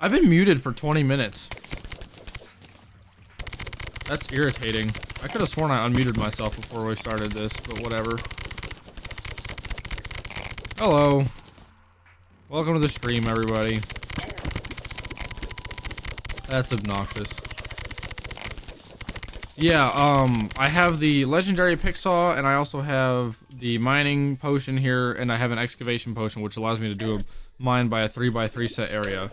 I've been muted for 20 minutes. That's irritating. I could have sworn I unmuted myself before we started this, but whatever. Hello. Welcome to the stream, everybody. That's obnoxious. Yeah, I have the legendary pick saw, and I also have the mining potion here, and I have an excavation potion, which allows me to do a mine by a 3x3 set area.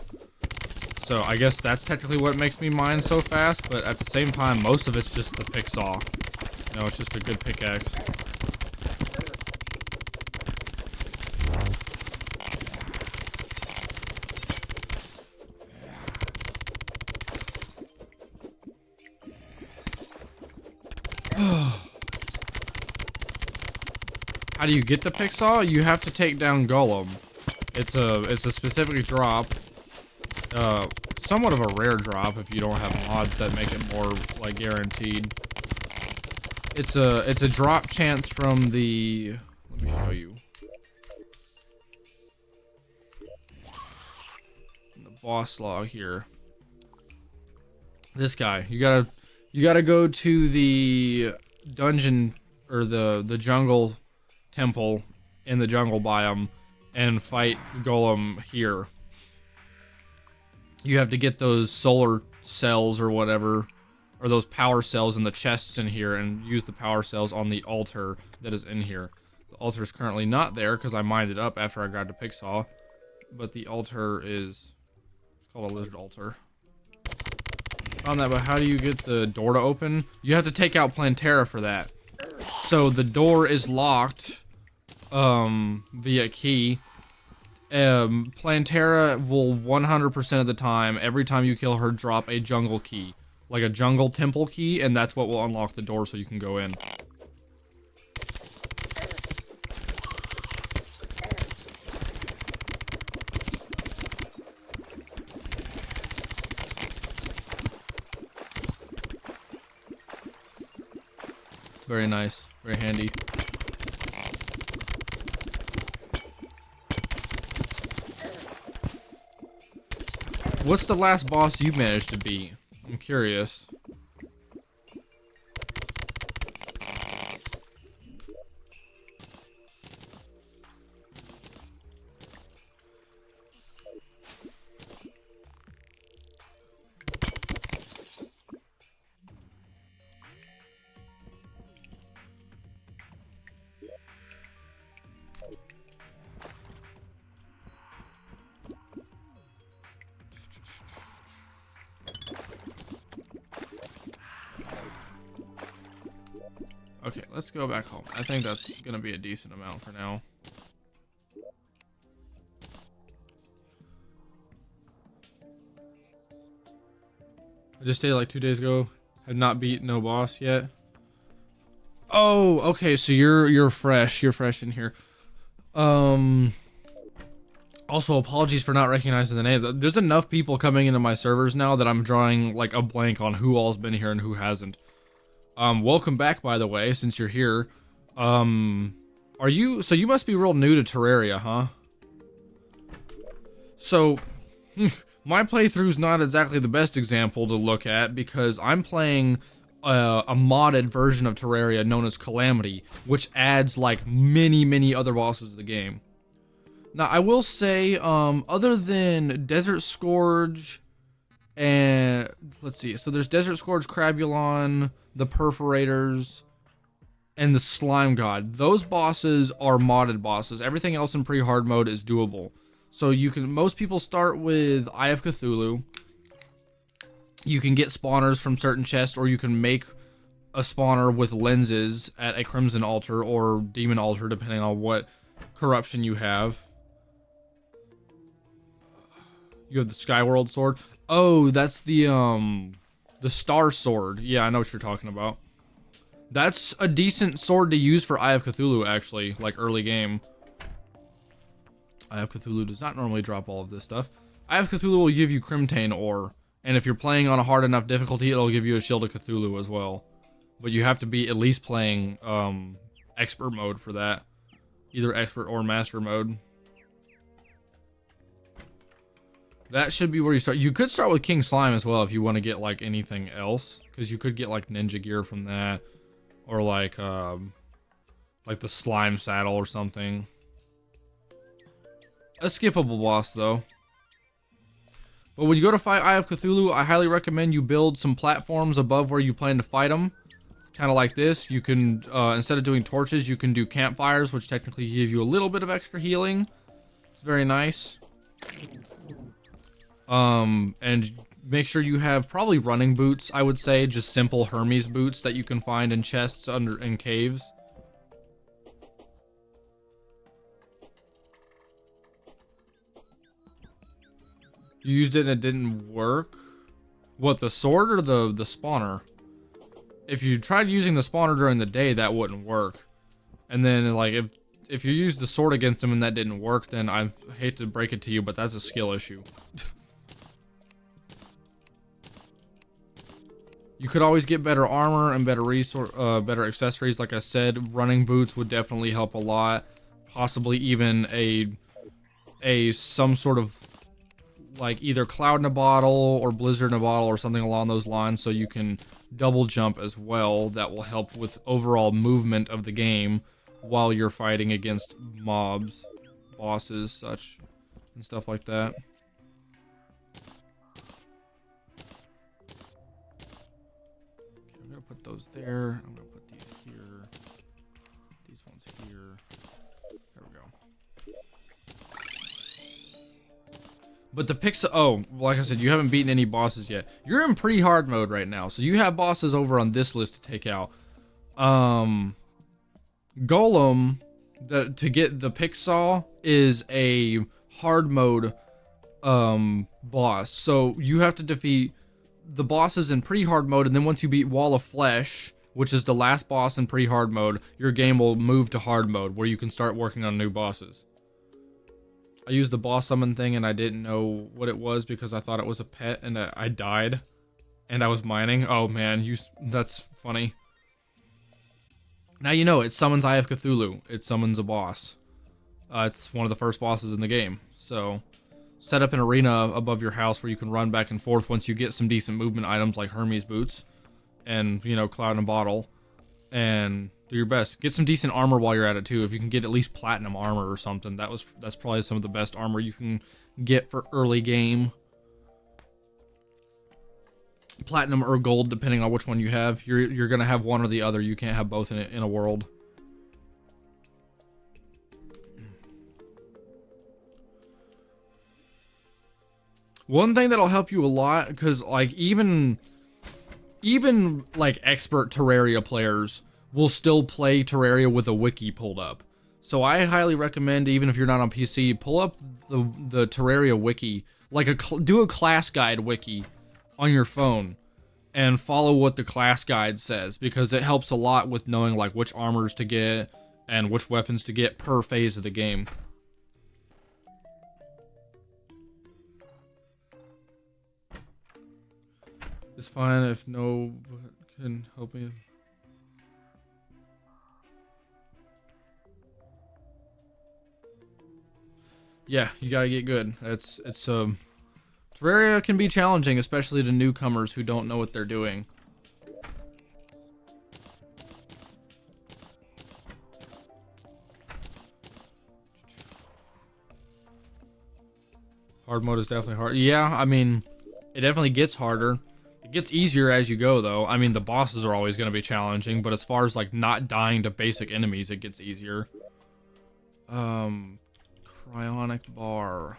So I guess that's technically what makes me mine so fast, but at the same time, most of it's just the pick saw. You know, it's just a good pickaxe. How do you get the pick saw? You have to take down Golem. It's a specific drop. Somewhat of a rare drop if you don't have mods that make it more like guaranteed. It's a drop chance from the, let me show you. The boss log here. This guy. You gotta go to the dungeon or the jungle temple in the jungle biome and fight Golem here. You have to get those solar cells or whatever, or those power cells in the chests in here, and use the power cells on the altar that is in here. The altar is currently not there because I mined it up after I grabbed a pick saw, but the altar is, it's called a lizard altar. Found that, but how do you get the door to open? You have to take out Plantera for that. So the door is locked via key. Plantera will 100% of the time, every time you kill her, drop a jungle key. Like a jungle temple key, and that's what will unlock the door so you can go in. It's very nice, very handy. What's the last boss you managed to beat? I'm curious. Okay, let's go back home. I think that's gonna be a decent amount for now. I just stayed like 2 days ago. Have not beat no boss yet. Oh, okay, so you're fresh. You're fresh in here. Also, apologies for not recognizing the names. There's enough people coming into my servers now that I'm drawing like a blank on who all's been here and who hasn't. Welcome back, by the way, since you're here. So you must be real new to Terraria, huh? So, my playthrough's not exactly the best example to look at because I'm playing a modded version of Terraria known as Calamity, which adds like many other bosses to the game. Now, I will say, other than Desert Scourge and, let's see, so there's Desert Scourge, Crabulon, the Perforators, and the Slime God. Those bosses are modded bosses. Everything else in pre-hard mode is doable. So most people start with Eye of Cthulhu. You can get spawners from certain chests, or you can make a spawner with lenses at a Crimson Altar or Demon Altar, depending on what corruption you have. You have the Skyworld Sword. Oh, that's the Star Sword. Yeah, I know what you're talking about. That's a decent sword to use for Eye of Cthulhu, actually, like early game. Eye of Cthulhu does not normally drop all of this stuff. Eye of Cthulhu will give you Crimtane ore, and if you're playing on a hard enough difficulty, it'll give you a Shield of Cthulhu as well. But you have to be at least playing expert mode for that. Either expert or master mode. That should be where you start. You could start with King Slime as well if you want to get like anything else, because you could get like ninja gear from that, or like the slime saddle or something. A skippable boss though. But when you go to fight Eye of Cthulhu, I highly recommend you build some platforms above where you plan to fight them. Kind of like this. You can, instead of doing torches, you can do campfires, which technically give you a little bit of extra healing. It's very nice. And make sure you have probably running boots, I would say. Just simple Hermes boots that you can find in chests in caves. You used it and it didn't work? What, the sword or the spawner? If you tried using the spawner during the day, that wouldn't work. And then, like, if you use the sword against him and that didn't work, then I hate to break it to you, but that's a skill issue. You could always get better armor and better better accessories. Like I said, running boots would definitely help a lot. Possibly even some sort of like either cloud in a bottle or blizzard in a bottle or something along those lines, so you can double jump as well. That will help with overall movement of the game while you're fighting against mobs, bosses, such, and stuff like that. Okay, I'm gonna put those there. I'm gonna put these here. These ones here. There we go. But the like I said, you haven't beaten any bosses yet. You're in pretty hard mode right now, so you have bosses over on this list to take out. Golem, to get the pick saw, is a hard mode boss. So you have to defeat the bosses in pretty hard mode, and then once you beat Wall of Flesh, which is the last boss in pretty hard mode, your game will move to hard mode, where you can start working on new bosses. I used the boss summon thing and I didn't know what it was because I thought it was a pet, and I died and I was mining. Oh man, that's funny. Now you know, it summons Eye of Cthulhu. It summons a boss. It's one of the first bosses in the game. So set up an arena above your house where you can run back and forth once you get some decent movement items like Hermes boots and, you know, Cloud in a Bottle, and do your best. Get some decent armor while you're at it too. If you can get at least platinum armor or something, that's probably some of the best armor you can get for early game. Platinum or gold, depending on which one you have. You're gonna have one or the other. You can't have both in a world. One thing that'll help you a lot, because like even like expert Terraria players will still play Terraria with a wiki pulled up. So I highly recommend, even if you're not on PC, pull up the Terraria wiki, like do a class guide wiki on your phone and follow what the class guide says, because it helps a lot with knowing like which armors to get and which weapons to get per phase of the game. It's fine if no can help me. Yeah, you gotta get good. Terraria can be challenging, especially to newcomers who don't know what they're doing. Hard mode is definitely hard. Yeah, I mean, it definitely gets harder. It gets easier as you go, though. I mean, the bosses are always going to be challenging, but as far as, like, not dying to basic enemies, it gets easier. Cryonic bar.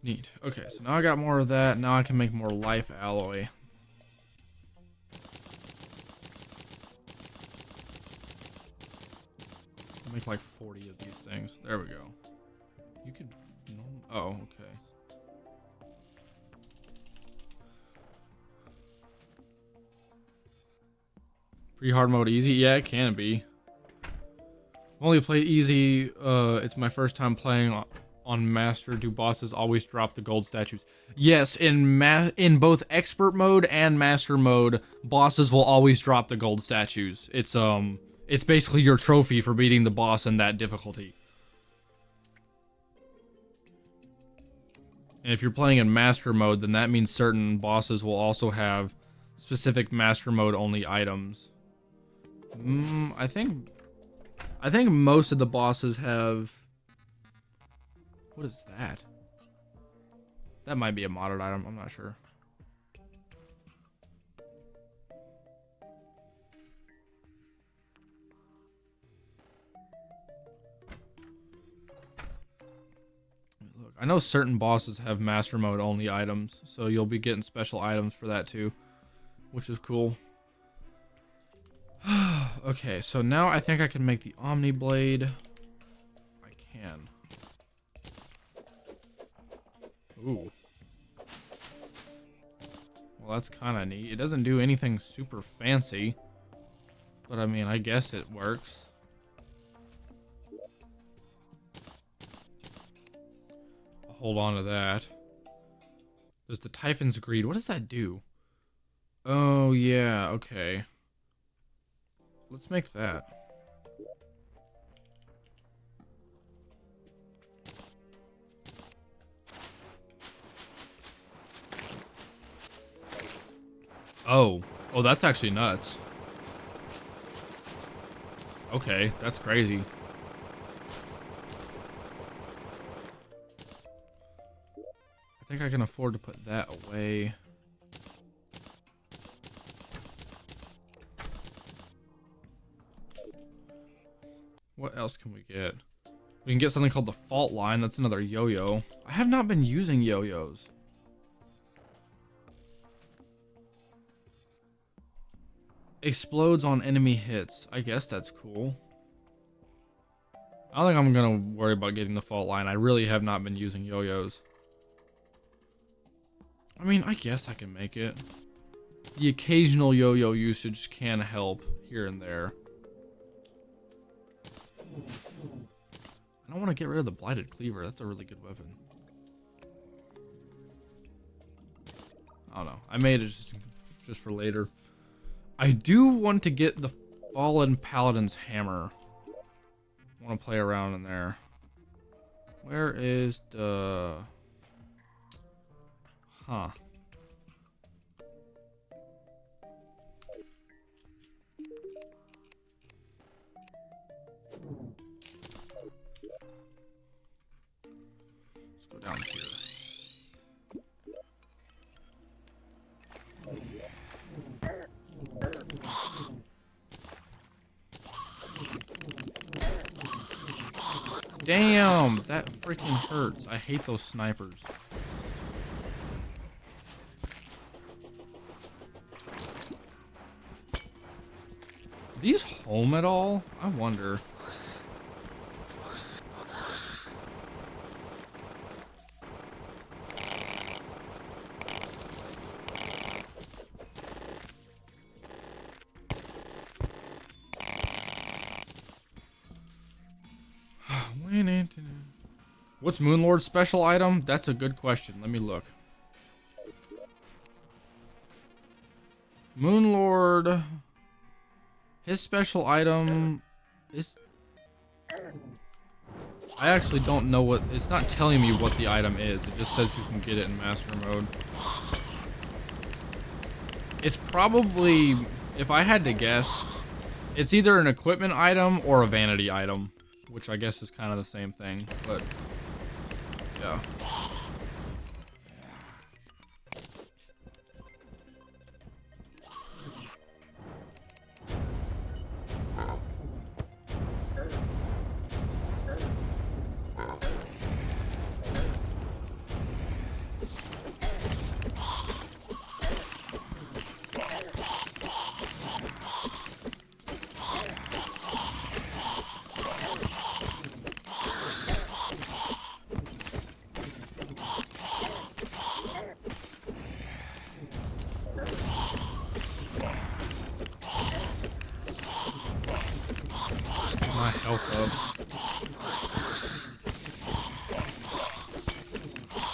Neat. Okay, so now I got more of that. Now I can make more life alloy. I'll make like 40 of these things. There we go. You could... Oh, okay. Pre-hard mode easy? Yeah, it can be. I've only played easy. It's my first time playing On Master, do bosses always drop the gold statues? Yes, in both Expert mode and Master mode, bosses will always drop the gold statues. It's basically your trophy for beating the boss in that difficulty. And if you're playing in Master mode, then that means certain bosses will also have specific Master mode only items. I think most of the bosses have... What is that? That might be a modded item, I'm not sure. Look, I know certain bosses have master mode only items, so you'll be getting special items for that too, which is cool. Okay, so now I think I can make the Omni Blade. I can. Ooh. Well, that's kind of neat. It doesn't do anything super fancy, but I mean, I guess it works. I'll hold on to that. There's the Typhon's Greed. What does that do? Oh, yeah, okay. Let's make that. Oh, that's actually nuts. Okay, that's crazy. I think I can afford to put that away. What else can we get? We can get something called the Fault Line. That's another yo-yo. I have not been using yo-yos. Explodes on enemy hits. I guess that's cool. I don't think I'm gonna worry about getting the Fault Line. I really have not been using yo-yos. I mean, I guess I can make it. The occasional yo-yo usage can help here and there. I don't want to get rid of the Blighted Cleaver. That's a really good weapon. I don't know. I made it just for later. I do want to get the Fallen Paladin's Hammer. I want to play around in there. Where is the... Huh. Let's go down here. Damn, that freaking hurts. I hate those snipers. Are these home at all? I wonder. What's Moonlord's special item? That's a good question. Let me look. Moonlord... His special item is... I actually don't know what... It's not telling me what the item is. It just says you can get it in master mode. It's probably... If I had to guess, it's either an equipment item or a vanity item. Which I guess is kind of the same thing, but... Yeah. My health up.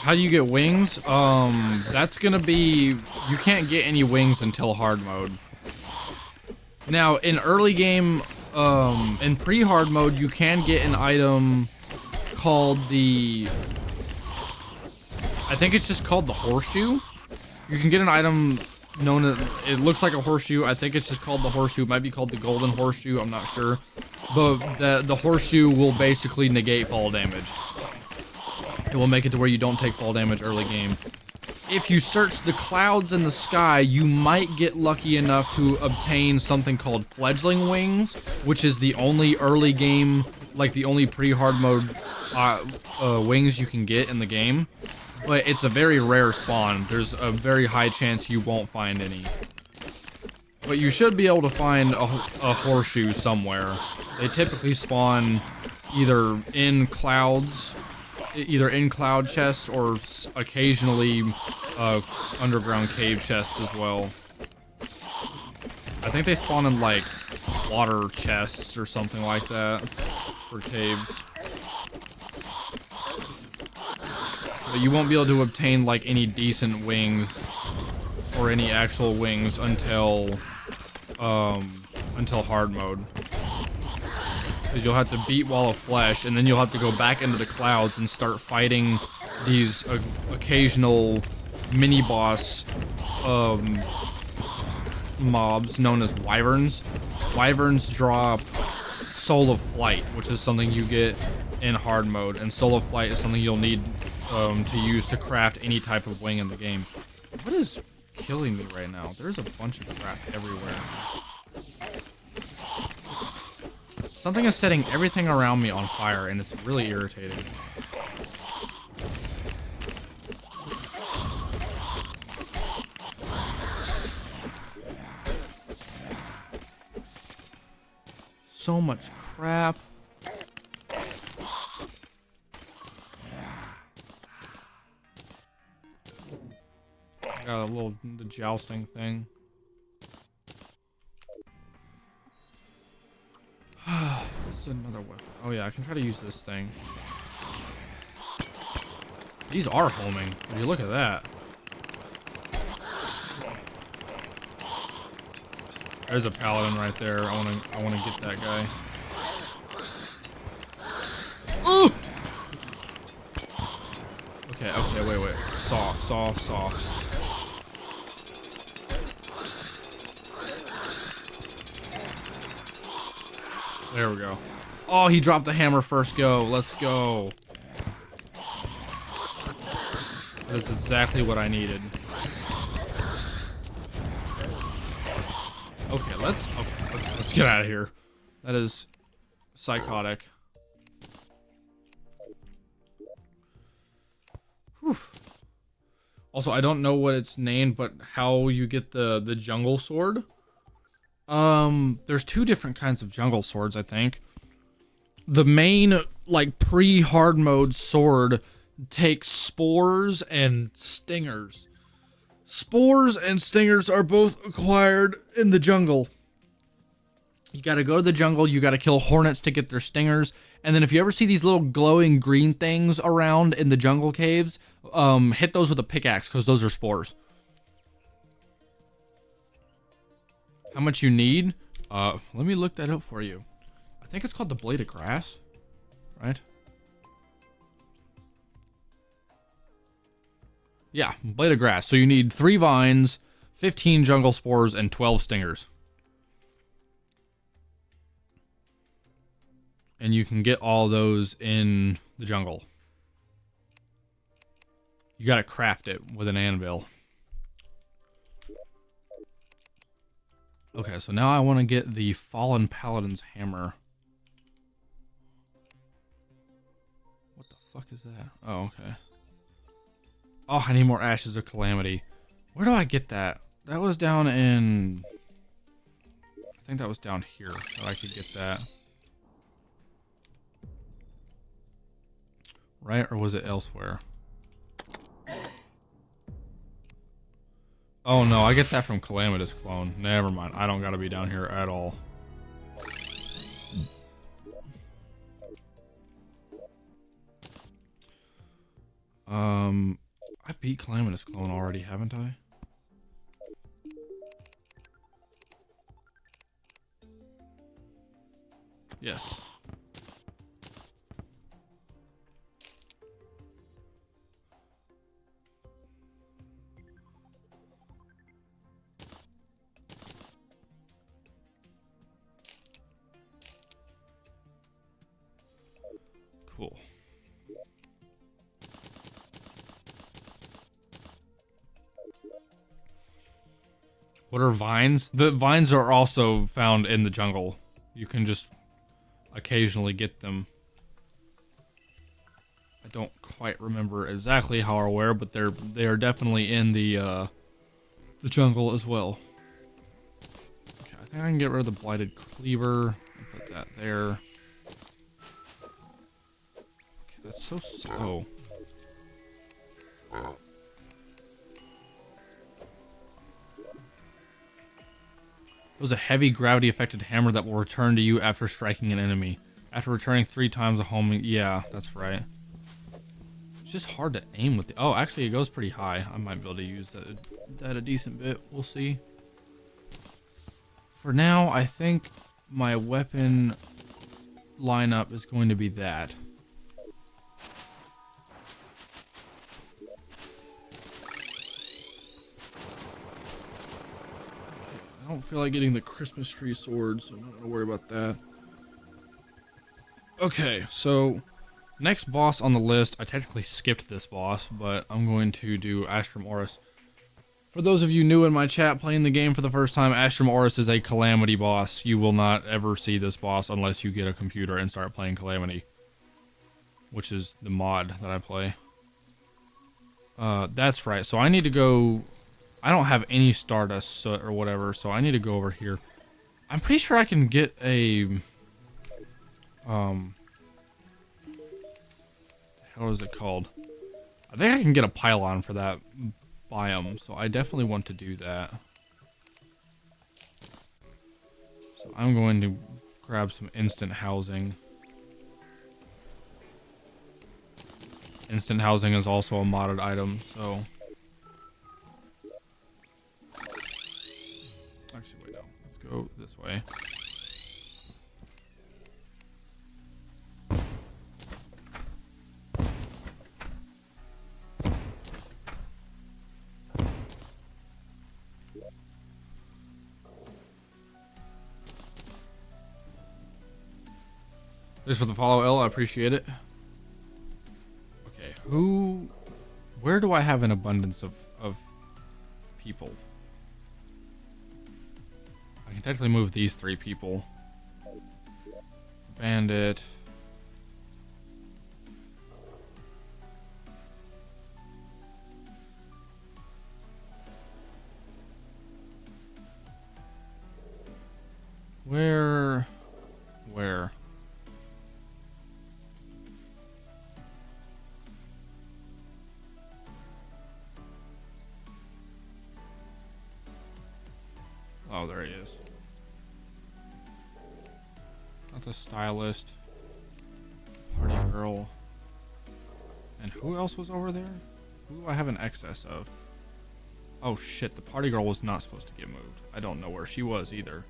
How do you get wings? That's gonna be... You can't get any wings until hard mode. Now, in early game, in pre-hard mode, you can get an item called the... I think it's just called the horseshoe. You can get an item known as... It looks like a horseshoe. I think it's just called the horseshoe. It might be called the golden horseshoe. I'm not sure. But the horseshoe will basically negate fall damage. It will make it to where you don't take fall damage early game. If you search the clouds in the sky, you might get lucky enough to obtain something called fledgling wings, which is the only early game, like the only pre-hard mode wings you can get in the game. But it's a very rare spawn. There's a very high chance you won't find any. But you should be able to find a horseshoe somewhere. They typically spawn either in clouds, either in cloud chests or occasionally underground cave chests as well. I think they spawn in like water chests or something like that for caves. But you won't be able to obtain like any decent wings or any actual wings until hard mode. Because you'll have to beat Wall of Flesh, and then you'll have to go back into the clouds and start fighting these occasional mini-boss mobs known as wyverns. Wyverns drop Soul of Flight, which is something you get in hard mode, and Soul of Flight is something you'll need to use to craft any type of wing in the game. What is killing me right now? There's a bunch of crap everywhere. Something is setting everything around me on fire, and it's really irritating. So much crap. Got the jousting thing. This is another weapon. Oh yeah, I can try to use this thing. These are homing. Would you look at that? There's a paladin right there. I wanna get that guy. Ooh! Okay, wait. Saw. There we go. Oh, he dropped the hammer first go. Let's go. That's exactly what I needed. Okay, let's get out of here. That is psychotic. Whew. Also, I don't know what it's named, but how you get the jungle sword. There's two different kinds of jungle swords, I think. The main, like, pre-hard mode sword takes spores and stingers. Spores and stingers are both acquired in the jungle. You gotta go to the jungle, you gotta kill hornets to get their stingers, and then if you ever see these little glowing green things around in the jungle caves, hit those with a pickaxe, because those are spores. How much you need? Let me look that up for you. I think it's called the Blade of Grass, right? Yeah, Blade of Grass. So you need 3 vines, 15 jungle spores, and 12 stingers. And you can get all those in the jungle. You gotta craft it with an anvil. Okay, so now I want to get the Fallen Paladin's Hammer. What the fuck is that? Oh, okay. Oh, I need more Ashes of Calamity. Where do I get that? That was down in... I think that was down here that I could get that. Right? Or was it elsewhere? Oh no, I get that from Calamitous Clone. Never mind. I don't gotta be down here at all. beat Calamitous clone already, haven't I? Yes. Cool. What are vines? The vines are also found in the jungle. You can just occasionally get them. I don't quite remember exactly how or where, but they are definitely in the jungle as well. Okay, I think I can get rid of the blighted cleaver and put that there. Okay, that's so slow. It was a heavy gravity affected hammer that will return to you after striking an enemy. After returning 3 times a homing. Yeah, that's right. It's just hard to aim with the. Oh, actually, it goes pretty high. I might be able to use that a decent bit. We'll see. For now, I think my weapon lineup is going to be that. I don't feel like getting the Christmas tree sword, so I'm not gonna worry about that. Okay, so next boss on the list, I technically skipped this boss, but I'm going to do Astrum Oris. For those of you new in my chat playing the game for the first time, Astrum Oris is a Calamity boss. You will not ever see this boss unless you get a computer and start playing Calamity, which is the mod that I play. That's right, so I need to go. I don't have any Stardust soot or whatever, so I need to go over here. I'm pretty sure I can get a... How is it called? I think I can get a pylon for that biome, so I definitely want to do that. So I'm going to grab some instant housing. Instant housing is also a modded item, so... Actually, wait, no. Let's go this way. Thanks for the follow, L. I appreciate it. Okay, where do I have an abundance of people? I can technically move these 3 people. Bandit. Where? Oh, there he is. Not the stylist. Party girl. And who else was over there? Who do I have an excess of? Oh shit, the party girl was not supposed to get moved. I don't know where she was either.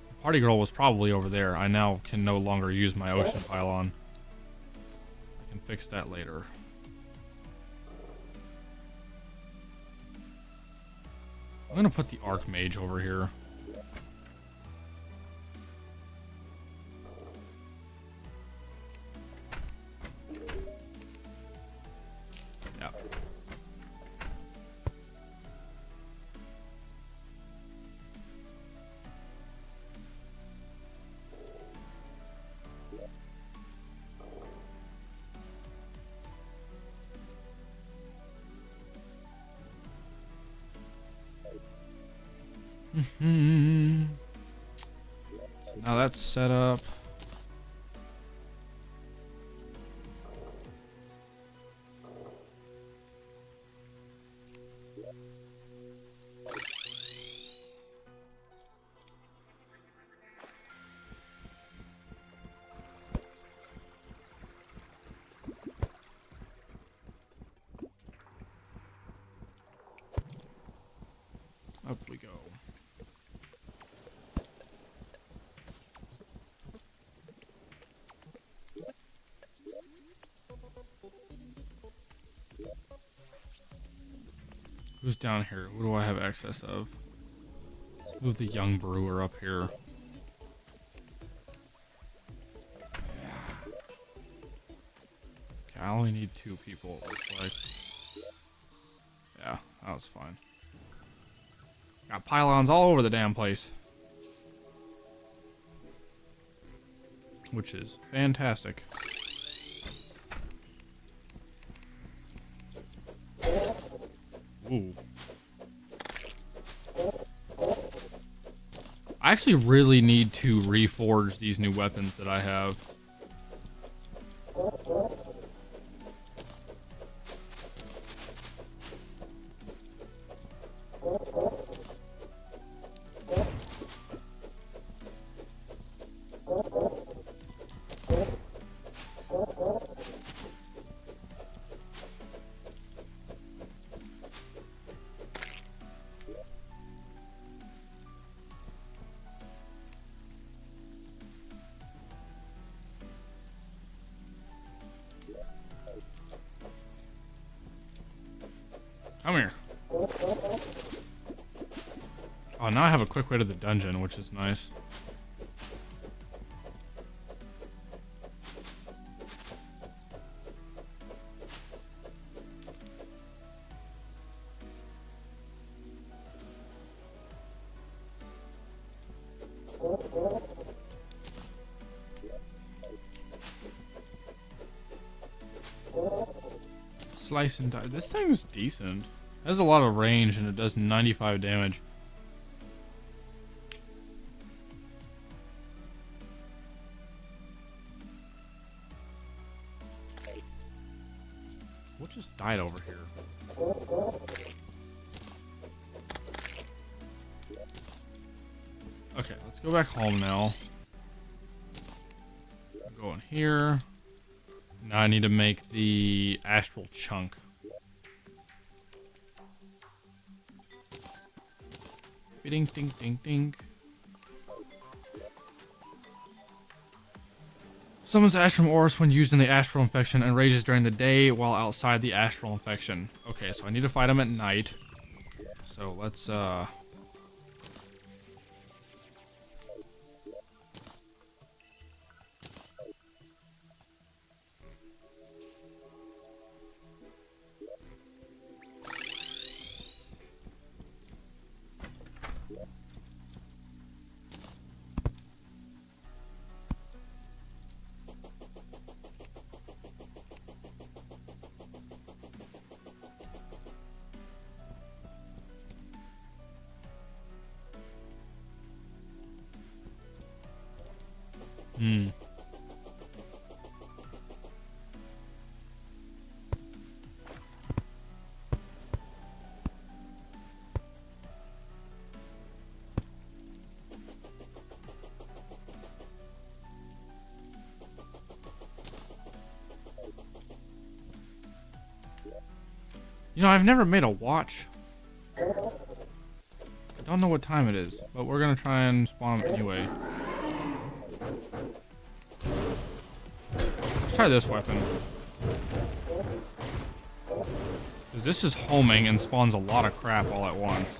The party girl was probably over there. I now can no longer use my ocean pylon. I can fix that later. I'm gonna put the Archmage over here. Yeah. Now that's set up. we go. Who's down here? What do I have excess of? Let's move the young brewer up here. Okay, I only need 2 people, it looks like. Yeah, that was fine. Got pylons all over the damn place. Which is fantastic. Ooh. I actually really need to reforge these new weapons that I have. Come here. Oh, now I have a quick way to the dungeon, which is nice. Slice and die. This thing's decent. It has a lot of range and it does 95 damage. What just died over here? Okay, let's go back home now. Go in here. Now I need to make the astral chunk. Ding, ding, ding, ding. Summons astral auras when used in the astral infection and rages during the day while outside the astral infection. Okay, so I need to fight him at night. So let's You know, I've never made a watch. I don't know what time it is, but we're gonna try and spawn them anyway. Let's try this weapon. Because this is homing and spawns a lot of crap all at once.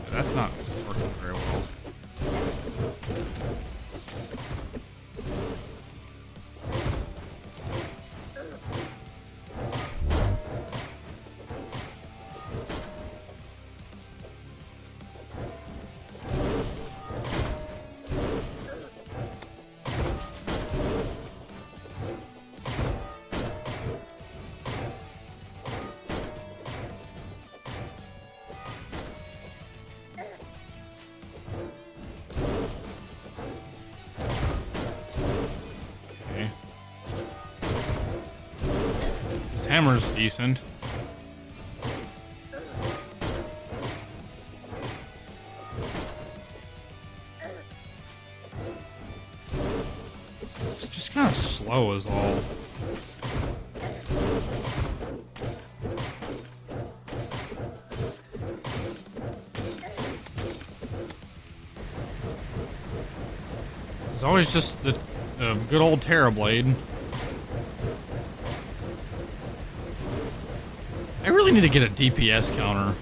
That's not working very well. This hammer's decent. It's just kind of slow is all. It's always just the good old Terrablade. I really need to get a DPS counter.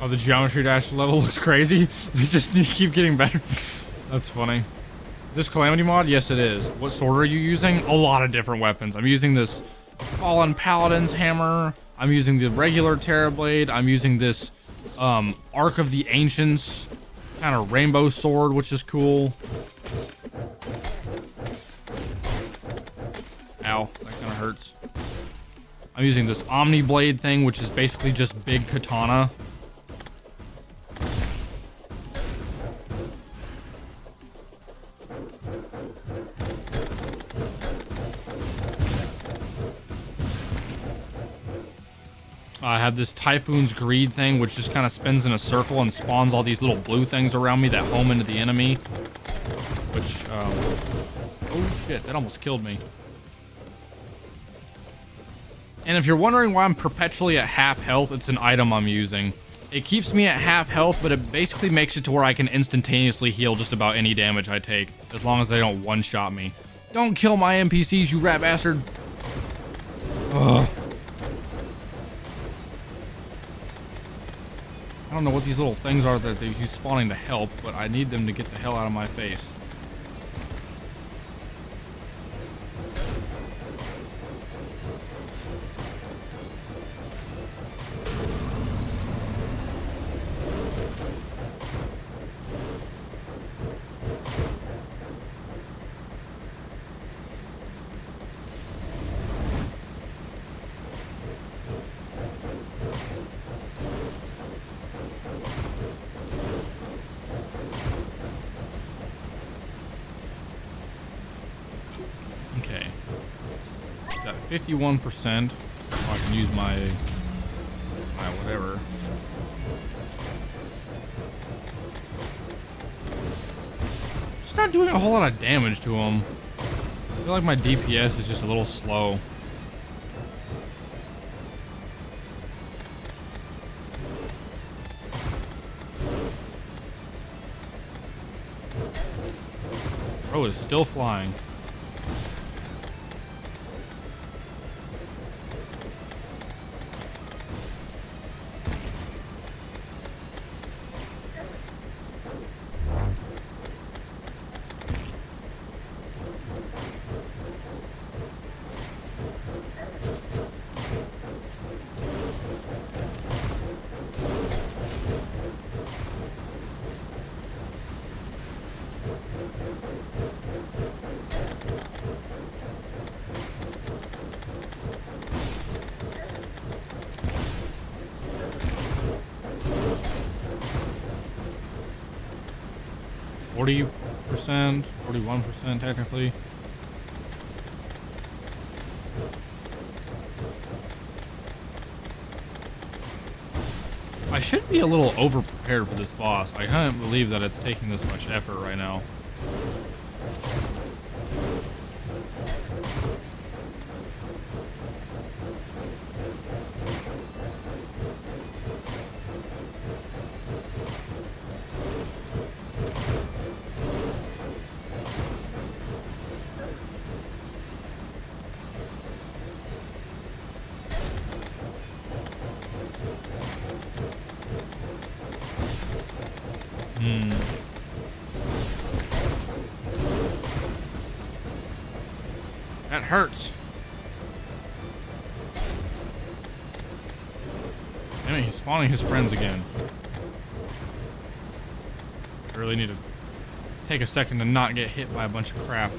Oh, the geometry dash level looks crazy. It's just you keep getting better. That's funny. Is this Calamity mod? Yes, it is. What sword are you using? A lot of different weapons. I'm using this Fallen Paladin's hammer. I'm using the regular Terrablade. I'm using this Arc of the Ancients kind of rainbow sword, which is cool. Ow, that kind of hurts. I'm using this Omni Blade thing, which is basically just big katana. I have this Typhoon's Greed thing, which just kind of spins in a circle and spawns all these little blue things around me that home into the enemy. Which, oh shit, that almost killed me. And if you're wondering why I'm perpetually at half health, it's an item I'm using. It keeps me at half health, but it basically makes it to where I can instantaneously heal just about any damage I take, as long as they don't one-shot me. Don't kill my NPCs, you rat bastard! Ugh. I don't know what these little things are that he's spawning to help, but I need them to get the hell out of my face. Okay. Got 51%. So I can use my whatever. Just not doing a whole lot of damage to him. I feel like my DPS is just a little slow. Bro is still flying. %, 41% technically. I should be a little over-prepared for this boss. I can't believe that it's taking this much effort right now. That hurts. Damn it, he's spawning his friends again. I really need to take a second to not get hit by a bunch of crap.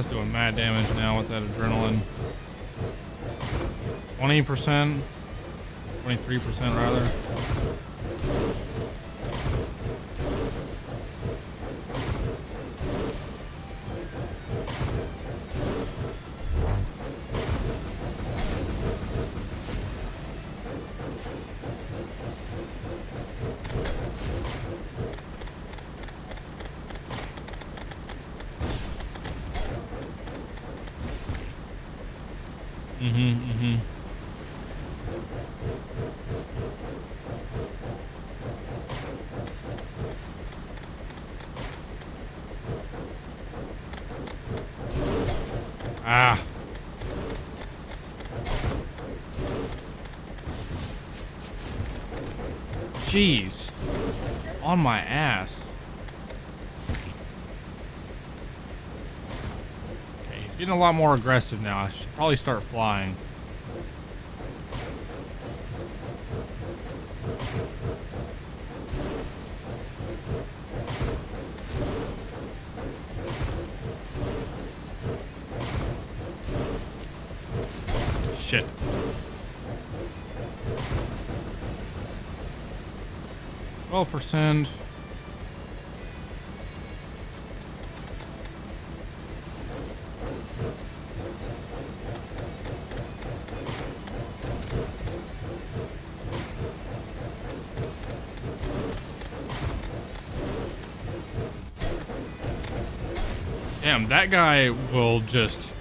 That's doing mad damage now with that adrenaline. 20%, 23% rather. Ah. Jeez. On my ass. Okay, he's getting a lot more aggressive now. I should probably start flying. Shit. 12%. Damn, that guy will just...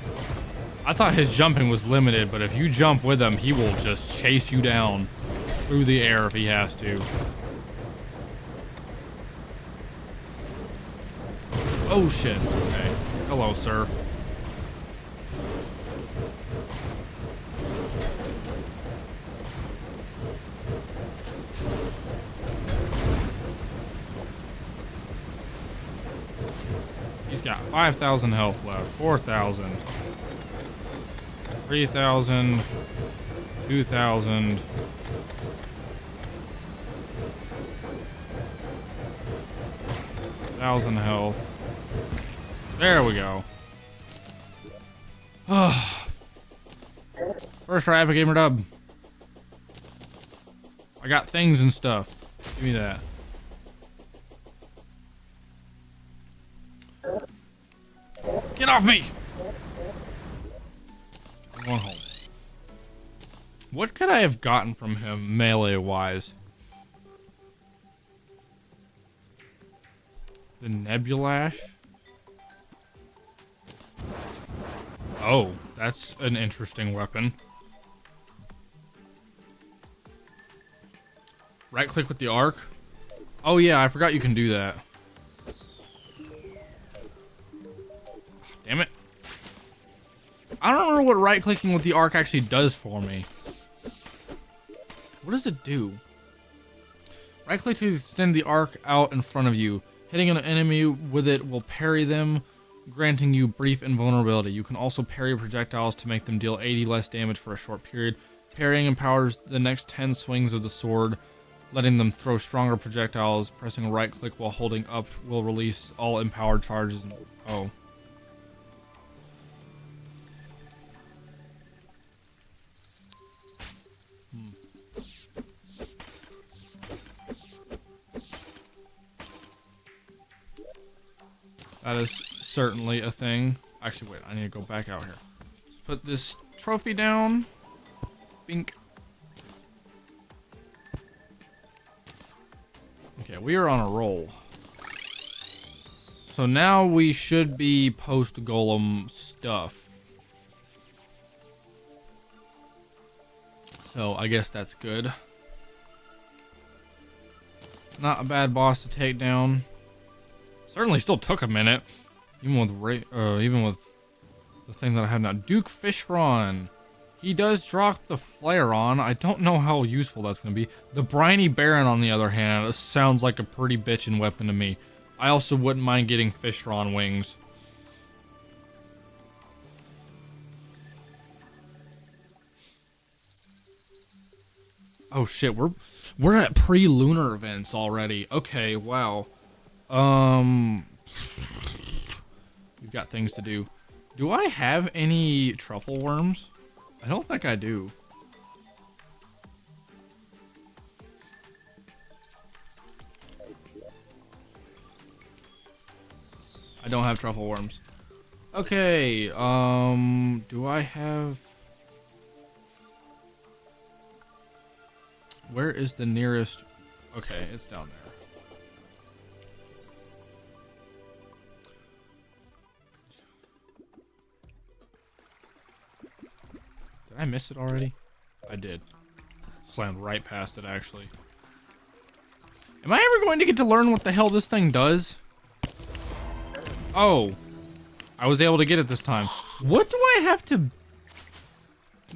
I thought his jumping was limited, but if you jump with him, he will just chase you down through the air if he has to. Oh shit. Okay. Hello, sir. He's got 5,000 health left. 4,000. 3,000, 2,000. Thousand health. There we go. First try, Epic Gamer Dub. I got things and stuff. Give me that. Get off me! One home. What could I have gotten from him melee-wise? The Nebulash? Oh, that's an interesting weapon. Right-click with the arc? Oh yeah, I forgot you can do that. Damn it. I don't remember what right-clicking with the arc actually does for me. What does it do? Right-click to extend the arc out in front of you. Hitting an enemy with it will parry them, granting you brief invulnerability. You can also parry projectiles to make them deal 80 less damage for a short period. Parrying empowers the next 10 swings of the sword, letting them throw stronger projectiles. Pressing right-click while holding up will release all empowered charges. Oh. That is certainly a thing. Actually, wait, I need to go back out here. Let's put this trophy down. Bink. Okay, we are on a roll. So now we should be post-golem stuff. So I guess that's good. Not a bad boss to take down. Certainly still took a minute, even with the thing that I have now. Duke Fishron. He does drop the flare on. I don't know how useful that's going to be. The Briny Baron, on the other hand, sounds like a pretty bitchin' weapon to me. I also wouldn't mind getting Fishron wings. Oh shit, we're at pre-lunar events already. Okay, wow. We've got things to do. Do I have any truffle worms? I don't think I do. I don't have truffle worms. Okay, do I have... Where is the nearest... Okay, it's down there. Did I miss it already? I did. Slammed right past it, actually. Am I ever going to get to learn what the hell this thing does? Oh. I was able to get it this time. What do I have to...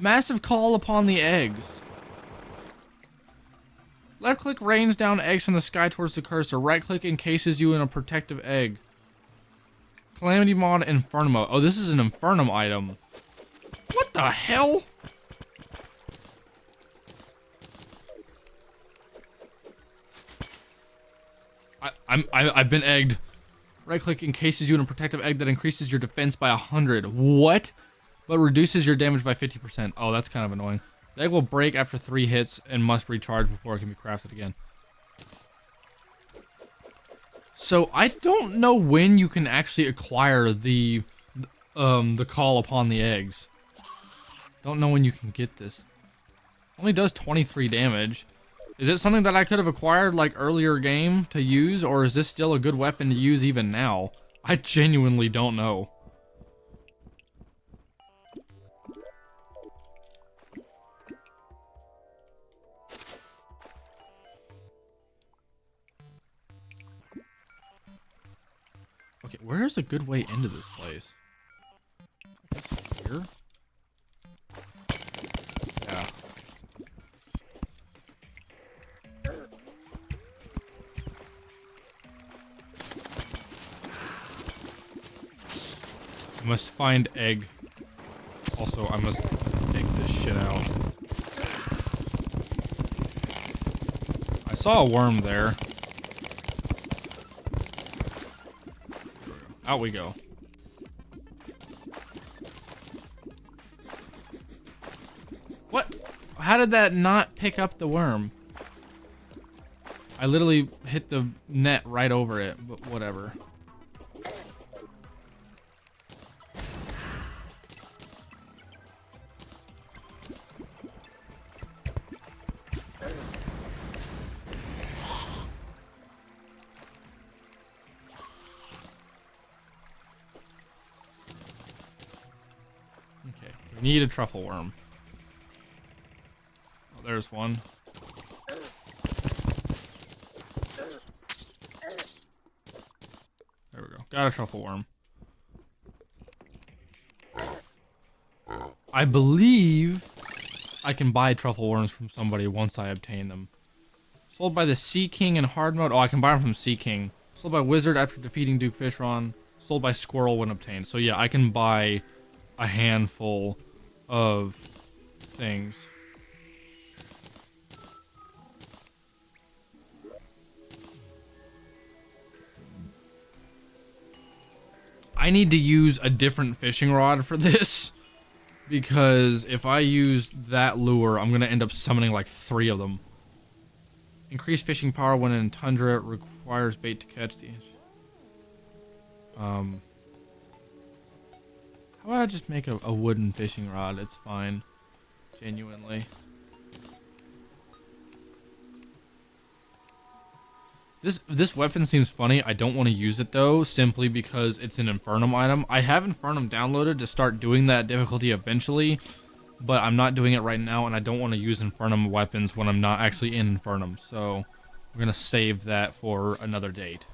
Massive call upon the eggs. Left click rains down eggs from the sky towards the cursor. Right click encases you in a protective egg. Calamity mod Infernum. Oh, this is an Infernum item. What the hell? I've been egged. Right click encases you in a protective egg that increases your defense by 100. What? But reduces your damage by 50%. Oh, that's kind of annoying. The egg will break after 3 hits and must recharge before it can be crafted again. So I don't know when you can actually acquire the call upon the eggs. Don't know when you can get this. Only does 23 damage. Is it something that I could have acquired like earlier game to use, or is this still a good weapon to use even now? I genuinely don't know. Okay, where's a good way into this place? I guess here? Yeah. I must find egg. Also, I must dig this shit out. I saw a worm there. Out we go. What? How did that not pick up the worm? I literally hit the net right over it, but whatever. Okay, we need a truffle worm. Oh, there's one. There we go. Got a truffle worm. I believe I can buy truffle worms from somebody once I obtain them. Sold by the Sea King in hard mode. Oh, I can buy them from Sea King. Sold by Wizard after defeating Duke Fishron. Sold by Squirrel when obtained. So yeah, I can buy a handful of things. I need to use a different fishing rod for this, because if I use that lure, I'm gonna end up summoning like 3 of them. Increased fishing power when in tundra, requires bait to catch the inch. How about I just make a wooden fishing rod? It's fine. Genuinely. This weapon seems funny. I don't want to use it though, simply because it's an Infernum item. I have Infernum downloaded to start doing that difficulty eventually, but I'm not doing it right now, and I don't want to use Infernum weapons when I'm not actually in Infernum, so we're gonna save that for another date.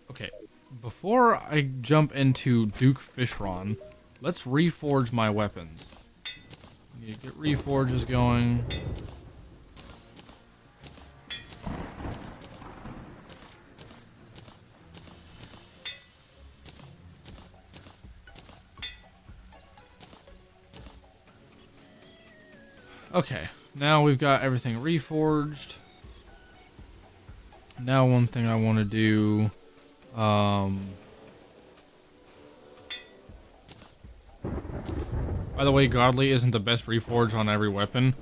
Okay, before I jump into Duke Fishron, let's reforge my weapons. Need to get reforges going. Okay, now we've got everything reforged. Now one thing I want to do, by the way, Godly isn't the best reforge on every weapon.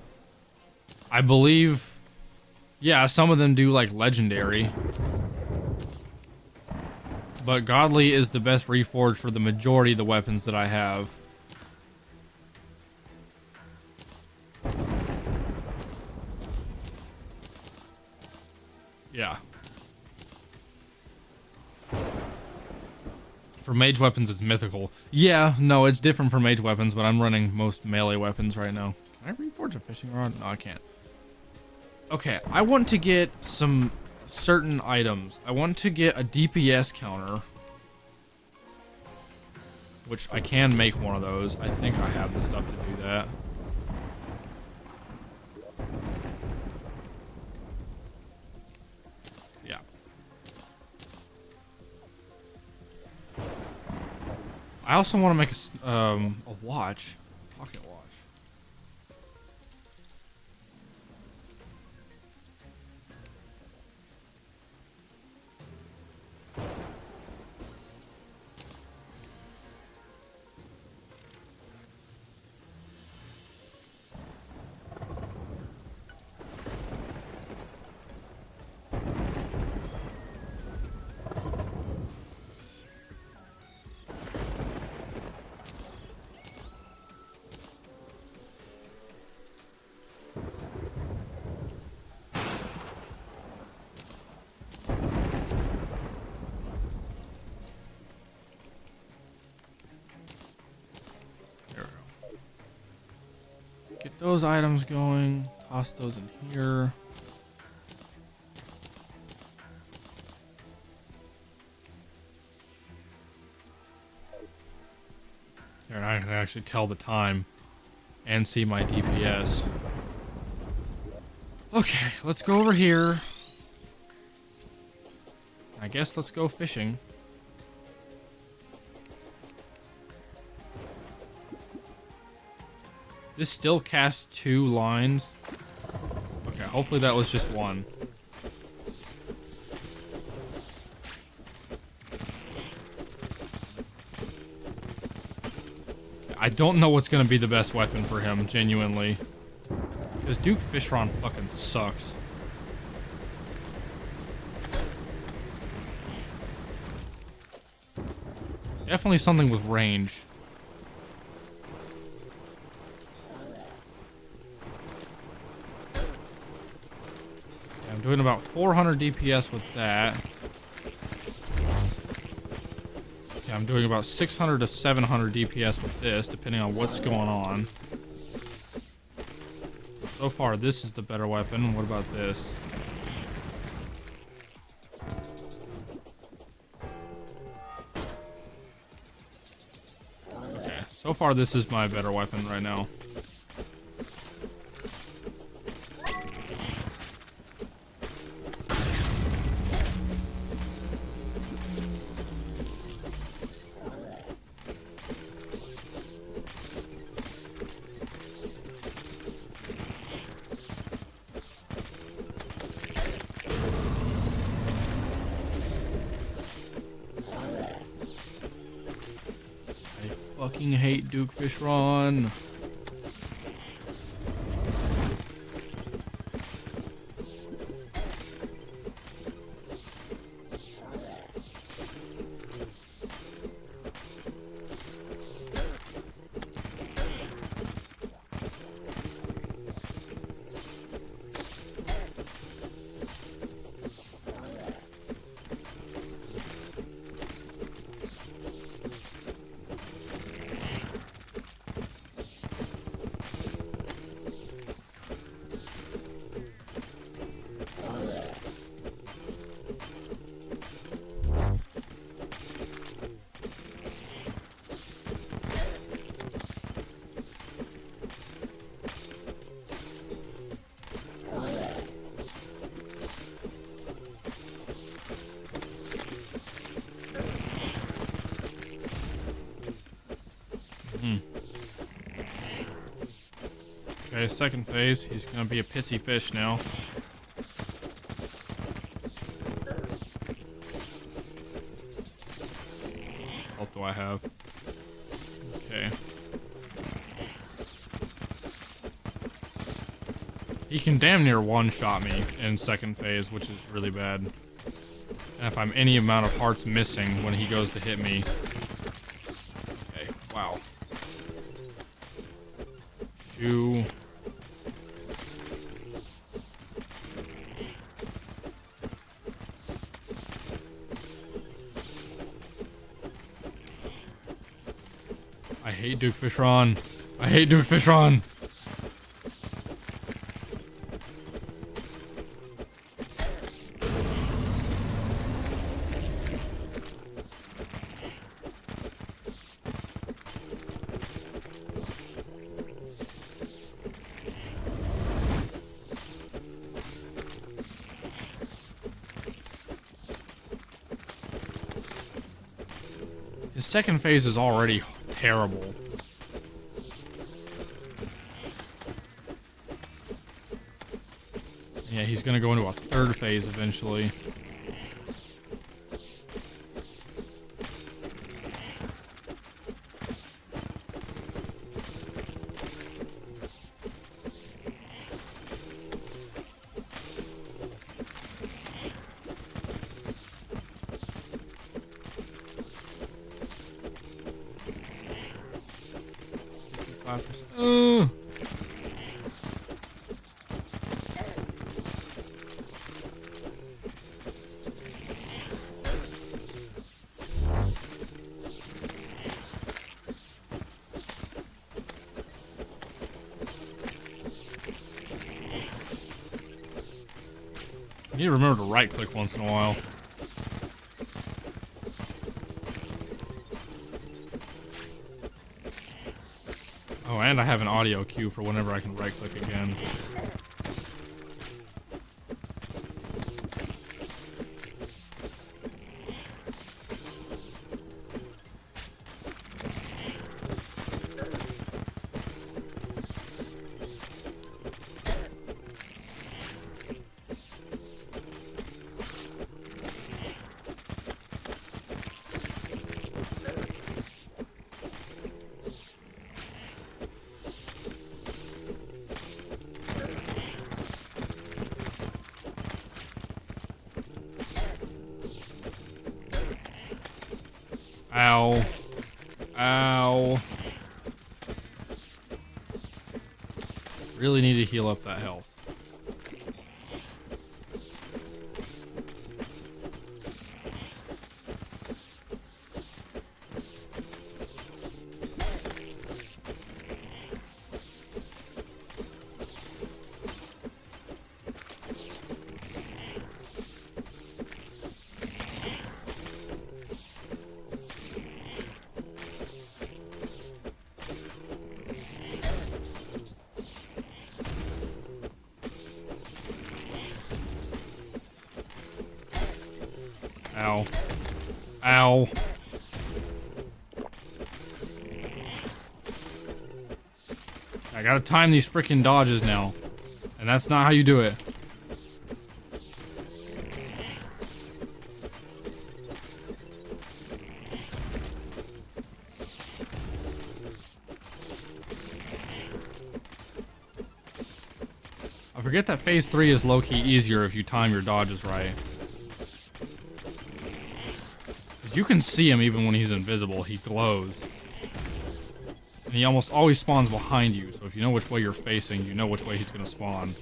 I believe, yeah, some of them do like Legendary. But Godly is the best reforge for the majority of the weapons that I have. Yeah. For mage weapons, it's mythical. Yeah, no, it's different for mage weapons, but I'm running most melee weapons right now. Can I reforge a fishing rod? No, I can't. Okay, I want to get some certain items. I want to get a DPS counter, which I can make one of those. I think I have the stuff to do that. Yeah. I also want to make a watch, pocket watch. Get those items going. Toss those in here. Here, I can actually tell the time and see my DPS. Okay, let's go over here. I guess let's go fishing. This still casts 2 lines. Okay, hopefully that was just one. I don't know what's gonna be the best weapon for him, genuinely. Because Duke Fishron fucking sucks. Definitely something with range. I'm doing about 400 DPS with that. Yeah, I'm doing about 600 to 700 DPS with this, depending on what's going on. So far, this is the better weapon. What about this? Okay, so far this is my better weapon right now. Fucking hate Duke Fishron. Okay, second phase. He's gonna be a pissy fish now. What do I have? Okay. He can damn near one-shot me in second phase, which is really bad. And if I'm any amount of hearts missing when he goes to hit me. Okay, wow. Shoo. I hate Duke Fishron. I hate Duke Fishron. His second phase is already terrible. Yeah, he's gonna go into a third phase eventually. You need to remember to right click once in a while. Oh, and I have an audio cue for whenever I can right click again. Ow. Ow. Really need to heal up that health. Ow. Ow. I gotta time these freaking dodges now. And that's not how you do it. I forget that phase 3 is low-key easier if you time your dodges right. You can see him even when he's invisible. He glows. And he almost always spawns behind you, so if you know which way you're facing, you know which way he's gonna spawn.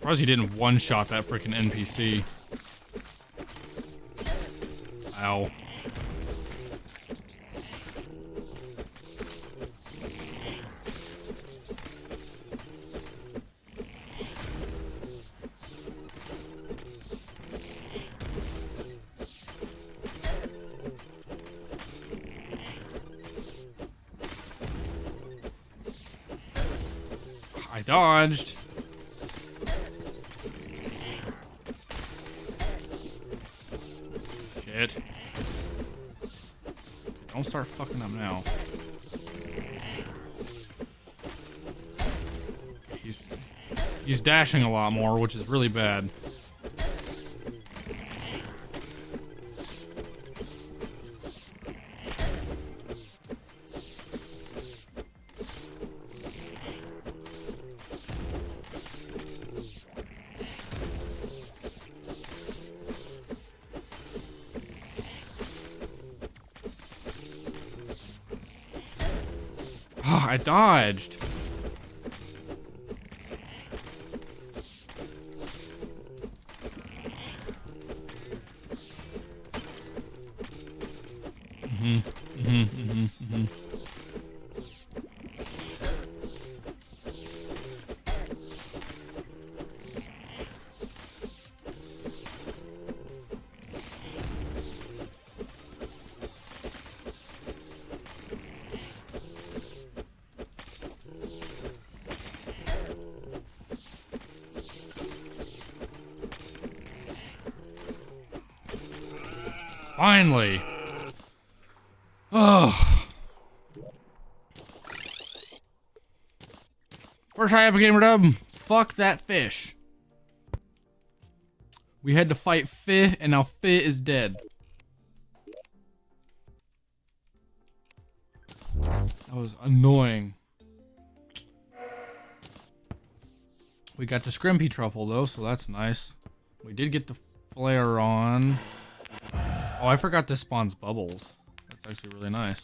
Surprised he didn't one-shot that freaking NPC. Ow. I dodged. Shit. Okay, don't start fucking up now. He's dashing a lot more, which is really bad. Oh, I dodged. Finally. Oh. First try ever gamer dub. Fuck that fish. We had to fight Fi, and now Fi is dead. That was annoying. We got the Scrimpy Truffle though, so that's nice. We did get the flare on. Oh, I forgot this spawns bubbles. That's actually really nice.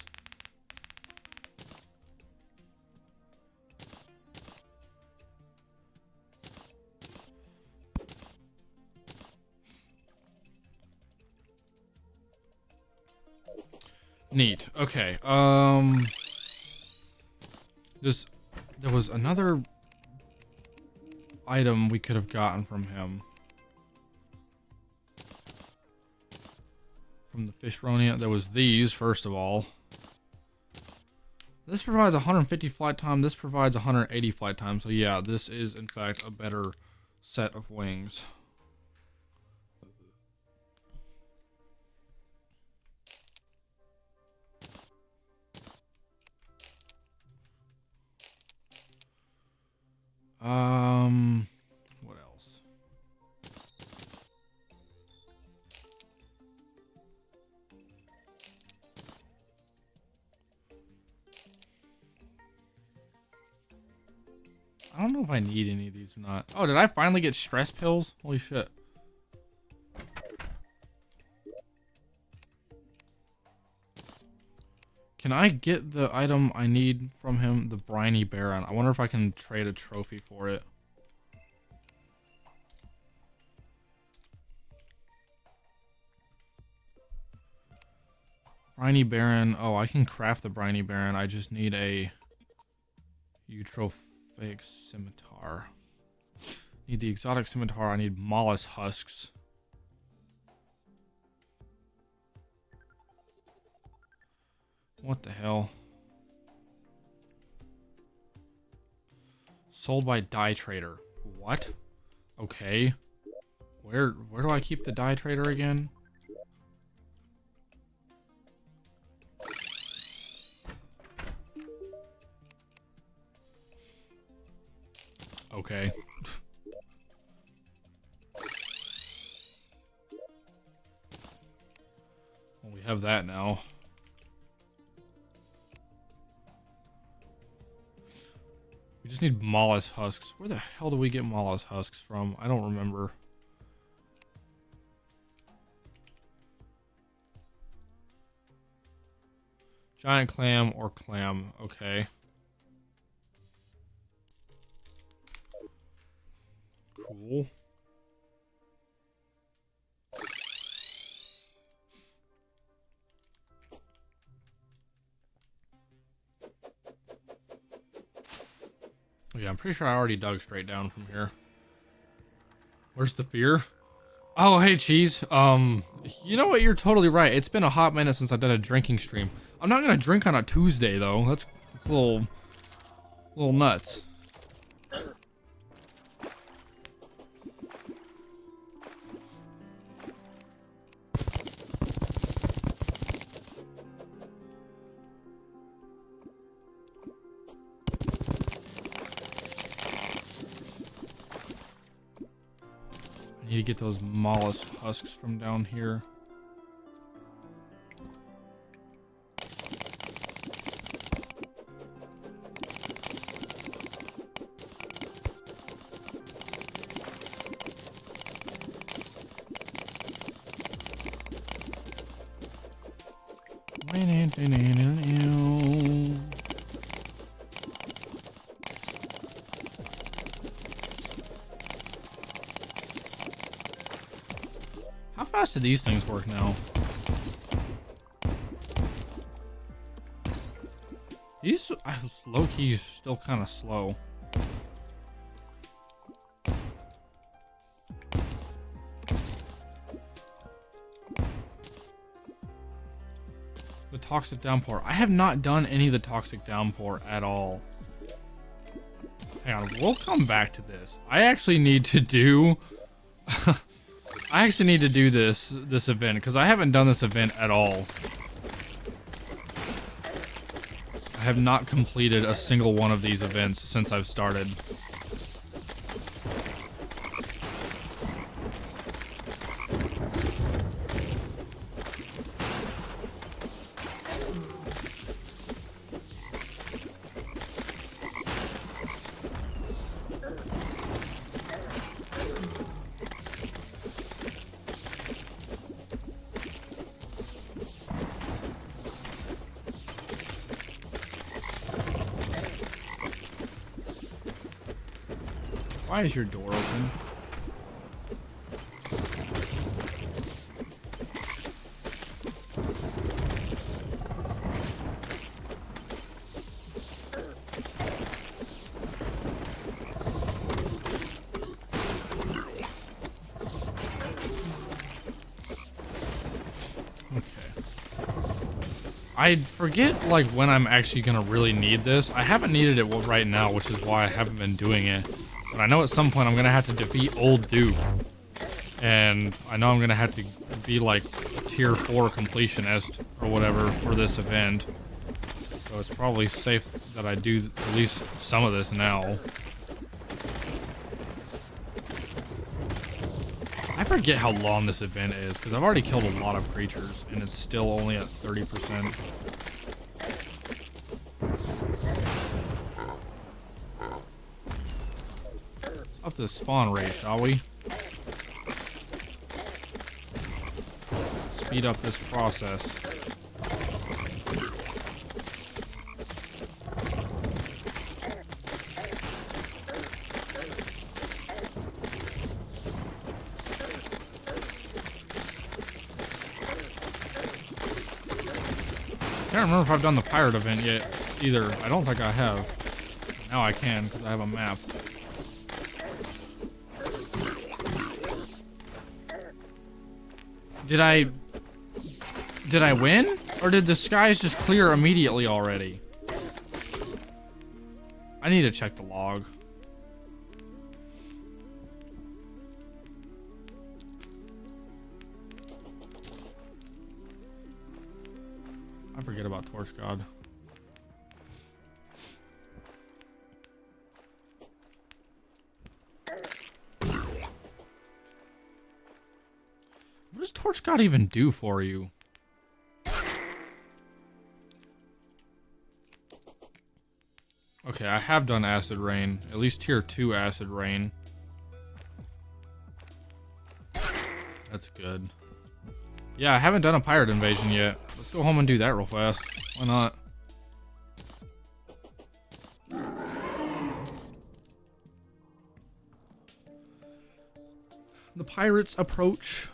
Neat. Okay. There was another item we could have gotten from him. From the Fishronia, there was these, first of all. This provides 150 flight time, this provides 180 flight time, so yeah, this is in fact a better set of wings. What else? I don't know if I need any of these or not. Oh, did I finally get stress pills? Holy shit. Can I get the item I need from him? The Briny Baron. I wonder if I can trade a trophy for it. Briny Baron. Oh, I can craft the Briny Baron. I just need a Eutrophic Scimitar. Need the exotic scimitar. I need mollusk husks. What the hell? Sold by Dye Trader. What? Okay. Where do I keep the Dye Trader again? Okay. Well, we have that now. We just need mollusk husks. Where the hell do we get mollusk husks from? I don't remember. Giant clam or clam. Okay. cool. Yeah, I'm pretty sure I already dug straight down from here. Where's the beer? Oh, hey, Cheese. You know what? You're totally right. It's been a hot minute since I've done a drinking stream. I'm not gonna drink on a Tuesday, though. That's a little nuts. I need to get those mollusk husks from down here. How fast do these things work now? These low-key still kind of slow. The toxic downpour. I have not done any of the toxic downpour at all. Hang on, we'll come back to this. I actually need to do this event because I haven't done this event at all. I have not completed a single one of these events since I've started. Why is your door open? I forget like when I'm actually gonna really need this. I haven't needed it right now, which is why I haven't been doing it. But I know at some point I'm gonna have to defeat Old Duke, and I know I'm gonna have to be like tier 4 completionist or whatever for this event. So it's probably safe that I do at least some of this now. I forget how long this event is, because I've already killed a lot of creatures, and it's still only at 30%. Let's up the spawn rate, shall we? Speed up this process. I can't remember if I've done the pirate event yet either. I don't think I have. Now I can because I have a map. Did I win? Or did the skies just clear immediately already? I need to check the log. I forget about Torch God. What does Torch God even do for you? Okay, I have done Acid Rain. At least tier 2 Acid Rain. That's good. Yeah, I haven't done a pirate invasion yet. Let's go home and do that real fast. Why not? the pirates approach.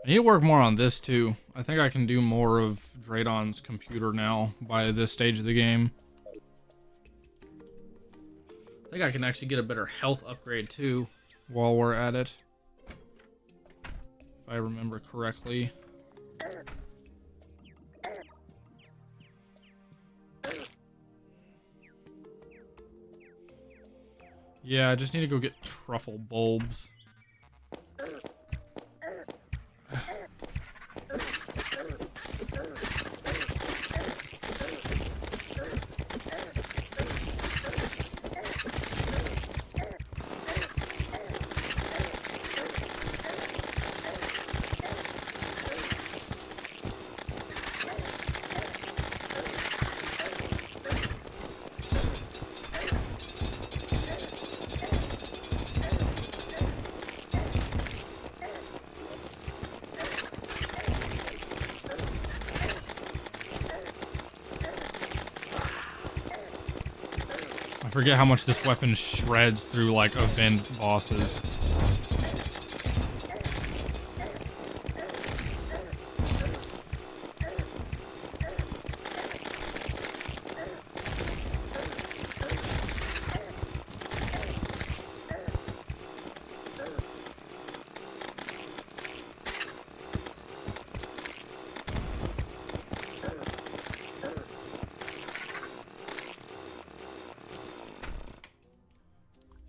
I need to work more on this too. I think I can do more of Draydon's computer now by this stage of the game. I think I can actually get a better health upgrade too while we're at it. If I remember correctly. Yeah, I just need to go get truffle bulbs. I forget how much this weapon shreds through, like, event bosses.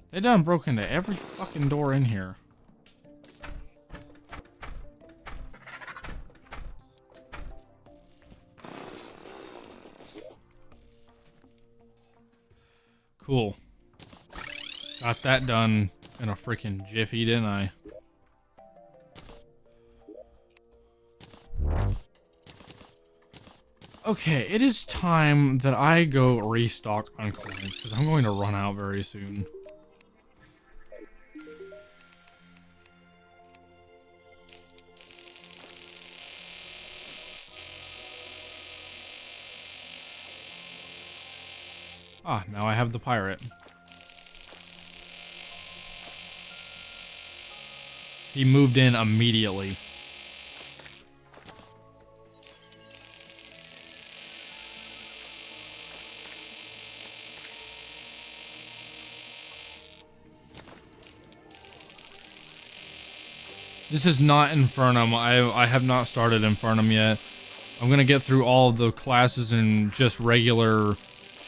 They done broke into every fucking door in here. Cool. Got that done in a freaking jiffy, didn't I? Okay, it is time that I go restock on coins, because I'm going to run out very soon. Ah, now I have the pirate. He moved in immediately. This is not Infernum. I have not started Infernum yet. I'm gonna get through all of the classes and just regular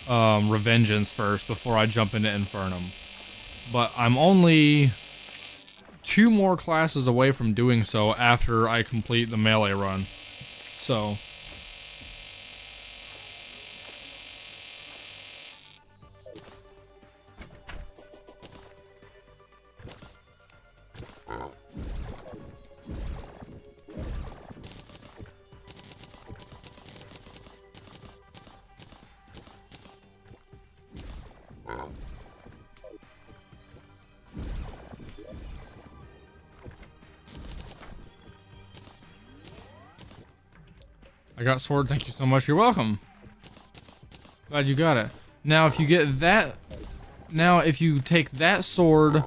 Revengeance first before I jump into Infernum. But I'm only 2 more classes away from doing so after I complete the melee run. So I got sword, thank you so much. You're welcome. Glad you got it. Now if you get that, now if you take that sword,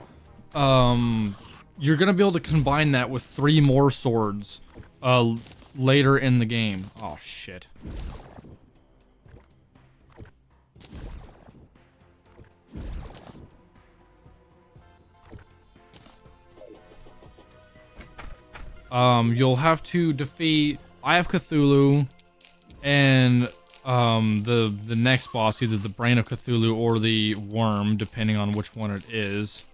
you're gonna be able to combine that with 3 more swords later in the game. Oh shit. You'll have to defeat Eye of Cthulhu and the next boss, either the Brain of Cthulhu or the Worm, depending on which one it is.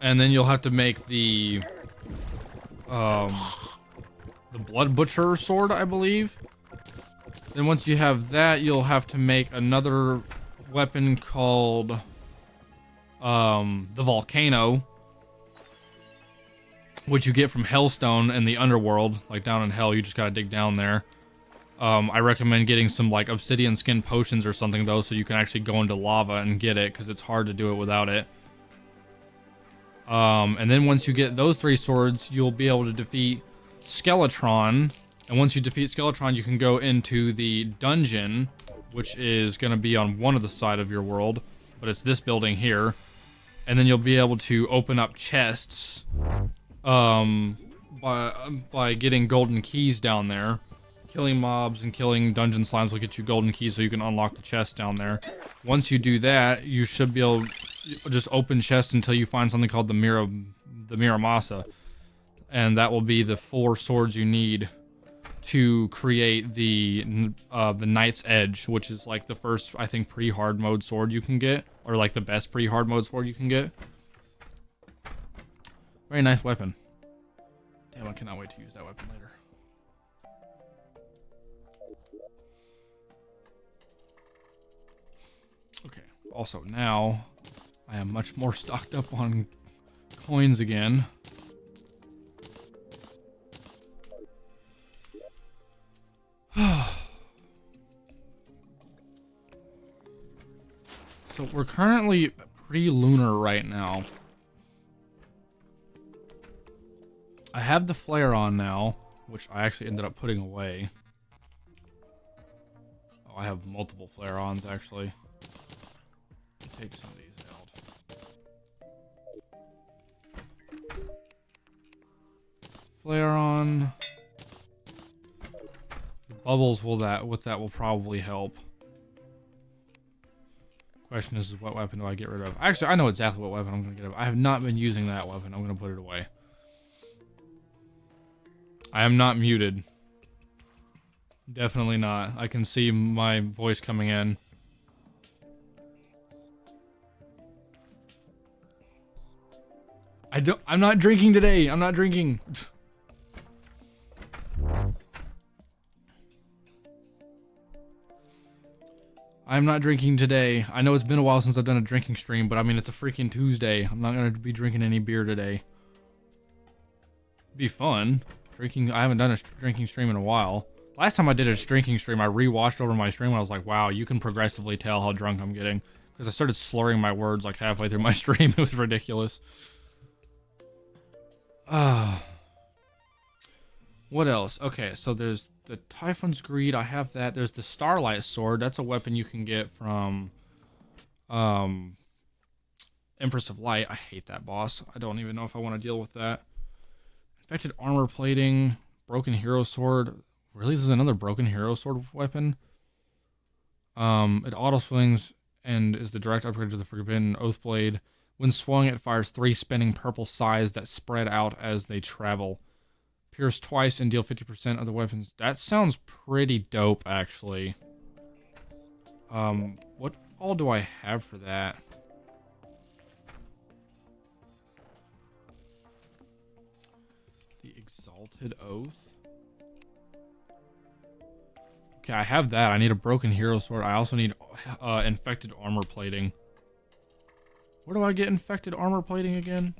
And then you'll have to make the Blood Butcher sword, I believe. Then once you have that, you'll have to make another weapon called the Volcano, which you get from Hellstone in the underworld. Like down in hell, you just gotta dig down there. I recommend getting some like obsidian skin potions or something though, so you can actually go into lava and get it, because it's hard to do it without it. And then once you get those 3 swords, you'll be able to defeat Skeletron. And once you defeat Skeletron, you can go into the dungeon, which is going to be on one of the side of your world, but it's this building here. And then you'll be able to open up chests by getting golden keys down there. Killing mobs and killing dungeon slimes will get you golden keys so you can unlock the chests down there. Once you do that, you should be able to just open chests until you find something called the Miramasa. And that will be the 4 swords you need to create the Knight's Edge, which is like the first, I think, pre-hard mode sword you can get, or like the best pre-hard mode sword you can get. Very nice weapon. Damn, I cannot wait to use that weapon later. Okay, also now I am much more stocked up on coins again. So we're currently pre-lunar right now. I have the flare on now, which I actually ended up putting away. Oh, I have multiple flare-ons actually. Take some of these out. Flare on. The bubbles will probably help. Question is, what weapon do I get rid of? Actually, I know exactly what weapon I'm going to get rid of. I have not been using that weapon. I'm going to put it away. I am not muted. Definitely not. I can see my voice coming in. I'm not drinking today. I'm not drinking. I'm not drinking today. I know it's been a while since I've done a drinking stream, but I mean, it's a freaking Tuesday. I'm not going to be drinking any beer today. It'd be fun. Drinking, I haven't done a drinking stream in a while. Last time I did a drinking stream, I re-watched over my stream and I was like, wow, you can progressively tell how drunk I'm getting. Because I started slurring my words like halfway through my stream. It was ridiculous. What else? Okay, so there's the Typhon's Greed. I have that. There's the Starlight Sword. That's a weapon you can get from Empress of Light. I hate that boss. I don't even know if I want to deal with that. Infected Armor Plating. Broken Hero Sword. Really? This is another Broken Hero Sword weapon? It auto-swings and is the direct upgrade to the Forbidden Oathblade. When swung, it fires 3 spinning purple scythes that spread out as they travel. Pierce twice and deal 50% of the weapons. That sounds pretty dope, actually. What all do I have for that? The Exalted Oath. Okay, I have that. I need a Broken Hero Sword. I also need Infected Armor Plating. Where do I get Infected Armor Plating again?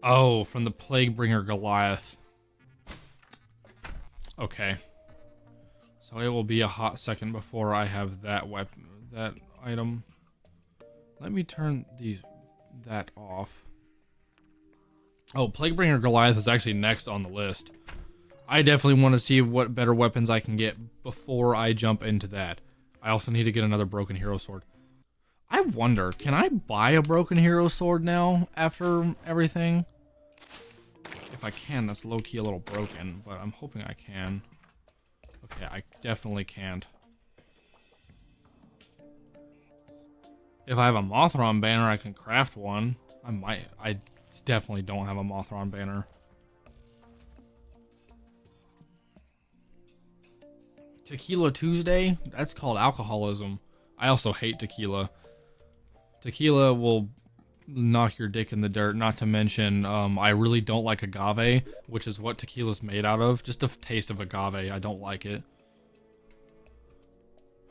Oh, from the Plaguebringer Goliath. Okay. So it will be a hot second before I have that weapon, that item. Let me turn that off. Oh, Plaguebringer Goliath is actually next on the list. I definitely want to see what better weapons I can get before I jump into that. I also need to get another Broken Hero Sword. I wonder, can I buy a Broken Hero Sword now after everything? If I can, that's low-key a little broken, but I'm hoping I can. Okay, I definitely can't. If I have a Mothron banner, I can craft one. I definitely don't have a Mothron banner. Tequila Tuesday? That's called alcoholism. I also hate tequila. Tequila will knock your dick in the dirt. Not to mention, I really don't like agave, which is what tequila's made out of. Just the taste of agave, I don't like it.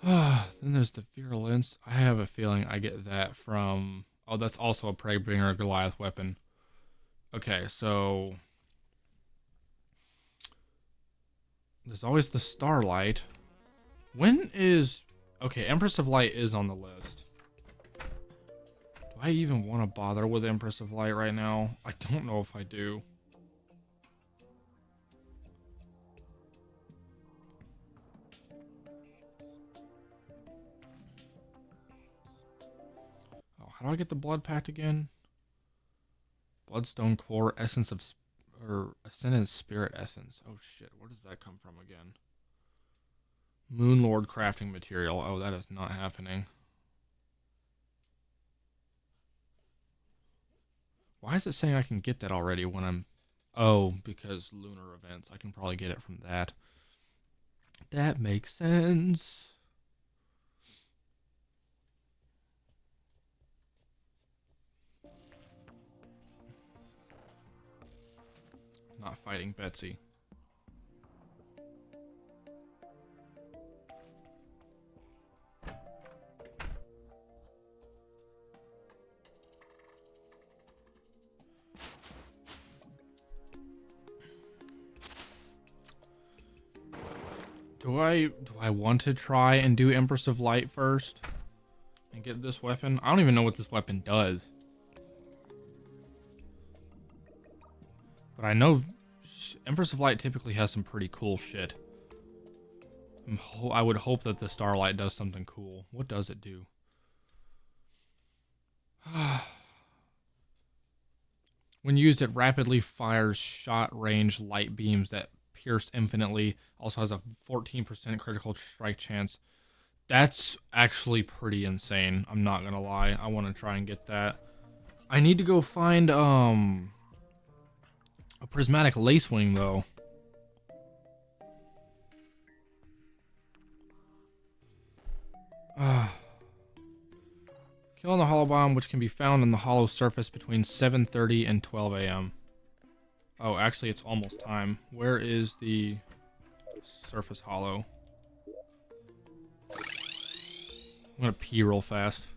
Then there's the virulence. I have a feeling I get that from... Oh, that's also a Preybringer Goliath weapon. Okay, so... There's always the Starlight. When is... Okay, Empress of Light is on the list. Do I even want to bother with Empress of Light right now? I don't know if I do. Oh, how do I get the Blood Pact again? Bloodstone Core, Essence of... Or Ascended Spirit Essence. Oh shit, where does that come from again? Moonlord Crafting Material. Oh, that is not happening. Why is it saying I can get that already when I'm... Oh, because lunar events. I can probably get it from that. That makes sense. Not fighting Betsy. Do I want to try and do Empress of Light first and get this weapon? I don't even know what this weapon does. But I know Empress of Light typically has some pretty cool shit. I would hope that the Starlight does something cool. What does it do? When used, it rapidly fires shot range light beams that pierce infinitely. Also has a 14% critical strike chance. That's actually pretty insane. I'm not gonna lie. I want to try and get that. I need to go find a prismatic lacewing though. Killing the hollow bomb, which can be found on the hollow surface between 7:30 and 12 a.m. Oh, actually, it's almost time. Where is the surface hollow? I'm gonna pee real fast.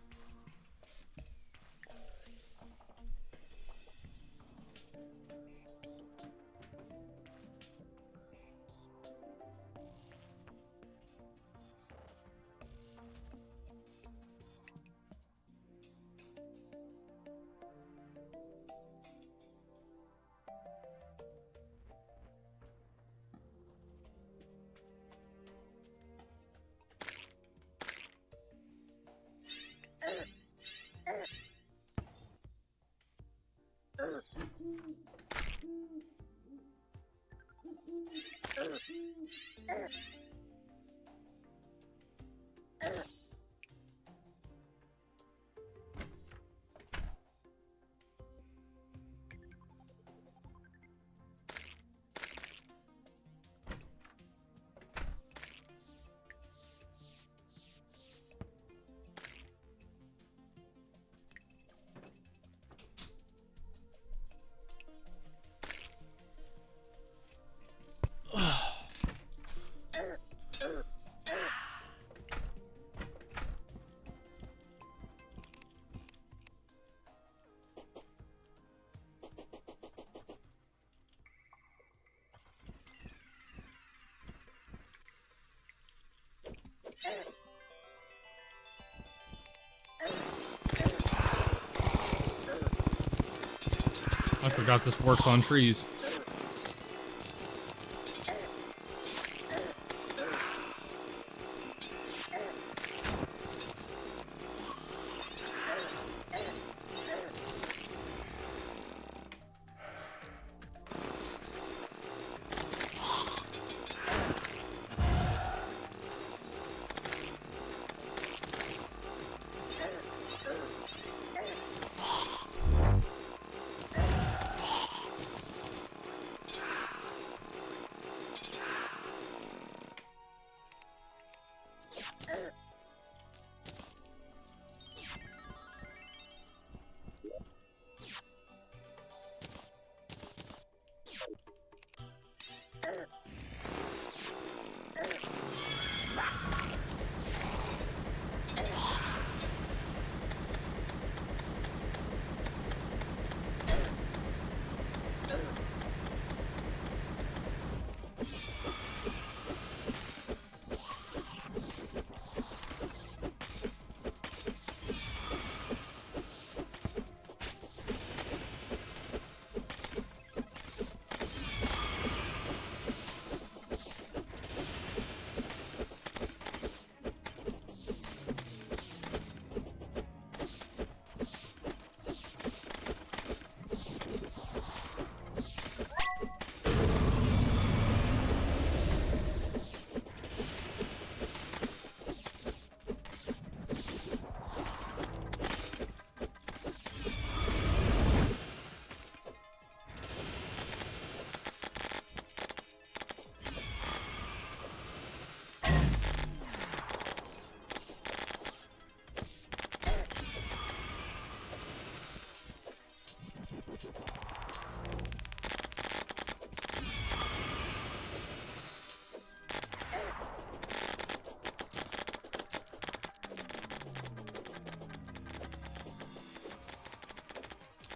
I forgot this works on trees.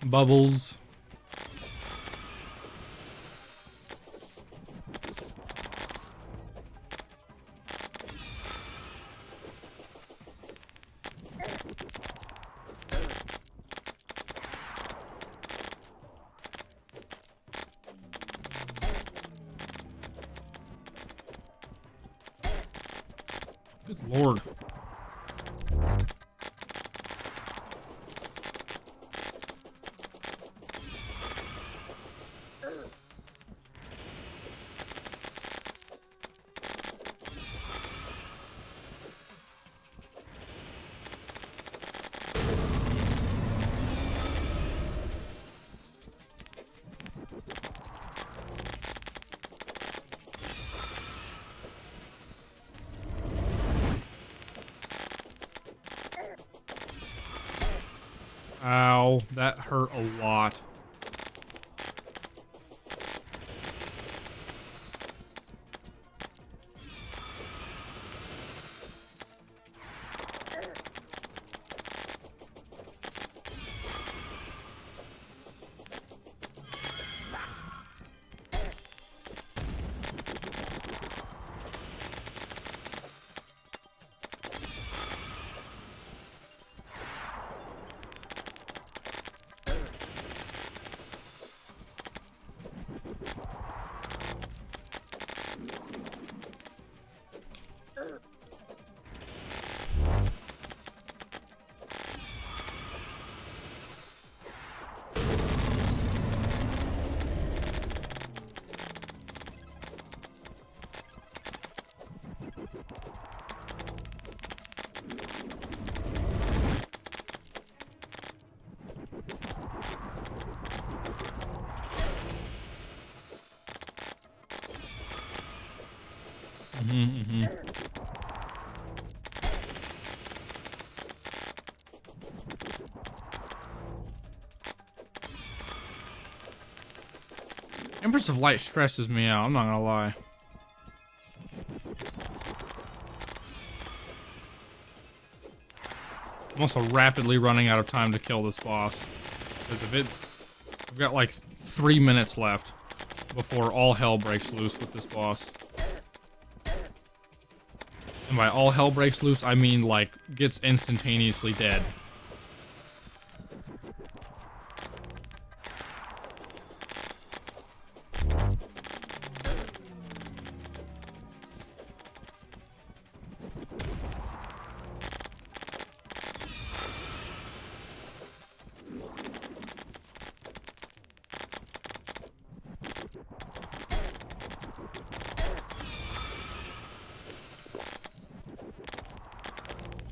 Bubbles. Good lord. Ow, that hurt a lot. Empress of Light stresses me out, I'm not gonna lie. I'm also rapidly running out of time to kill this boss. Because I've got like 3 minutes left before all hell breaks loose with this boss. And by all hell breaks loose, I mean like gets instantaneously dead.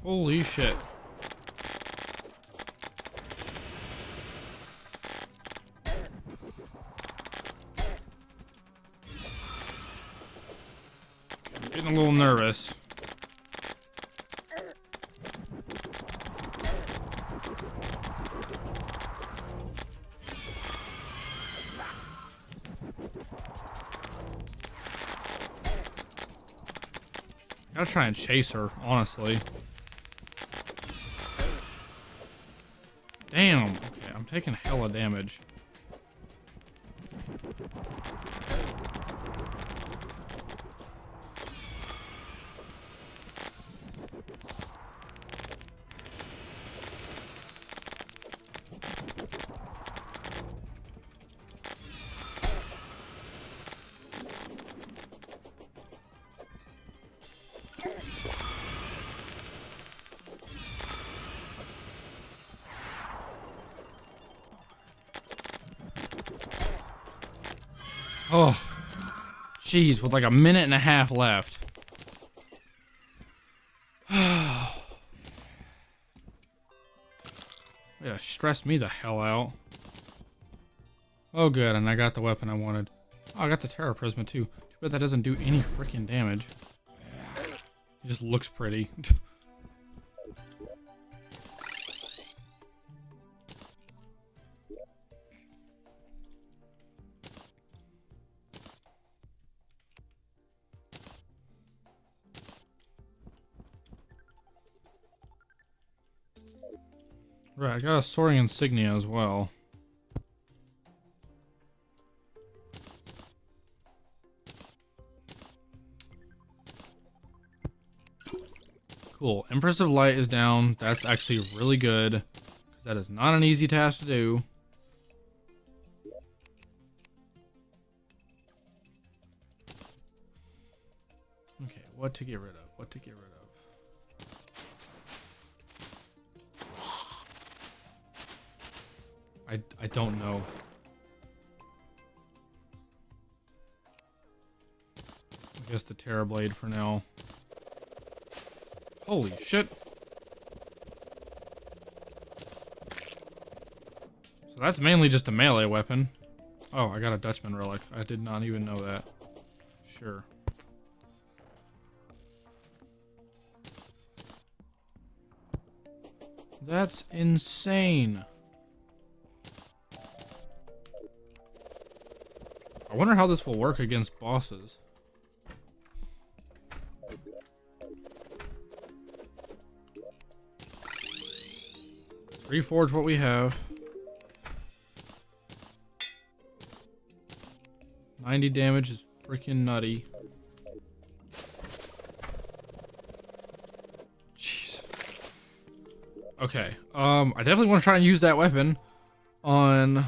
Holy shit. I'm getting a little nervous. Gotta try and chase her, honestly. Damn. Okay, I'm taking hella damage. Oh, jeez, with like a minute and a half left. Yeah, stress me the hell out. Oh, good, and I got the weapon I wanted. Oh, I got the Terra Prisma too. Too bad that doesn't do any freaking damage. It just looks pretty. Right, I got a soaring insignia as well. Cool. Empress of Light is down. That's actually really good, because that is not an easy task to do. Okay, what to get rid of? What to get rid of? I don't know. I guess the Terra Blade for now. Holy shit. So that's mainly just a melee weapon. Oh, I got a Dutchman relic. I did not even know that. Sure. That's insane. I wonder how this will work against bosses. Reforge what we have. 90 damage is freaking nutty. Jeez. Okay. I definitely want to try and use that weapon on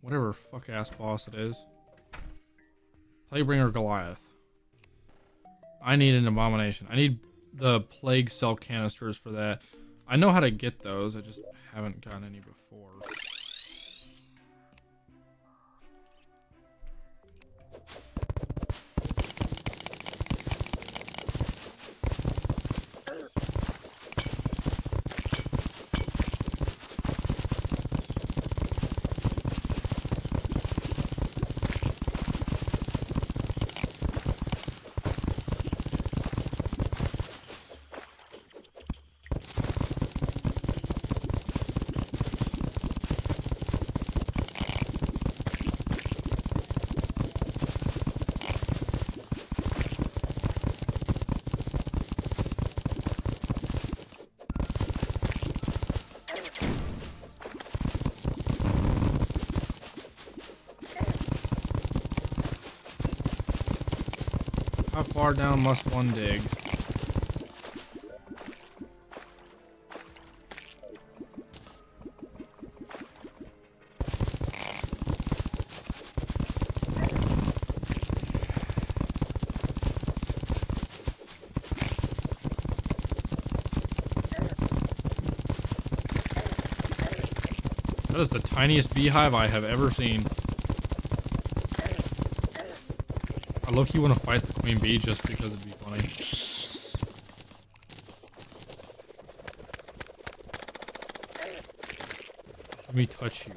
whatever fuck ass boss it is. Plaguebringer Goliath. I need an abomination. I need the plague cell canisters for that. I know how to get those. I just haven't gotten any before. How far down must one dig? That is the tiniest beehive I have ever seen. I low-key want to fight the queen bee just because it'd be funny. Let me touch you.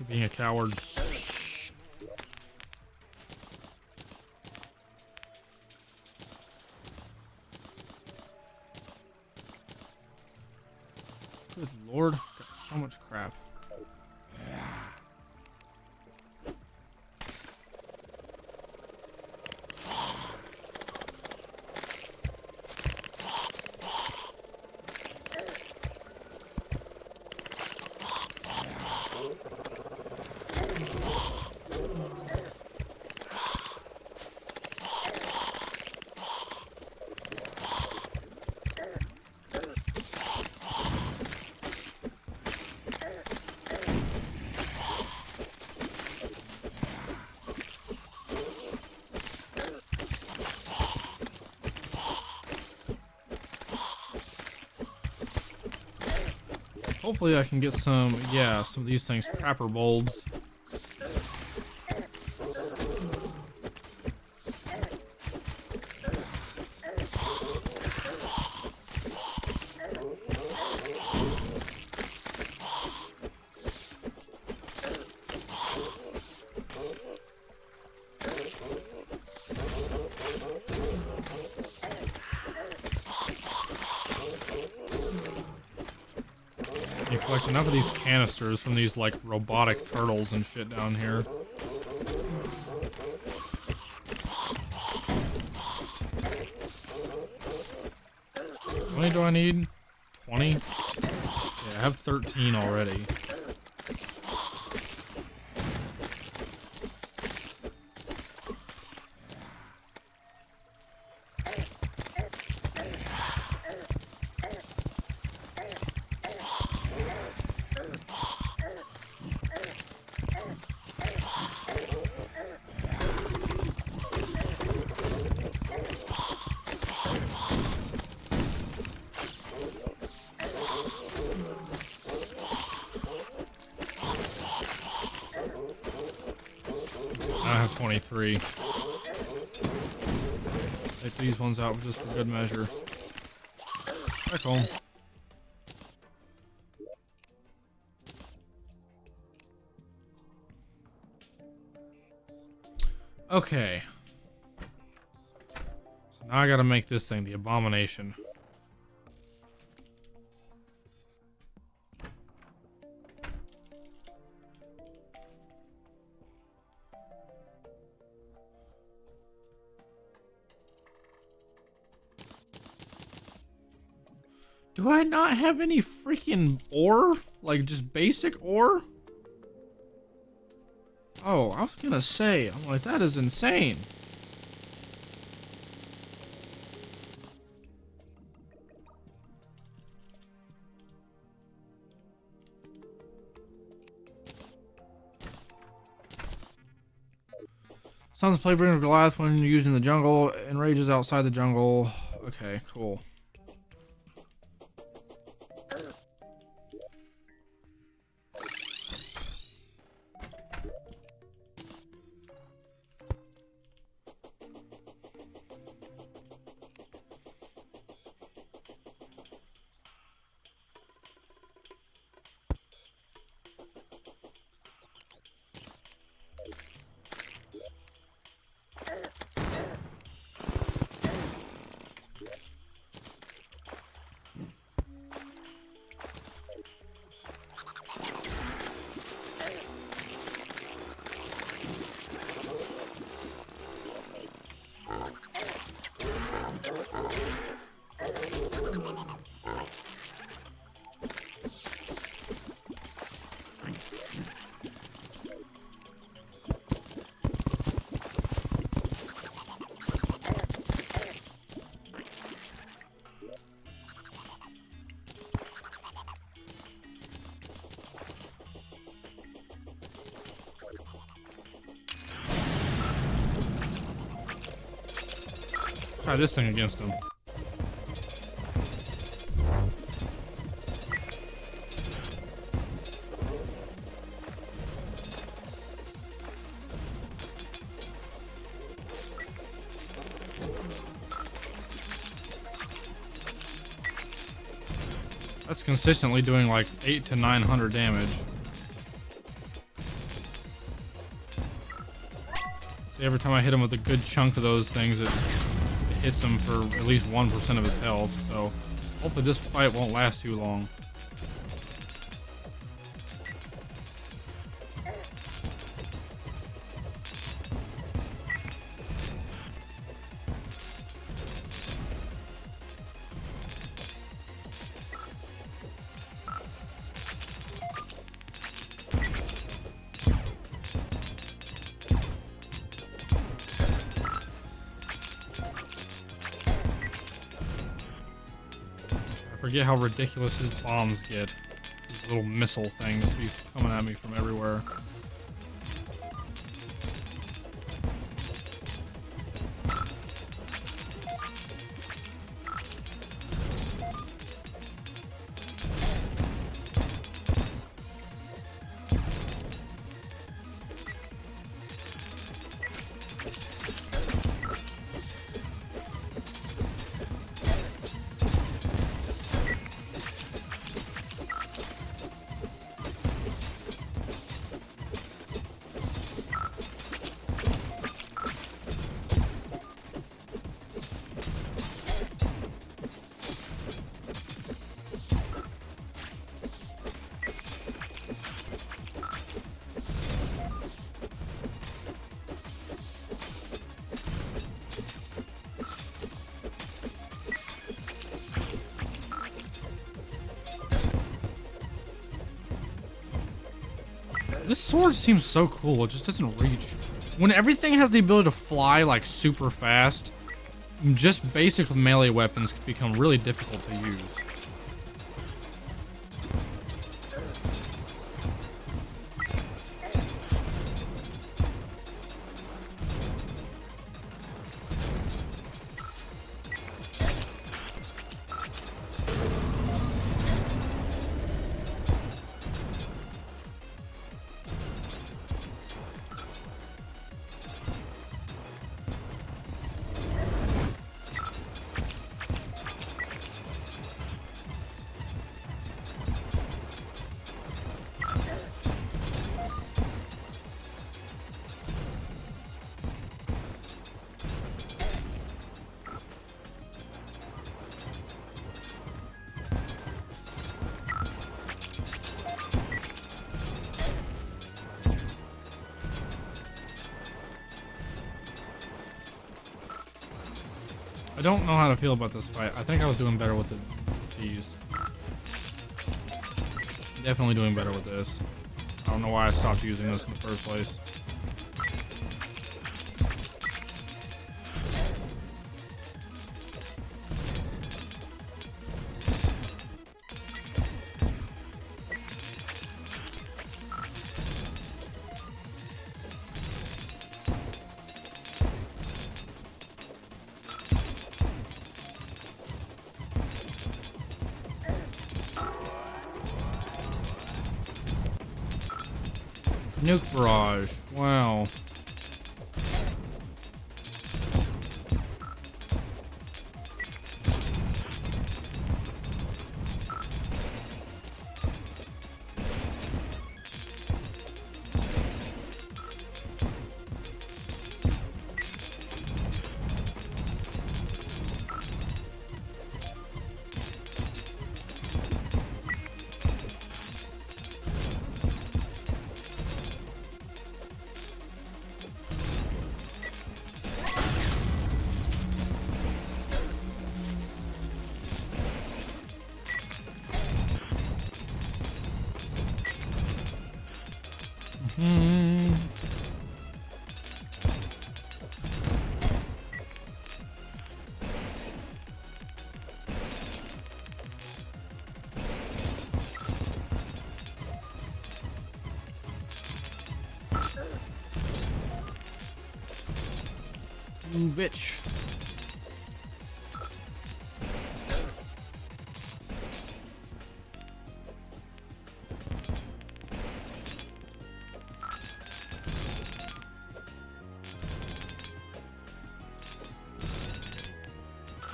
Being a coward. Good lord, got so much crap. Hopefully I can get some, yeah, some of these things, trapper bulbs. You collect enough of these canisters from these, like, robotic turtles and shit down here. How many do I need? 20? Yeah, I have 13 already. I have 23. Take these ones out just for good measure. Back home. Okay. So now I gotta make this thing, the abomination. Do I not have any freaking ore? Like, just basic ore? Oh, I was gonna say, I'm like, that is insane. Sons play Bringer of Goliath when used in the jungle, enrages outside the jungle. Okay, cool. Try this thing against him. That's consistently doing like 800 to 900 damage. See, every time I hit him with a good chunk of those things, it hits him for at least 1% of his health, so hopefully this fight won't last too long. I forget how ridiculous his bombs get. These little missile things be coming at me from everywhere. This sword seems so cool. It just doesn't reach. When everything has the ability to fly like super fast, just basic melee weapons can become really difficult to use. I don't know how to feel about this fight. I think I was doing better with these. Definitely doing better with this. I don't know why I stopped using this in the first place. Nuke barrage. Wow. Hmm. Bitch.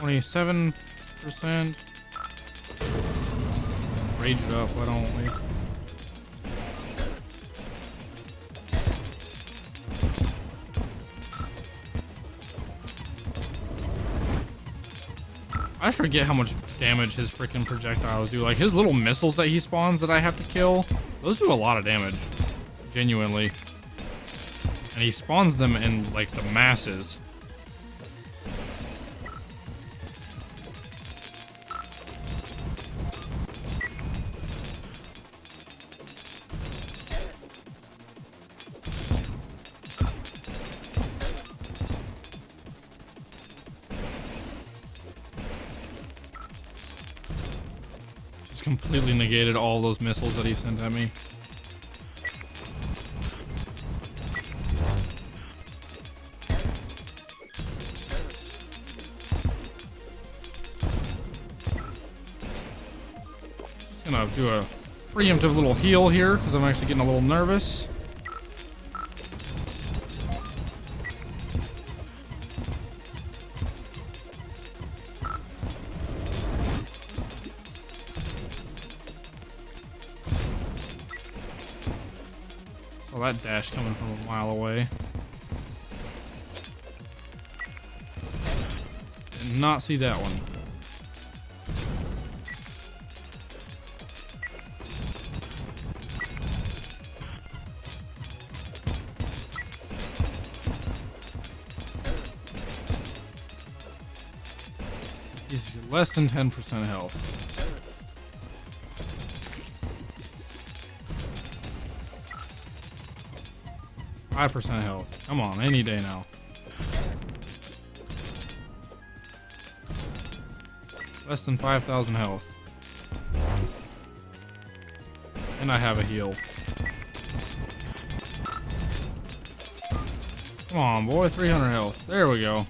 %. Rage it up, why don't we? I forget how much damage his freaking projectiles do. Like his little missiles that he spawns that I have to kill, those do a lot of damage. Genuinely. And he spawns them in like the masses. Completely negated all those missiles that he sent at me. Just gonna do a preemptive little heal here because I'm actually getting a little nervous. That dash coming from a mile away. Did not see that one. He's less than 10% health. 5% health. Come on, any day now. Less than 5,000 health. And I have a heal. Come on, boy. 300 health. There we go.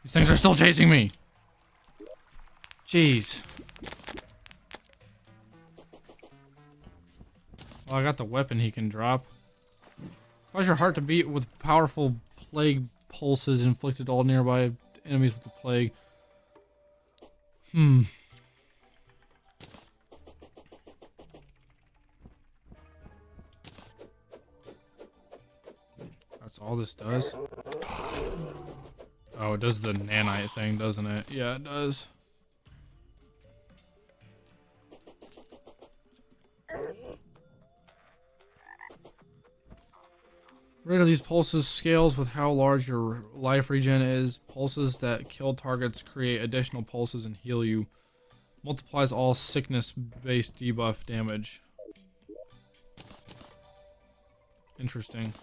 These things are still chasing me. Jeez. Well, I got the weapon he can drop. Cause your heart to beat with powerful plague pulses inflicted all nearby enemies with the plague. That's all this does? Oh, it does the nanite thing, doesn't it? Yeah, it does. Rate of these pulses scales with how large your life regen is. Pulses that kill targets create additional pulses and heal you. Multiplies all sickness-based debuff damage. Interesting.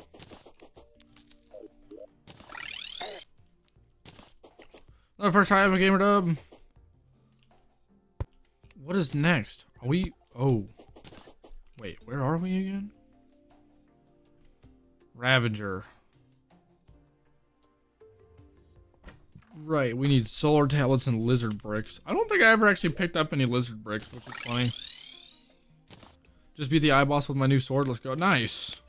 Another first try of a gamer dub. What is next? Are we... Oh. Wait, where are we again? Ravager. Right, we need solar tablets and lizard bricks. I don't think I ever actually picked up any lizard bricks, which is funny. Just beat the eye boss with my new sword. Let's go. Nice.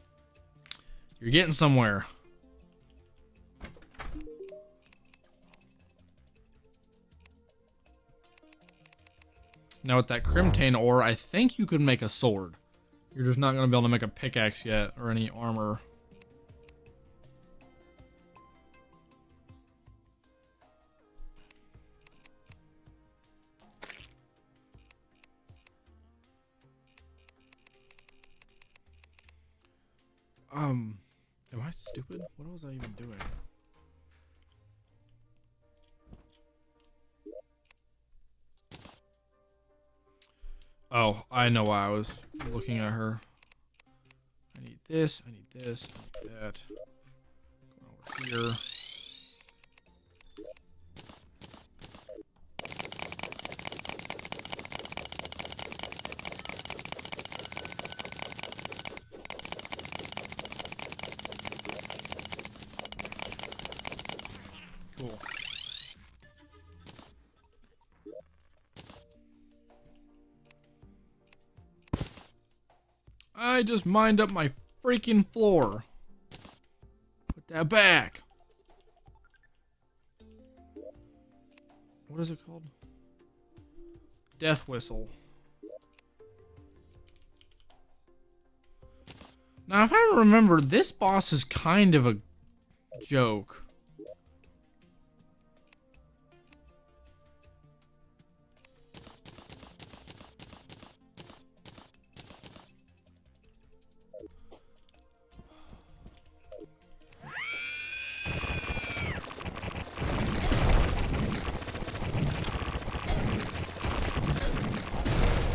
You're getting somewhere. Now with that Crimtane ore, I think you could make a sword. You're just not going to be able to make a pickaxe yet, or any armor. Am I stupid? What was I even doing? Oh, I know why I was looking at her. I need this, I need this, I need that. Go over here. Cool. I just mined up my freaking floor. Put that back. What is it called? Death whistle. Now, if I remember, this boss is kind of a joke.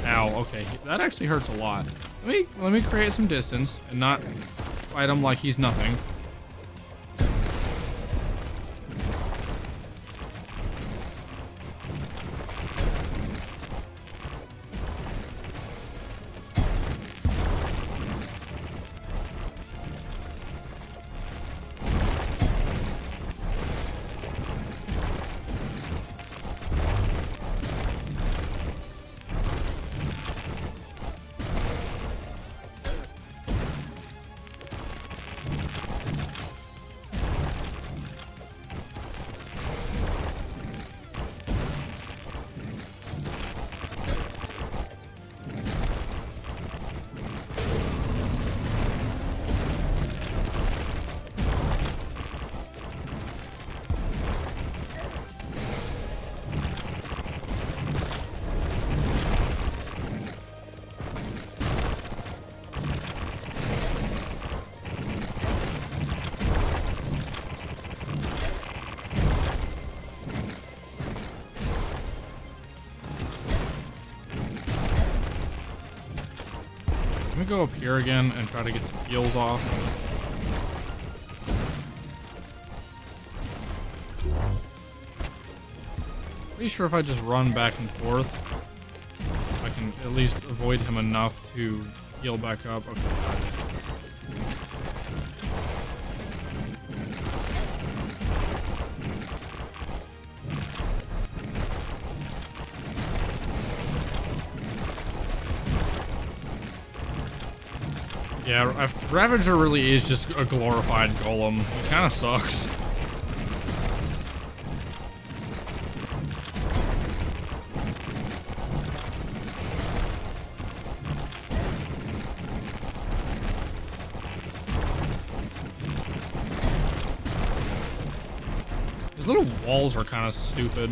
Ow, okay, that actually hurts a lot. Let me create some distance and not fight him like he's nothing. go up here again and try to get some heals off. Pretty sure if I just run back and forth, I can at least avoid him enough to heal back up. Okay. Yeah, Ravager really is just a glorified golem. He kind of sucks. His little walls are kind of stupid.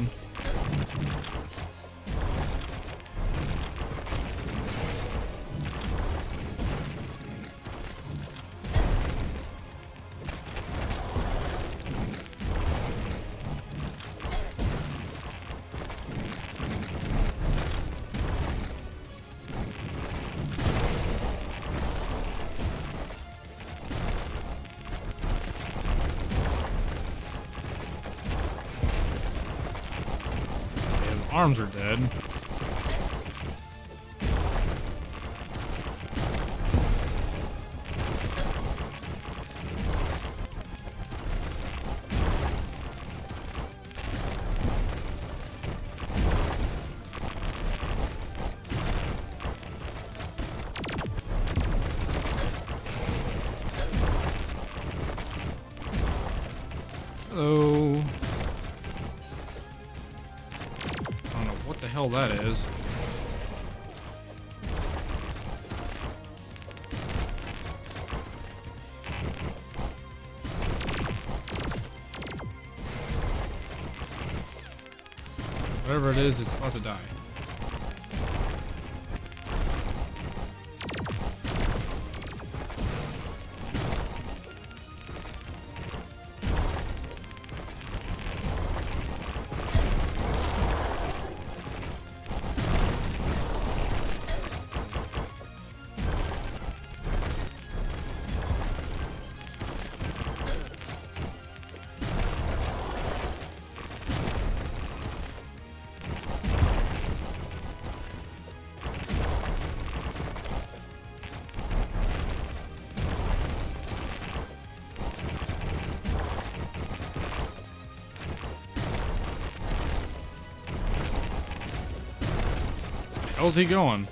Arms are dead. Hello. What the hell that is. Whatever it is, it's about to die. How's he going?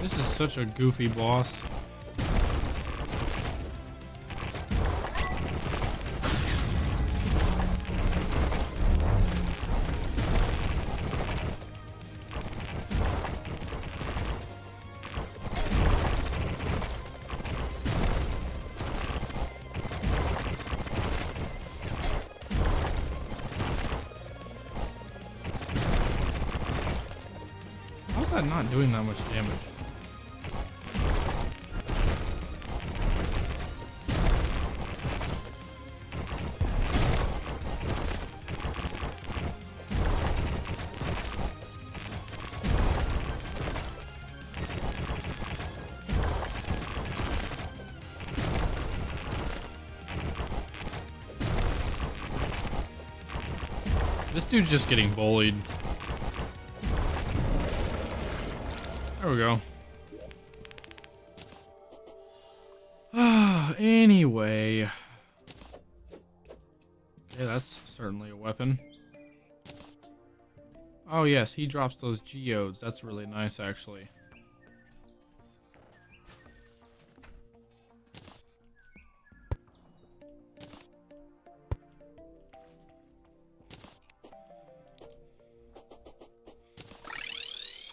This is such a goofy boss. How's that not doing that much damage? This dude's just getting bullied. There we go. Anyway. Okay, that's certainly a weapon. Oh yes, he drops those geodes. That's really nice, actually.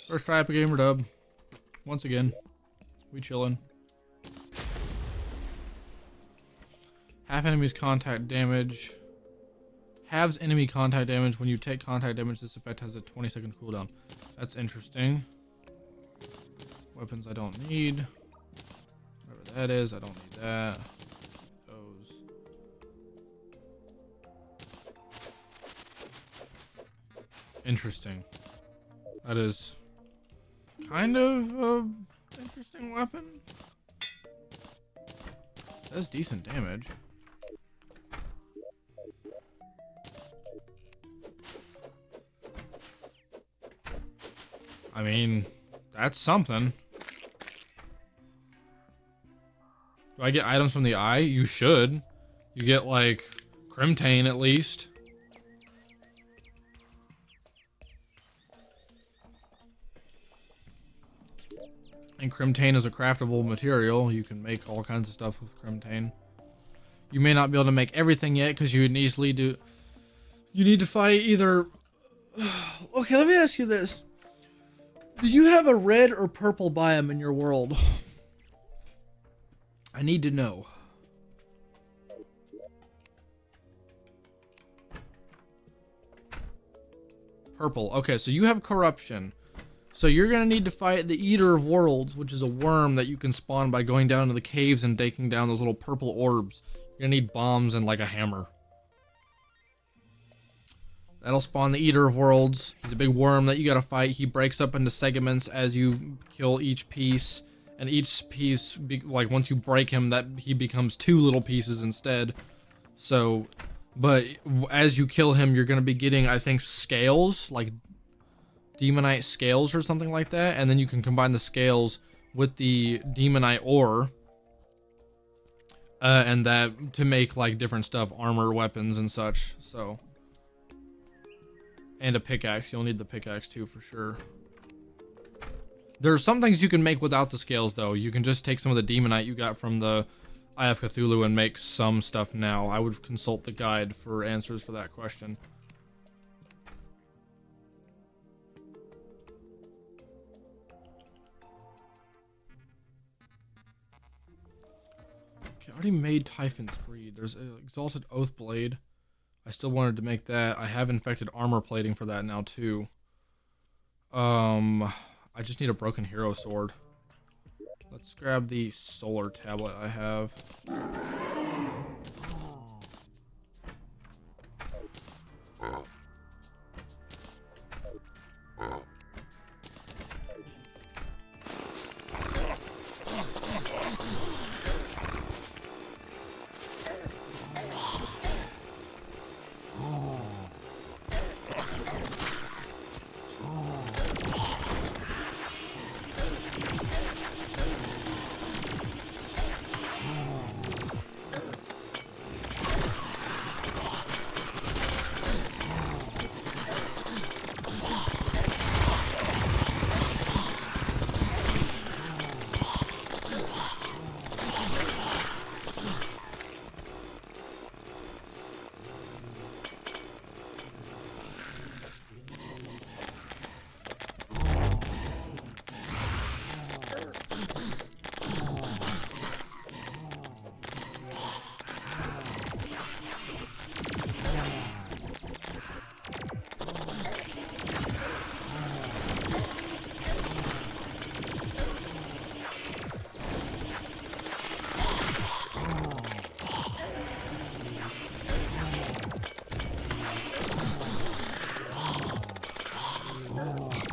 First try, gamer dub. Once again, we chillin'. Half enemies contact damage. Halves enemy contact damage. When you take contact damage, this effect has a 20-second cooldown. That's interesting. Weapons I don't need. Whatever that is, I don't need that. Those. Interesting. That is kind of an interesting weapon. That's decent damage. I mean, that's something. Do I get items from the eye? You should. You get, like, Crimtane at least. And Crimtane is a craftable material. You can make all kinds of stuff with Crimtane. You may not be able to make everything yet because you would easily do... You need to fight either... Okay, let me ask you this. Do you have a red or purple biome in your world? I need to know. Purple. Okay, so you have corruption. So you're going to need to fight the Eater of Worlds, which is a worm that you can spawn by going down to the caves and taking down those little purple orbs. You're going to need bombs and like a hammer. That'll spawn the Eater of Worlds. He's a big worm that you gotta fight. He breaks up into segments as you kill each piece. And each piece, like once you break him, that he becomes 2 little pieces instead. So, but as you kill him, you're gonna be getting, I think, scales, like demonite scales or something like that. And then you can combine the scales with the demonite ore. And that to make like different stuff, armor, weapons, and such. So. And a pickaxe. You'll need the pickaxe too for sure. There are some things you can make without the scales though. You can just take some of the demonite you got from the Eye of Cthulhu and make some stuff now. I would consult the guide for answers for that question. Okay, I already made Typhon's Greed. There's an Exalted Oath Blade. I still wanted to make that. I have infected armor plating for that now too. I just need a broken hero sword. Let's grab the solar tablet I have.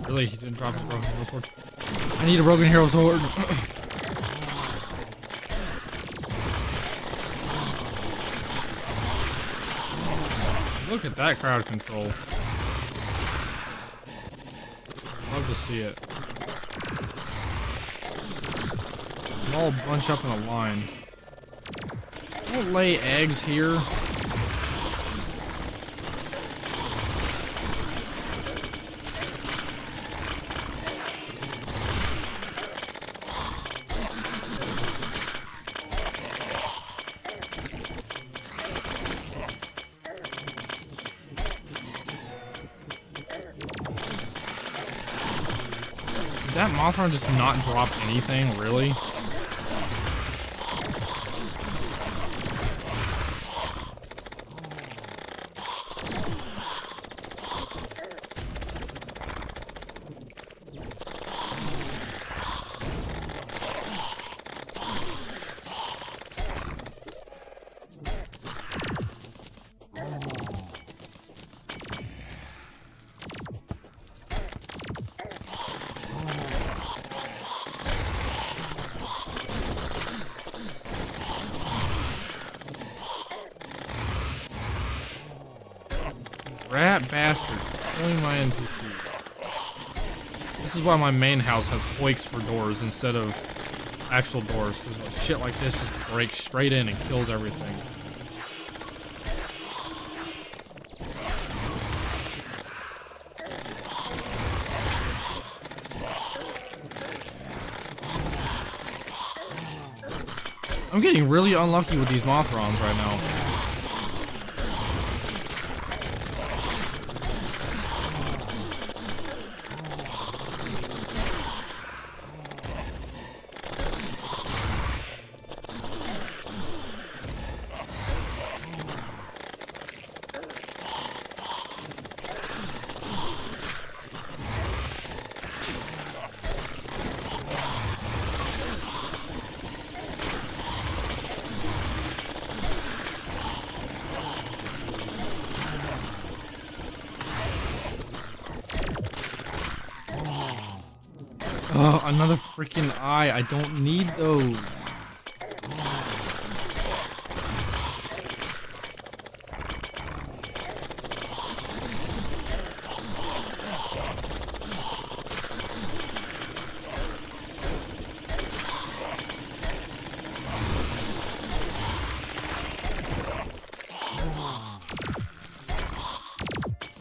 Really, he didn't drop a broken hero sword. I need a broken hero sword. Look at that crowd control. Love to see it. They're all bunched up in a line. Don't lay eggs here. Did that Mothra just not drop anything, really? Rat bastard, killing my NPC. This is why my main house has hoiks for doors instead of actual doors, because shit like this just breaks straight in and kills everything. I'm getting really unlucky with these Mothrons right now. Oh, another freaking eye. I don't need those.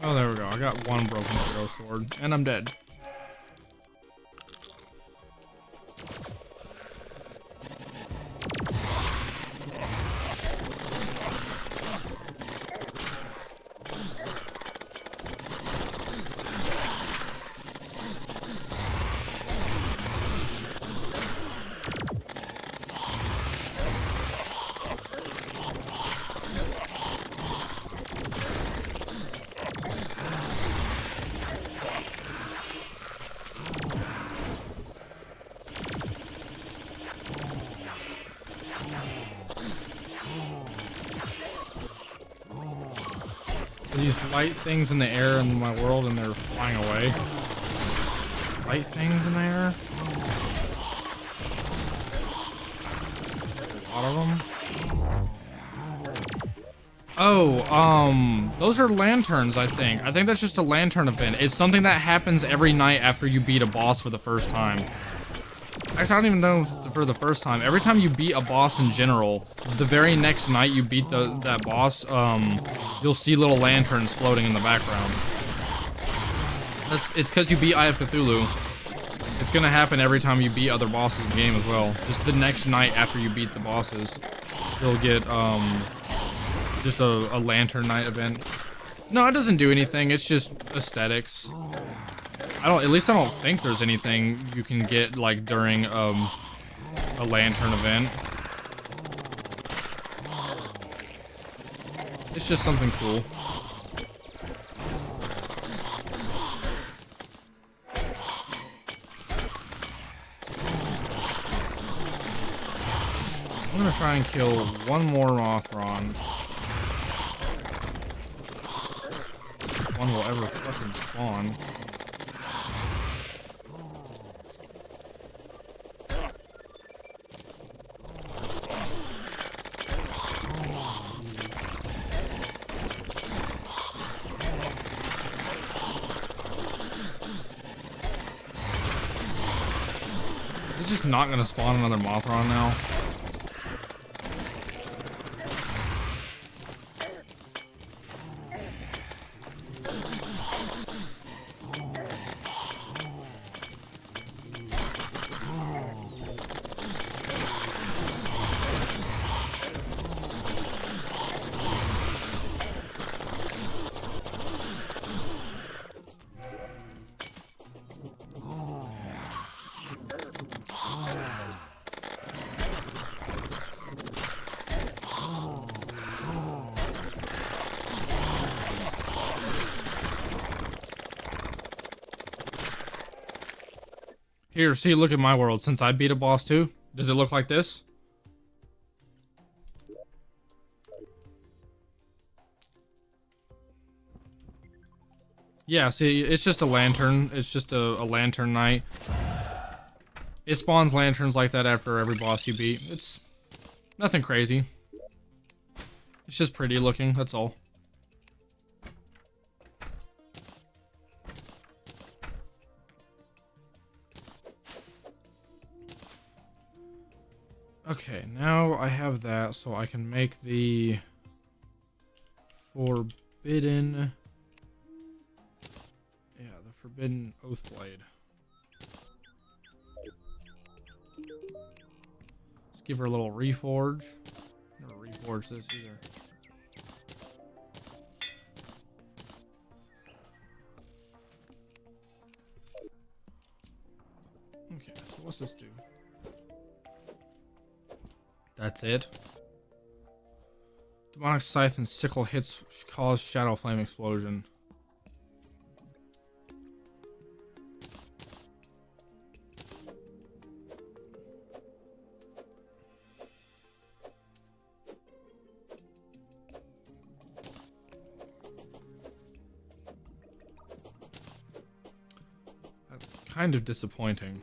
Oh, there we go. I got one broken arrow sword, and I'm dead. These light things in the air in my world and they're flying away. Light things in the air? A lot of them. Oh, those are lanterns, I think. I think that's just a lantern event. It's something that happens every night after you beat a boss for the first time. Actually, I don't even know if it's for the first time. Every time you beat a boss in general, the very next night you beat that boss, you'll see little lanterns floating in the background. It's because you beat Eye of Cthulhu. It's gonna happen every time you beat other bosses in the game as well. Just the next night after you beat the bosses, you'll get, just a lantern night event. No, it doesn't do anything. It's just aesthetics. At least I don't think there's anything you can get, like, during, a lantern event. It's just something cool. I'm gonna try and kill one more Mothron. One will ever fucking spawn. It's just not gonna spawn another Mothron now. Here, see, look at my world. Since I beat a boss too, does it look like this? Yeah, see, it's just a lantern. It's just a lantern night. It spawns lanterns like that after every boss you beat. It's nothing crazy. It's just pretty looking, that's all. Okay, now I have that, so I can make the forbidden... Yeah, the forbidden Oathblade. Let's give her a little reforge. Never reforge this either. Okay, so what's this do? That's it. Demonic Scythe and Sickle hits cause Shadow Flame explosion. That's kind of disappointing.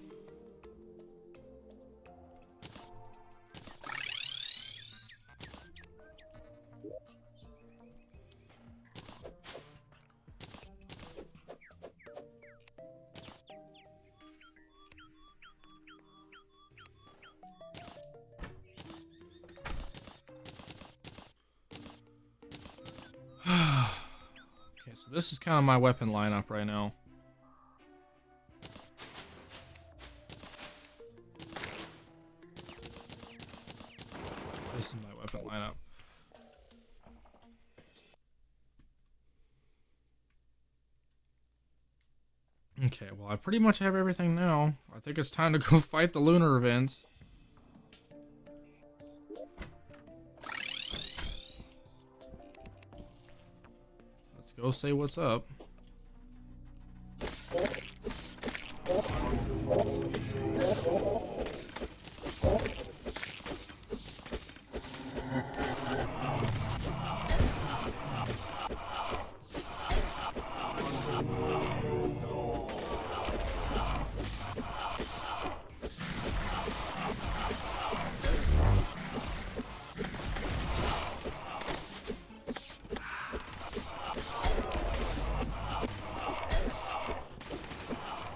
Okay, so this is kind of my weapon lineup right now. This is my weapon lineup. Okay, well, I pretty much have everything now. I think it's time to go fight the lunar events. Let's go say what's up.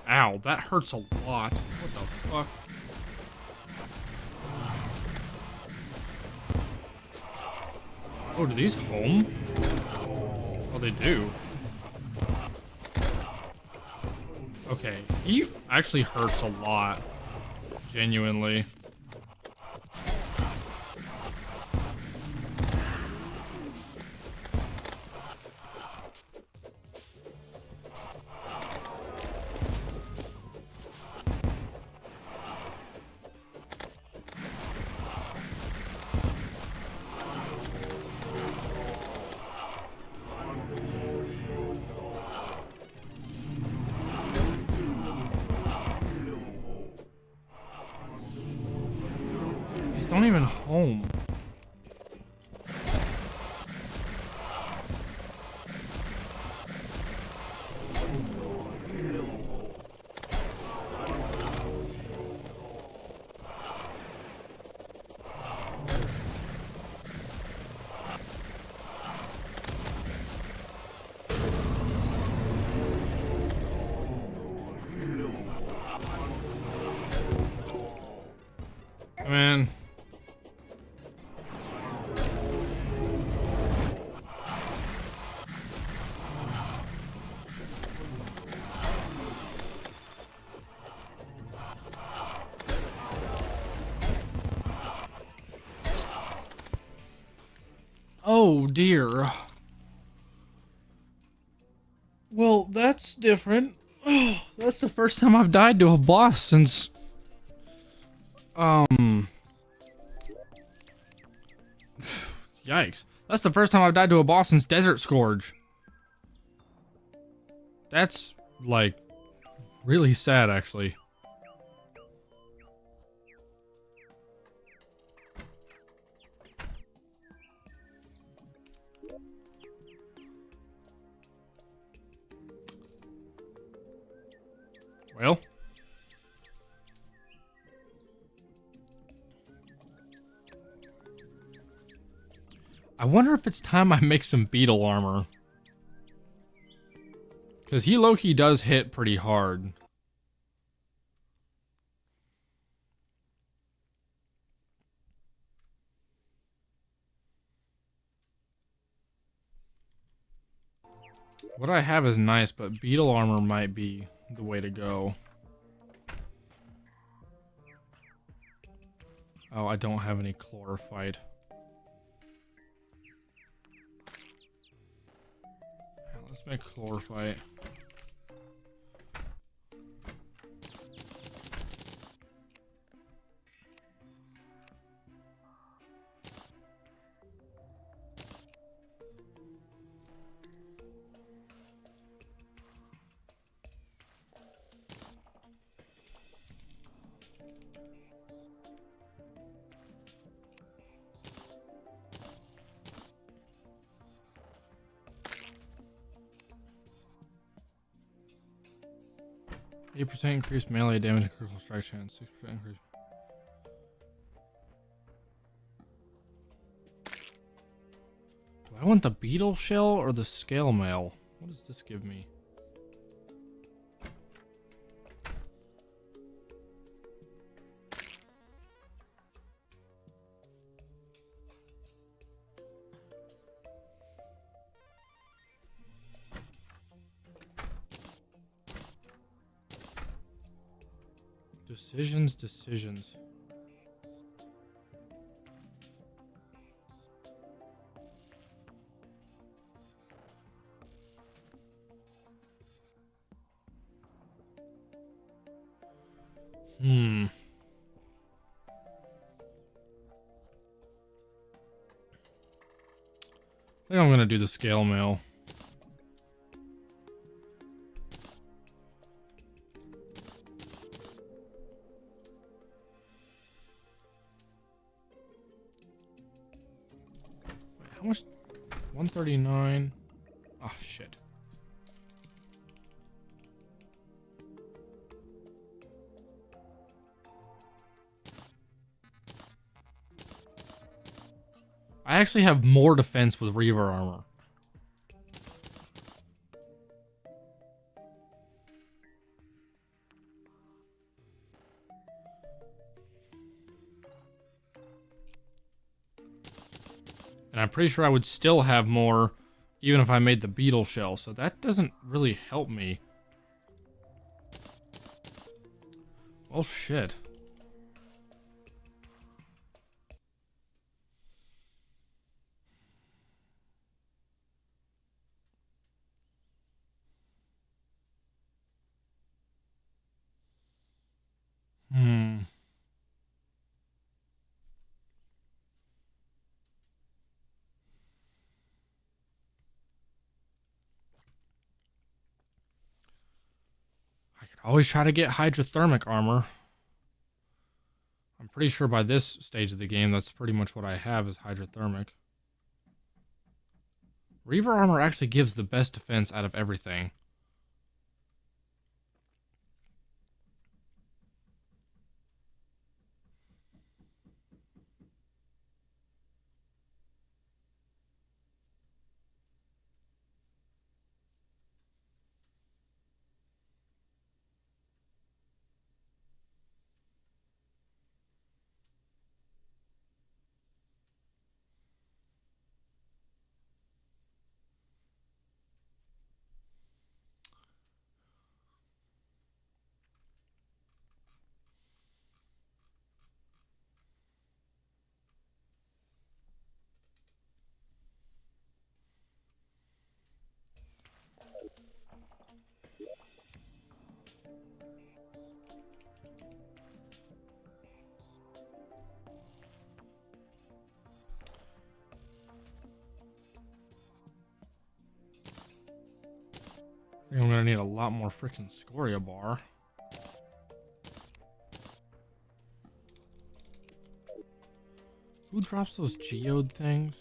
Ow, that hurts a lot. What the fuck? Oh, do these home? Oh, they do. Okay, he actually hurts a lot. Genuinely. Don't even home. man. Oh dear. Well, that's different. Oh, that's the first time I've died to a boss since... Yikes. That's the first time I've died to a boss since Desert Scourge. That's, like, really sad, actually. Well. I wonder if it's time I make some beetle armor. Because he low-key does hit pretty hard. What I have is nice, but beetle armor might be the way to go. Oh, I don't have any chlorophyte. Let's make chlorophyte. %, increased melee damage and critical strike chance. 6% increase. Do I want the beetle shell or the scale mail? What does this give me? Decisions. I think I'm gonna do the scale mail. Wait, how much? 139. Oh shit. I actually have more defense with Reaver armor. And I'm pretty sure I would still have more even if I made the beetle shell, so that doesn't really help me. Well, shit. I could always try to get hydrothermic armor. I'm pretty sure by this stage of the game, that's pretty much what I have is hydrothermic. Reaver armor actually gives the best defense out of everything. I think I'm gonna need a lot more freaking scoria bar. Who drops those geode things?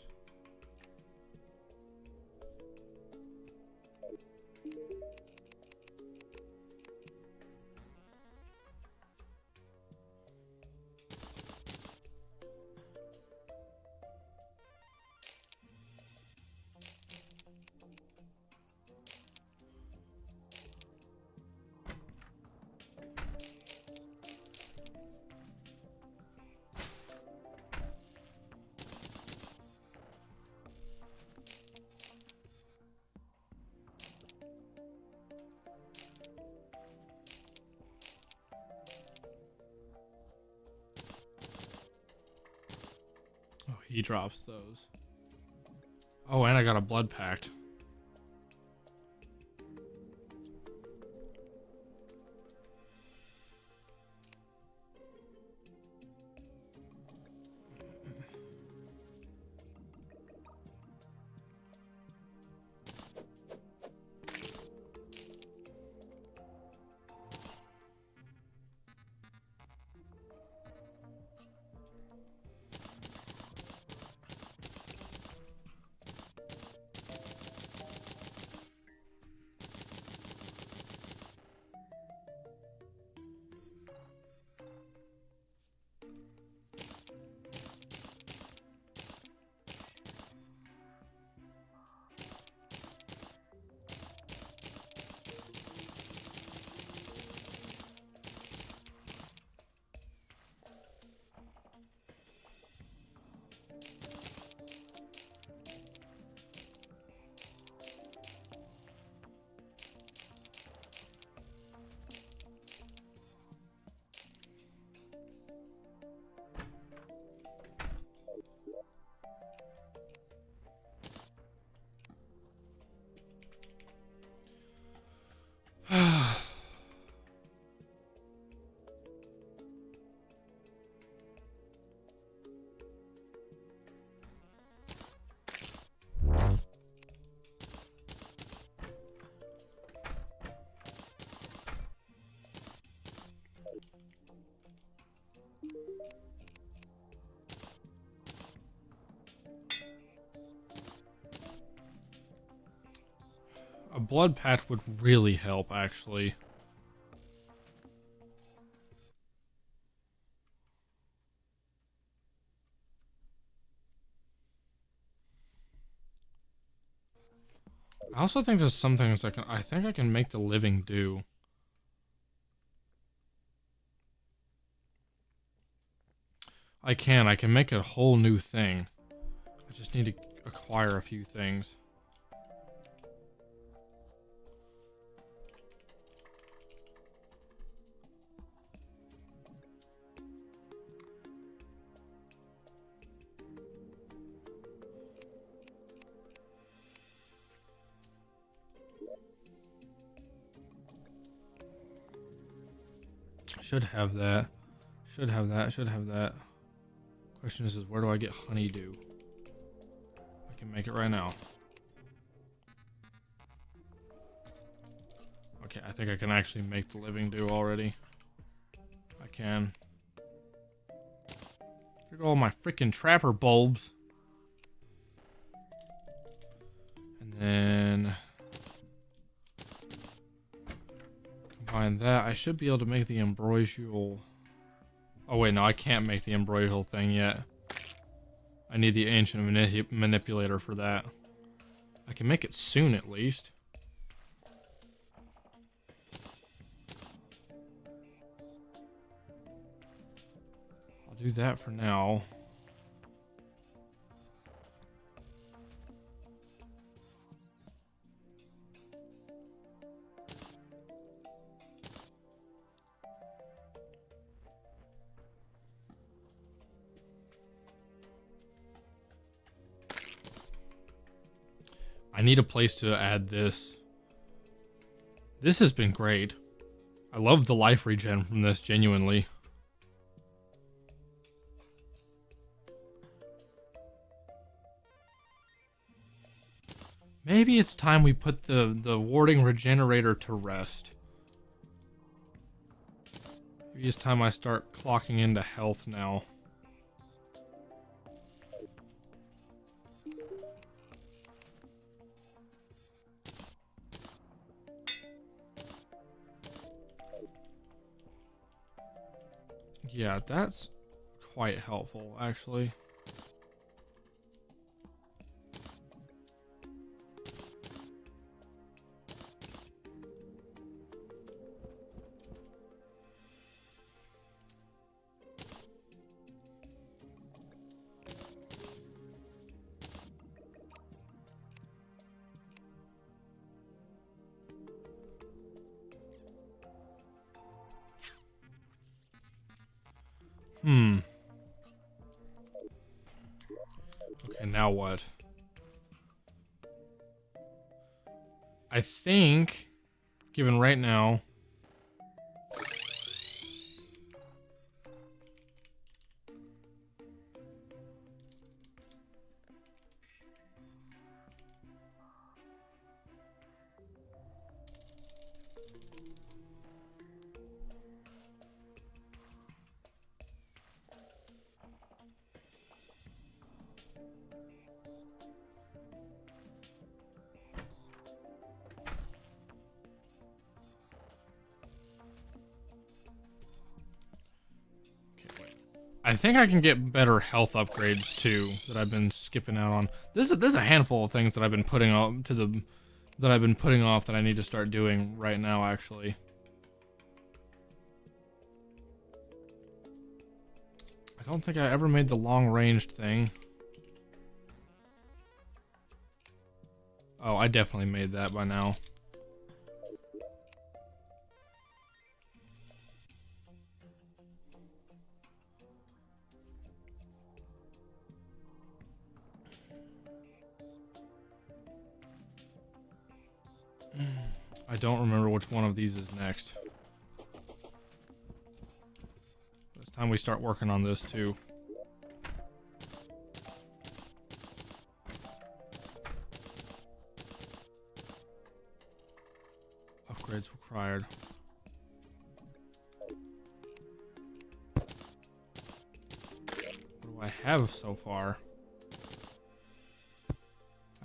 Oh, he drops those. Oh, and I got a blood pact. A blood pact would really help, actually. I also think there's some things I think I can make the living do. I can make a whole new thing. I just need to acquire a few things. Should have that. Should have that. Should have that. Question is where do I get honeydew? I can make it right now. Okay, I think I can actually make the living do already. I can. Look at all my freaking trapper bulbs. And then combine that. I should be able to make the ambrosial. Oh wait, no, I can't make the ambrosial thing yet. I need the ancient manipulator for that. I can make it soon at least. I'll do that for now. I need a place to add this. This has been great. I love the life regen from this, genuinely. Maybe it's time we put the warding regenerator to rest. Maybe it's time I start clocking into health now. Yeah, that's quite helpful, actually. Okay, now what? I think, given right now... I think I can get better health upgrades too that I've been skipping out on. There's a handful of things that I've been putting off that I need to start doing right now, actually. I don't think I ever made the long-ranged thing. Oh, I definitely made that by now. I don't remember which one of these is next. It's time we start working on this too. Upgrades required. What do I have so far?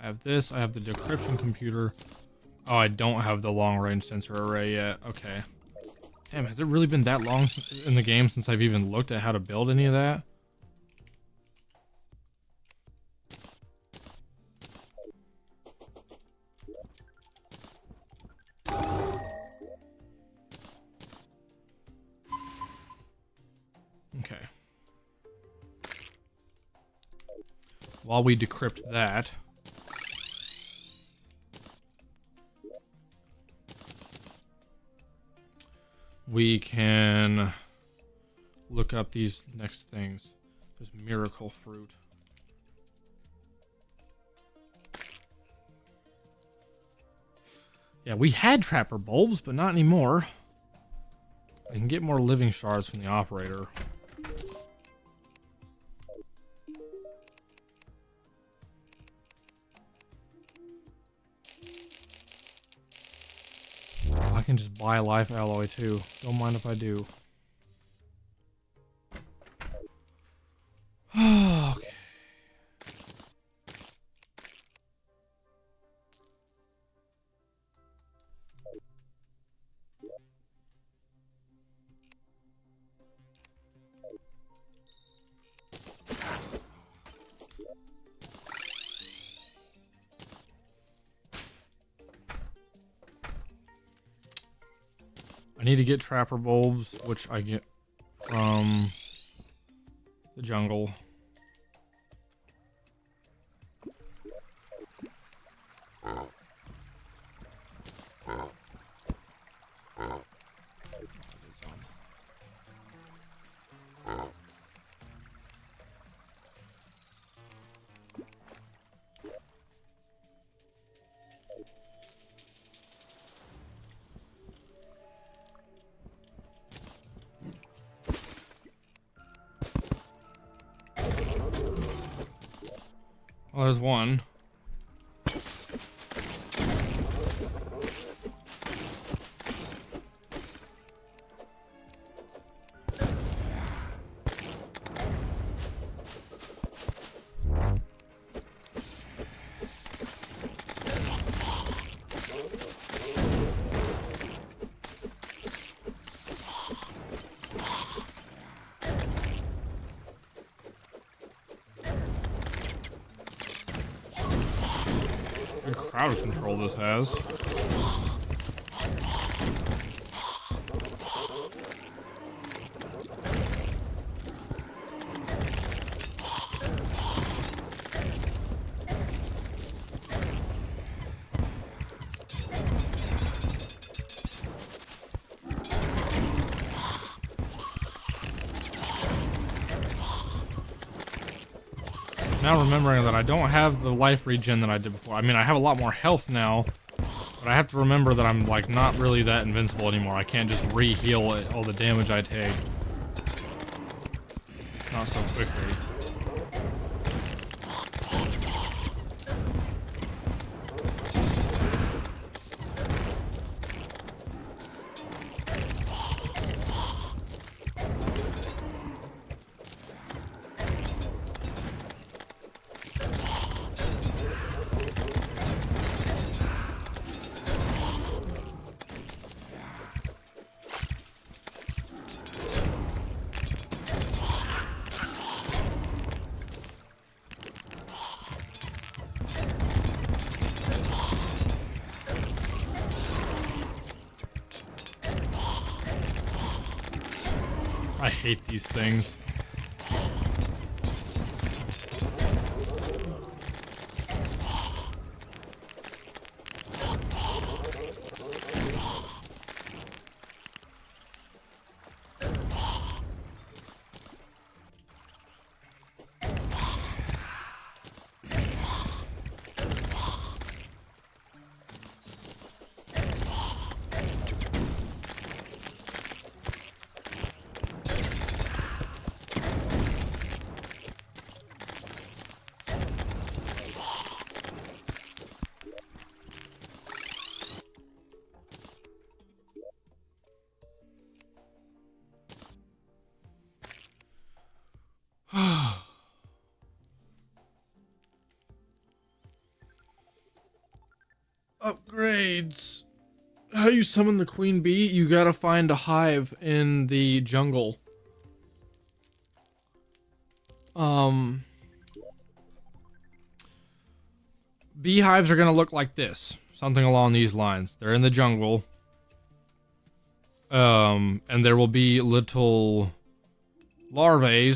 I have this, I have the decryption computer. Oh, I don't have the long-range sensor array yet. Okay. Damn, has it really been that long in the game since I've even looked at how to build any of that? Okay. While we decrypt that... we can look up these next things. There's miracle fruit. Yeah, we had trapper bulbs, but not anymore. I can get more living shards from the operator. I can just buy life alloy too. Don't mind if I do. Okay. I need to get trapper bulbs, which I get from the jungle. Well, there's one. crowd control this has. Now remembering that I don't have the life regen that I did before. I mean, I have a lot more health now, but I have to remember that I'm like not really that invincible anymore. I can't just re-heal all the damage I take. Not so quickly. I hate these things. Upgrades. How you summon the queen bee? You gotta find a hive in the jungle. Beehives are gonna look like this. Something along these lines. They're in the jungle. And there will be little larvae.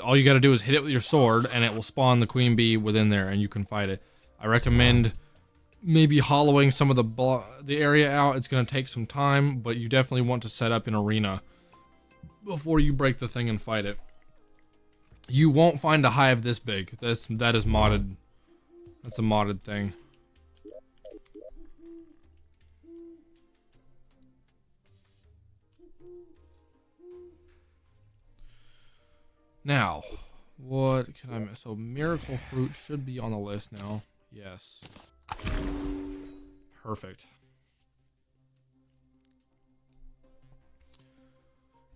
All you gotta do is hit it with your sword, and it will spawn the queen bee within there, and you can fight it. I recommend maybe hollowing some of the area out. It's gonna take some time, but you definitely want to set up an arena before you break the thing and fight it. You won't find a hive this big. That is modded. That's a modded thing. Now, what can I miss? So miracle fruit should be on the list now. Yes. Perfect.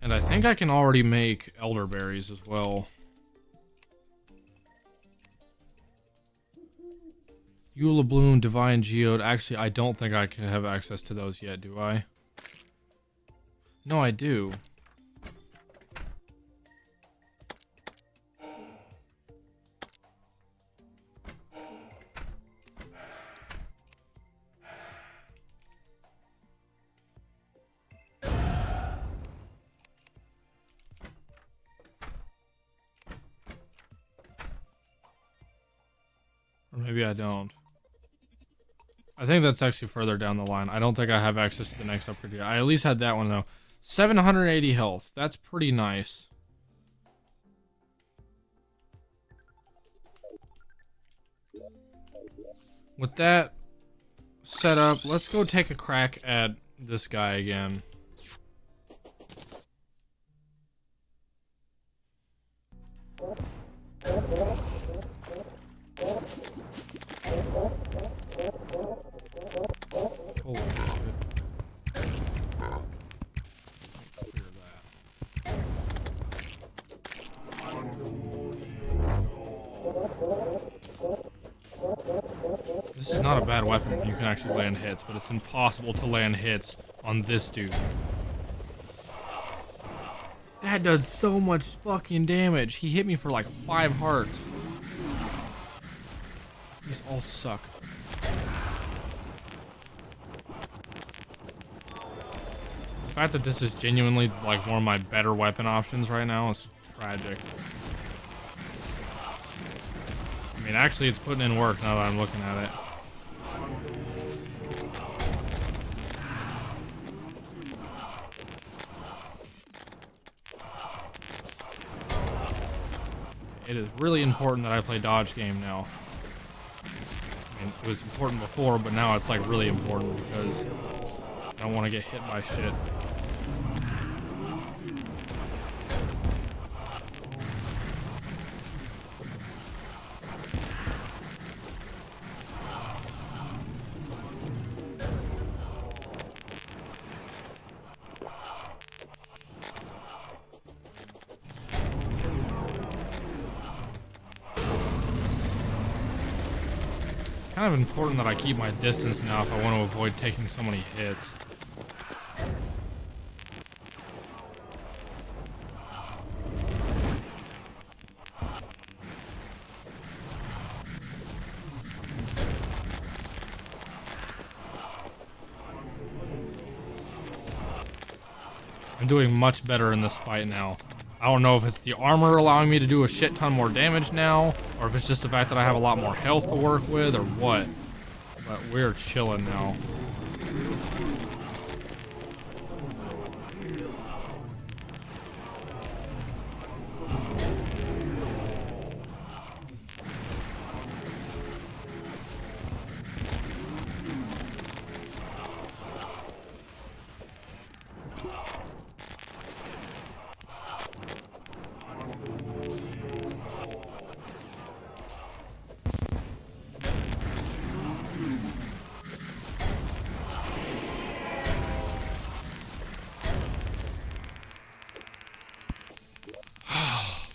And I think I can already make elderberries as well. Eula Bloom, Divine Geode. Actually, I don't think I can have access to those yet, do I? No, I do. Or maybe I don't. I think that's actually further down the line. I don't think I have access to the next upgrade yet. I at least had that one though. 780 health. That's pretty nice. With that set up, let's go take a crack at this guy again. Holy shit. Clear that. This is not a bad weapon when you can actually land hits, but it's impossible to land hits on this dude. That does so much fucking damage. He hit me for like 5 hearts. These all suck. fact that this is genuinely like one of my better weapon options right now is tragic. I mean, actually, it's putting in work now that I'm looking at it. It is really important that I play dodge game now. I mean, it was important before, but now it's like really important because I don't want to get hit by shit. Kind of important that I keep my distance now if I want to avoid taking so many hits. I'm doing much better in this fight now. I don't know if it's the armor allowing me to do a shit ton more damage now, or if it's just the fact that I have a lot more health to work with, or what. But we're chilling now.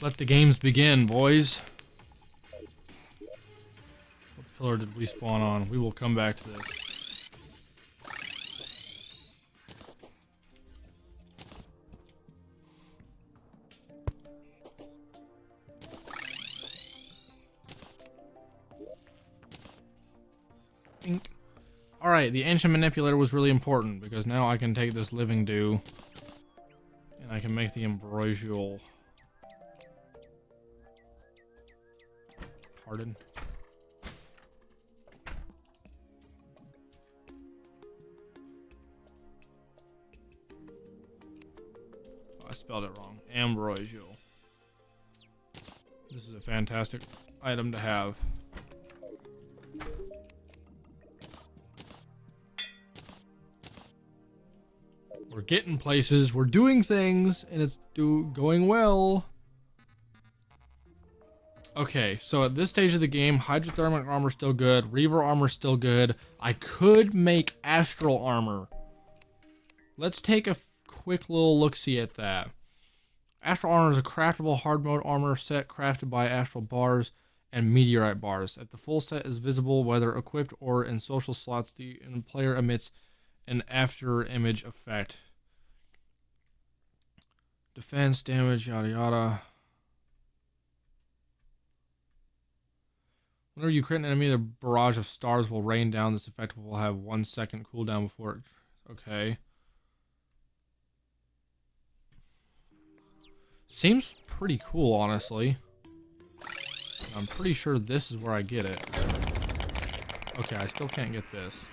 Let the games begin, boys. What pillar did we spawn on? We will come back to this. Alright, the ancient manipulator was really important because now I can take this living dew and I can make the ambrosial. Pardon. Oh, I spelled it wrong. Ambrosial. This is a fantastic item to have. We're getting places, we're doing things, and it's going well. Okay, so at this stage of the game, hydrothermic armor still good, Reaver armor still good. I could make astral armor. Let's take a quick little look-see at that. Astral armor is a craftable hard mode armor set crafted by astral bars and meteorite bars. If the full set is visible, whether equipped or in social slots, the player emits an after image effect. Defense, damage, yada yada. Whenever you crit an enemy, the barrage of stars will rain down. This effect will have 1 second cooldown before it... Okay. Seems pretty cool, honestly. I'm pretty sure this is where I get it. Okay, I still can't get this.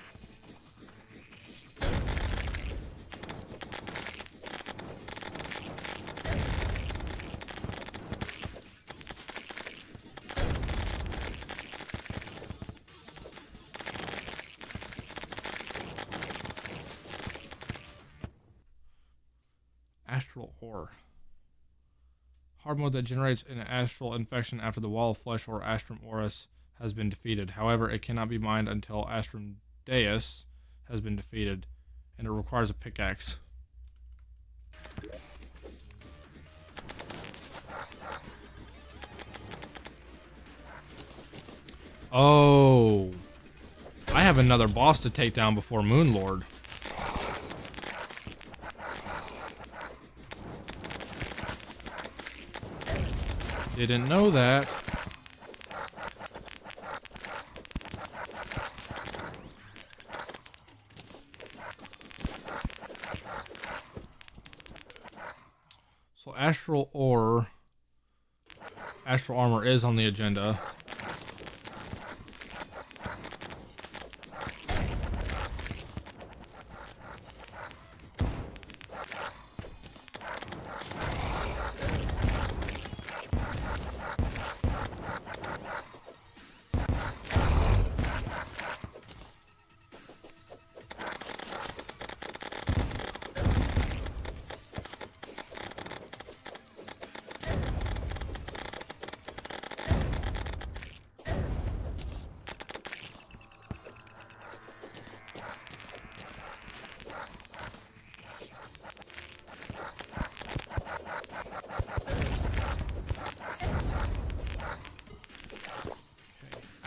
Astral ore. Hard mode that generates an astral infection after the wall of flesh or Astrum Aureus has been defeated. However, it cannot be mined until Astrum Deus has been defeated, and it requires a pickaxe. Oh, I have another boss to take down before Moonlord. Didn't know that. So astral ore, astral armor is on the agenda.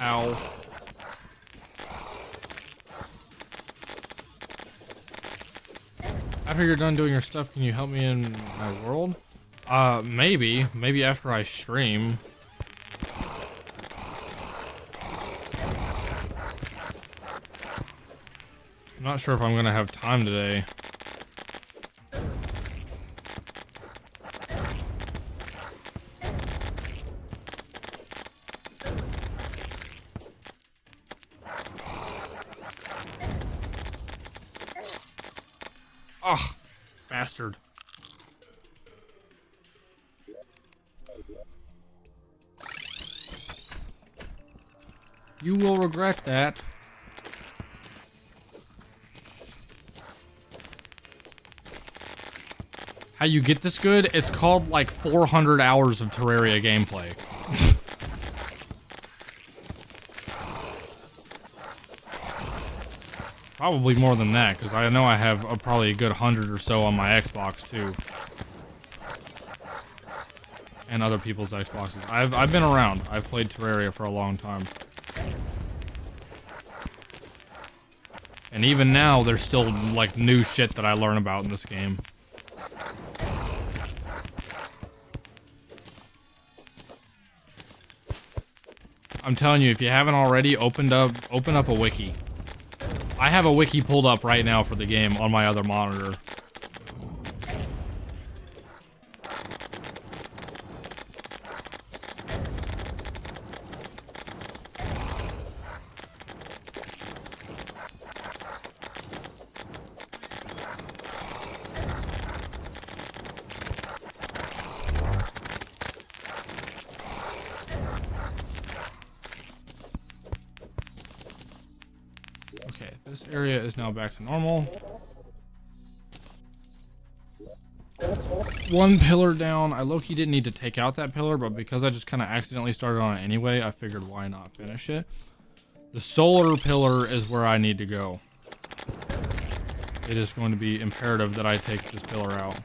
Ow. After you're done doing your stuff, can you help me in my world? Maybe. Maybe after I stream. I'm not sure if I'm gonna have time today. Ugh, bastard. You will regret that. How you get this good? It's called like 400 hours of Terraria gameplay. Probably more than that, because I know I have probably a good 100 or so on my Xbox too. And other people's Xboxes. I've been around. I've played Terraria for a long time. And even now, there's still like new shit that I learn about in this game. I'm telling you, if you haven't already, open up a wiki. I have a wiki pulled up right now for the game on my other monitor. Okay, this area is now back to normal. One pillar down. I low-key didn't need to take out that pillar, but because I just kind of accidentally started on it anyway, I figured why not finish it. The solar pillar is where I need to go. It is going to be imperative that I take this pillar out.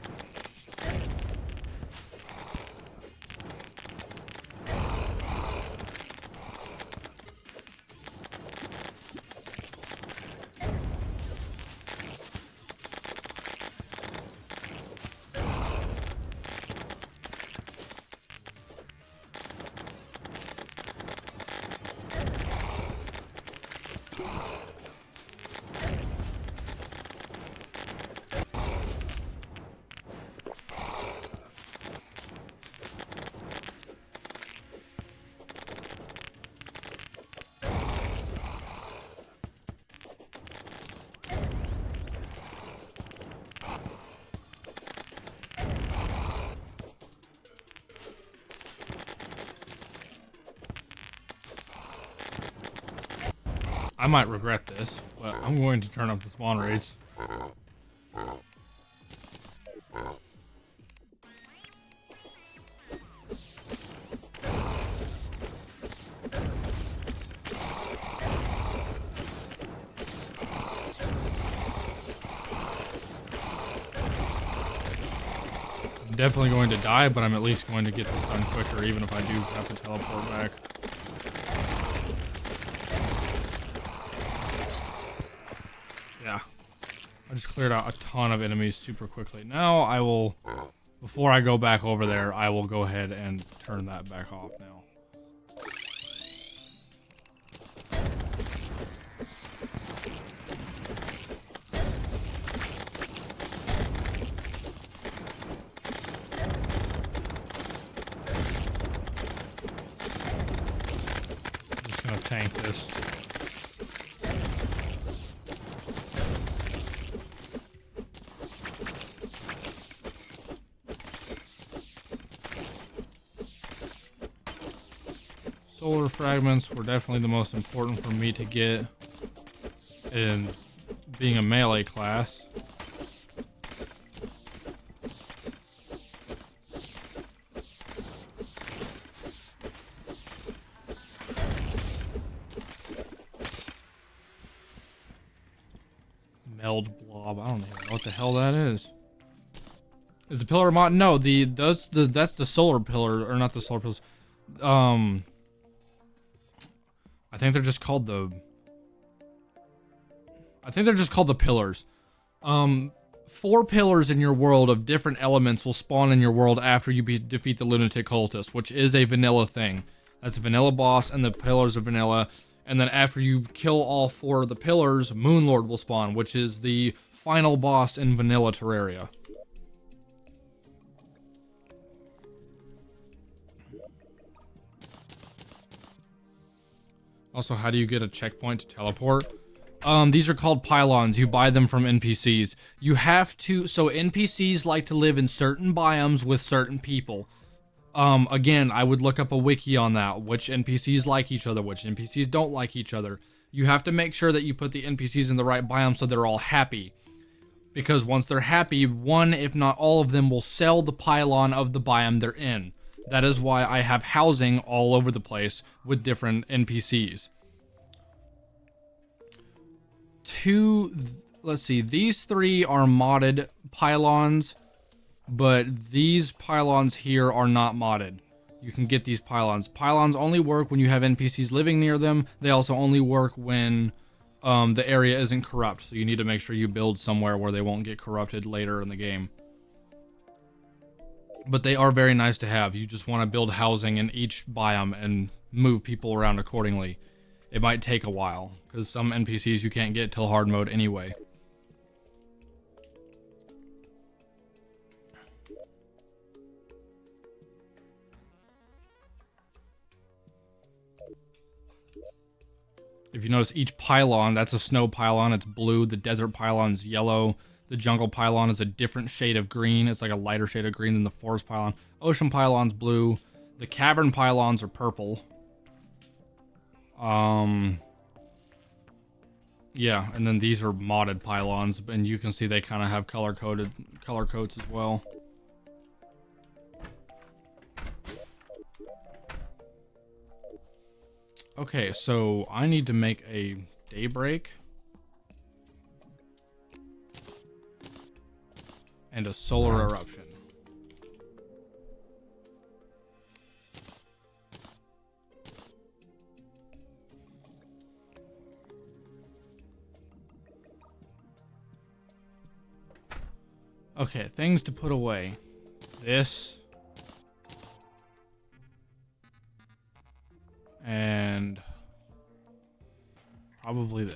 I might regret this, but I'm going to turn up the spawn rates. I'm definitely going to die, but I'm at least going to get this done quicker, even if I do have to teleport back. Yeah, I just cleared out a ton of enemies super quickly. Now I will, before I go back over there, I will go ahead and turn that back off now. tank this. Solar fragments were definitely the most important for me to get in being a melee class. Meld blob. I don't even know what the hell that is. Is the pillar mod? No, that's the solar pillar, or not the solar pillars. I think they're just called the pillars. 4 pillars in your world of different elements will spawn in your world after you defeat the lunatic cultist, which is a vanilla thing. That's a vanilla boss, and the pillars are vanilla. And then after you kill all 4 of the pillars, Moonlord will spawn, which is the final boss in vanilla Terraria. Also, how do you get a checkpoint to teleport? These are called pylons. You buy them from NPCs. You have to, so NPCs like to live in certain biomes with certain people. Again, I would look up a wiki on that, which NPCs like each other, which NPCs don't like each other. You have to make sure that you put the NPCs in the right biome so they're all happy. Because once they're happy, one, if not all of them, will sell the pylon of the biome they're in. That is why I have housing all over the place with different NPCs. Let's see, these 3 are modded pylons, but these pylons here are not modded. You can get these pylons. Pylons only work when you have NPCs living near them. They also only work when the area isn't corrupt, so you need to make sure you build somewhere where they won't get corrupted later in the game. But they are very nice to have. You just want to build housing in each biome and move people around accordingly. It might take a while, because some NPCs you can't get till hard mode anyway. If you notice, each pylon, that's a snow pylon, it's blue. The desert pylon's yellow. The jungle pylon is a different shade of green. It's like a lighter shade of green than the forest pylon. Ocean pylon's blue. The cavern pylons are purple. Yeah, and then these are modded pylons, and you can see they kind of have color codes as well. Okay, so I need to make a daybreak and a solar eruption. Okay, things to put away. This. And probably this.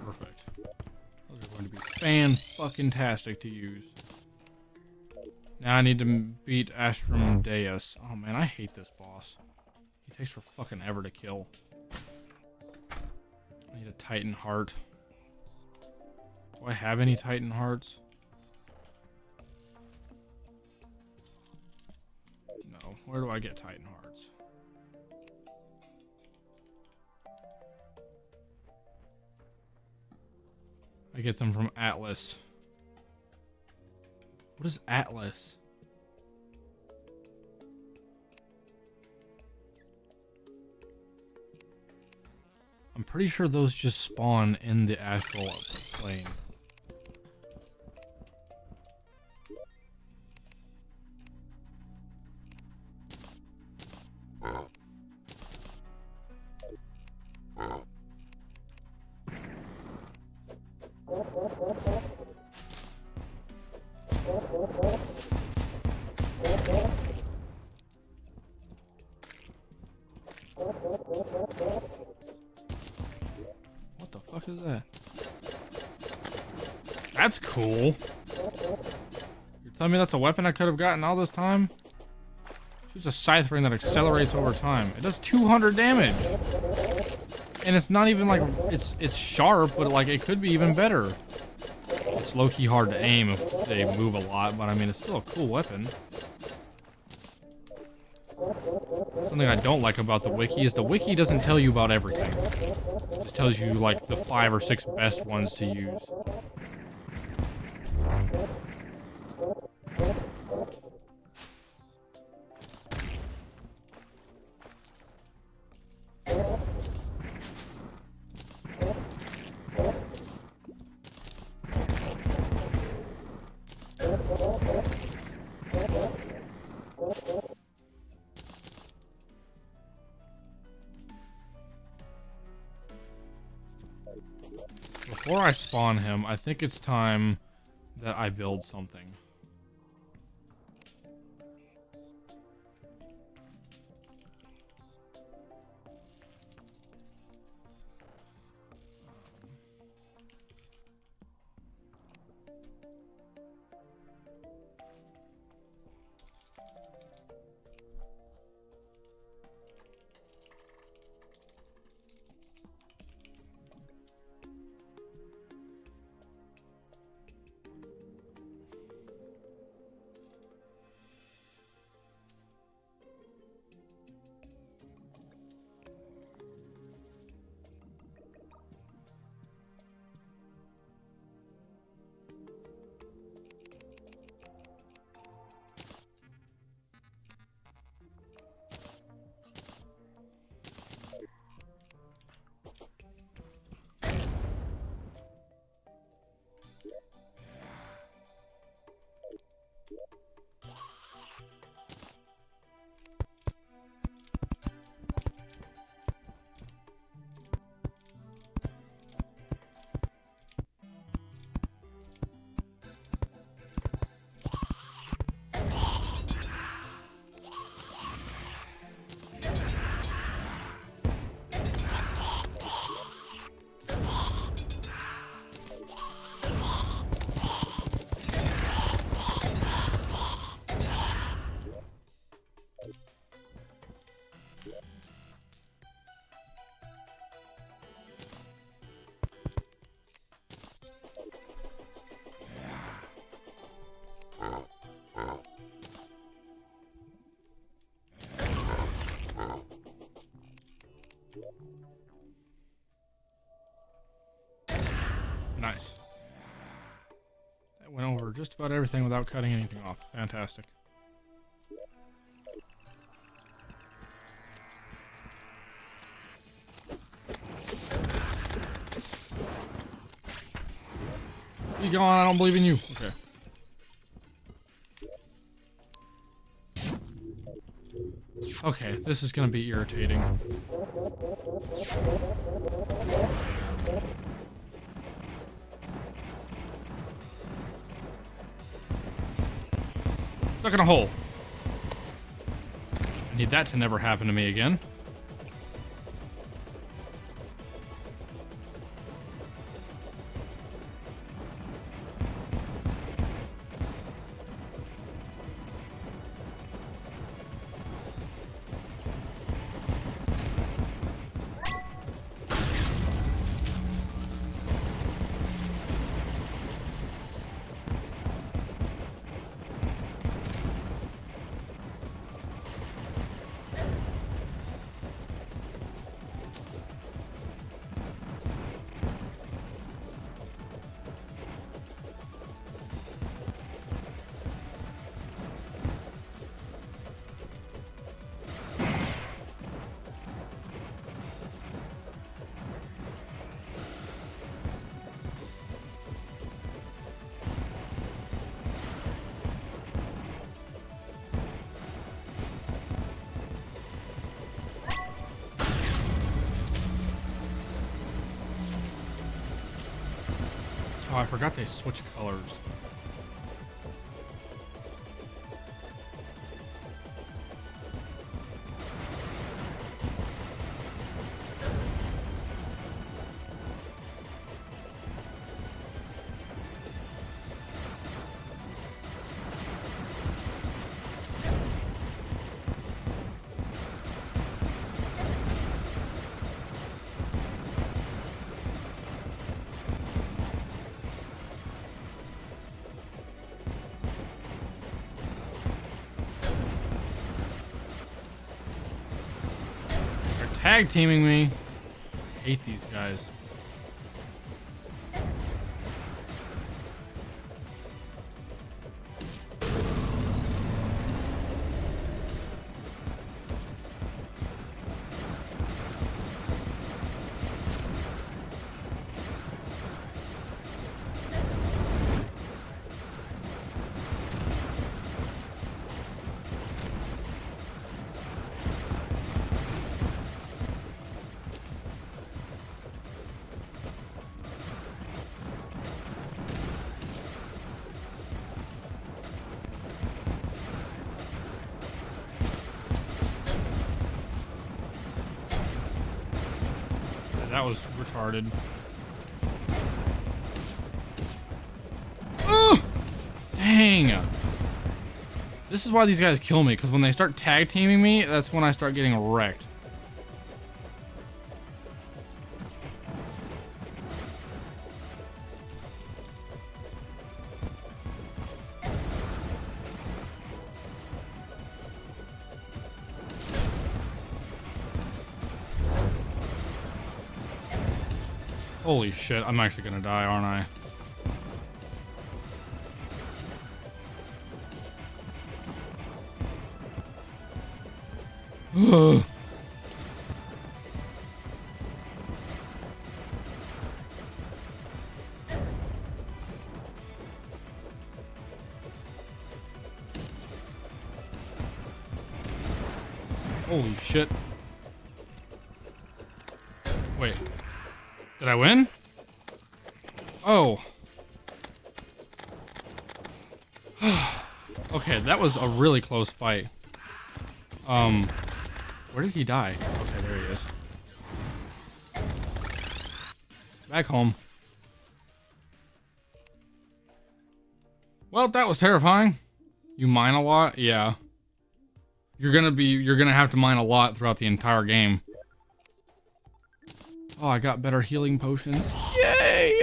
Perfect. Those are going to be fan-fucking-tastic to use. Now I need to beat Astrodeus. Oh man, I hate this boss. He takes for fucking ever to kill. I need a Titan heart. Do I have any Titan hearts? No. Where do I get Titan hearts? I get them from Atlas. What is Atlas? I'm pretty sure those just spawn in the astral plane. fuck is that? That's cool. You're telling me that's a weapon I could have gotten all this time? Shoots a scythe ring that accelerates over time. It does 200 damage. And it's not even like, it's sharp, but like it could be even better. It's low-key hard to aim if they move a lot, but I mean, it's still a cool weapon. Something I don't like about the wiki is the wiki doesn't tell you about everything. It just tells you like the 5 or 6 best ones to use. Before I spawn him, I think it's time that I build something. Nice. That went over just about everything without cutting anything off. Fantastic. Be gone, I don't believe in you. Okay. Okay, this is gonna be irritating. Stuck in a hole. I need that to never happen to me again. Oh, I forgot they switch colors. tag teaming me. I hate these guys. That was retarded. Oh, dang. This is why these guys kill me, because when they start tag teaming me, that's when I start getting wrecked. Holy shit, I'm actually gonna die, aren't I? Ugh. Holy shit. Wait. Did I win? Oh. Okay, that was a really close fight. Where did he die? Okay, there he is. Back home. Well, that was terrifying. You mine a lot? Yeah. You're gonna have to mine a lot throughout the entire game. Oh, I got better healing potions. Yay!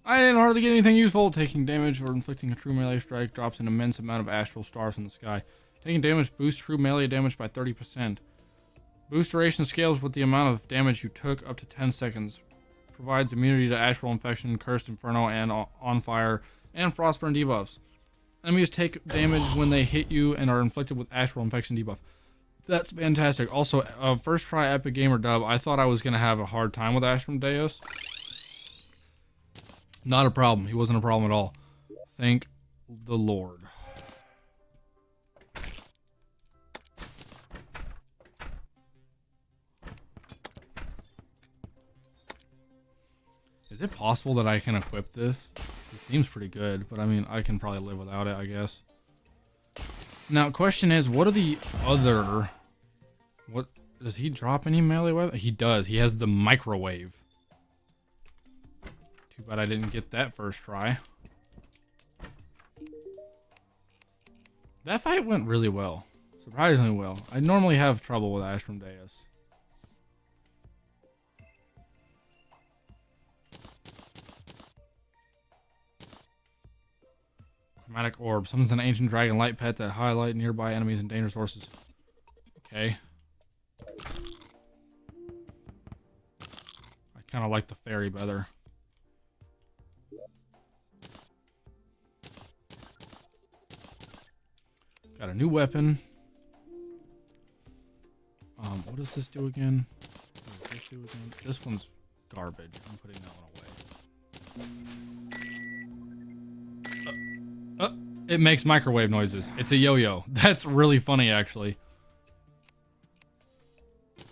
I didn't hardly get anything useful. Taking damage or inflicting a true melee strike drops an immense amount of astral stars in the sky. Taking damage boosts true melee damage by 30%. Boost duration scales with the amount of damage you took up to 10 seconds. Provides immunity to astral infection, cursed inferno, and on fire, and frostburn debuffs. Enemies take damage when they hit you and are inflicted with astral infection debuff. That's fantastic. Also, first try Epic Gamer dub. I thought I was gonna have a hard time with Asmodeus. Not a problem. He wasn't a problem at all. Thank the Lord. Is it possible that I can equip this? It seems pretty good, but I mean, I can probably live without it, I guess. Now, question is, what are the other... What... Does he drop any melee weapon? He does. He has the microwave. Too bad I didn't get that first try. That fight went really well. Surprisingly well. I normally have trouble with Asmodeus. Chromatic orb. Summons an ancient dragon light pet that highlight nearby enemies and danger sources. Okay. I kind of like the fairy better. Got a new weapon. What does this do again? What does this do again? This one's garbage. I'm putting that one away. It makes microwave noises. It's a yo-yo. That's really funny, actually.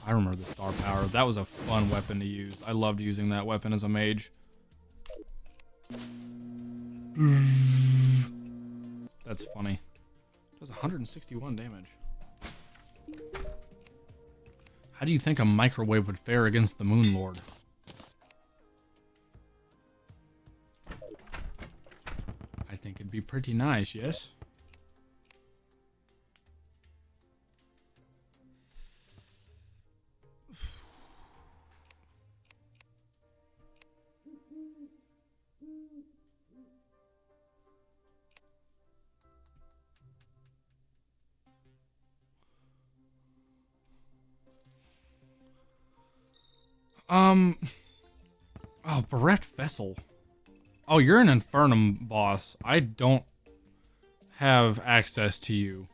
I remember the star power. That was a fun weapon to use. I loved using that weapon as a mage. That's funny. Does 161 damage. How do you think a microwave would fare against the Moon Lord? I think it'd be pretty nice, yes? Oh, Bereft Vessel. Oh, you're an Infernum boss. I don't have access to you.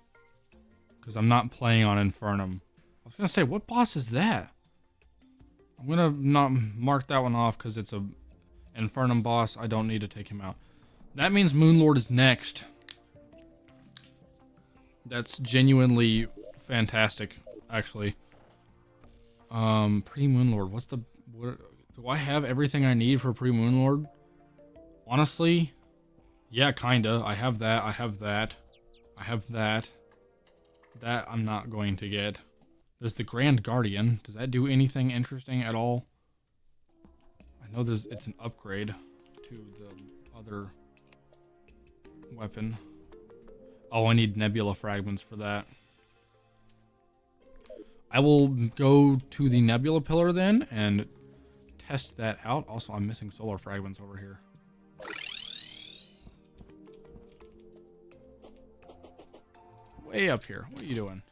Because I'm not playing on Infernum. I was going to say, what boss is that? I'm going to not mark that one off because it's a Infernum boss. I don't need to take him out. That means Moonlord is next. That's genuinely fantastic, actually. Pre-Moonlord. Do I have everything I need for Pre-Moonlord? Honestly, yeah, kinda. I have that. I have that. I have that. That I'm not going to get. There's the Grand Guardian. Does that do anything interesting at all? I know it's an upgrade to the other weapon. Oh, I need Nebula Fragments for that. I will go to the Nebula Pillar then and test that out. Also, I'm missing Solar Fragments over here. Way up here. What are you doing?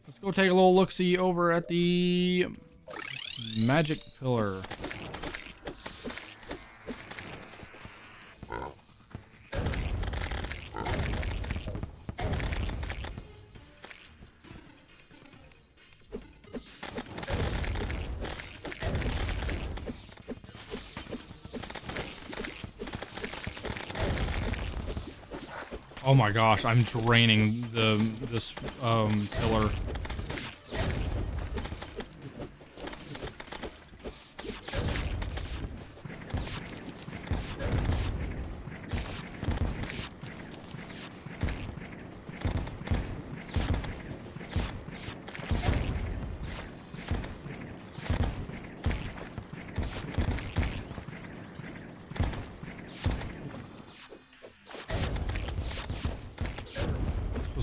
Let's go take a little look-see over at the Magic Pillar. Oh my gosh, I'm draining this pillar.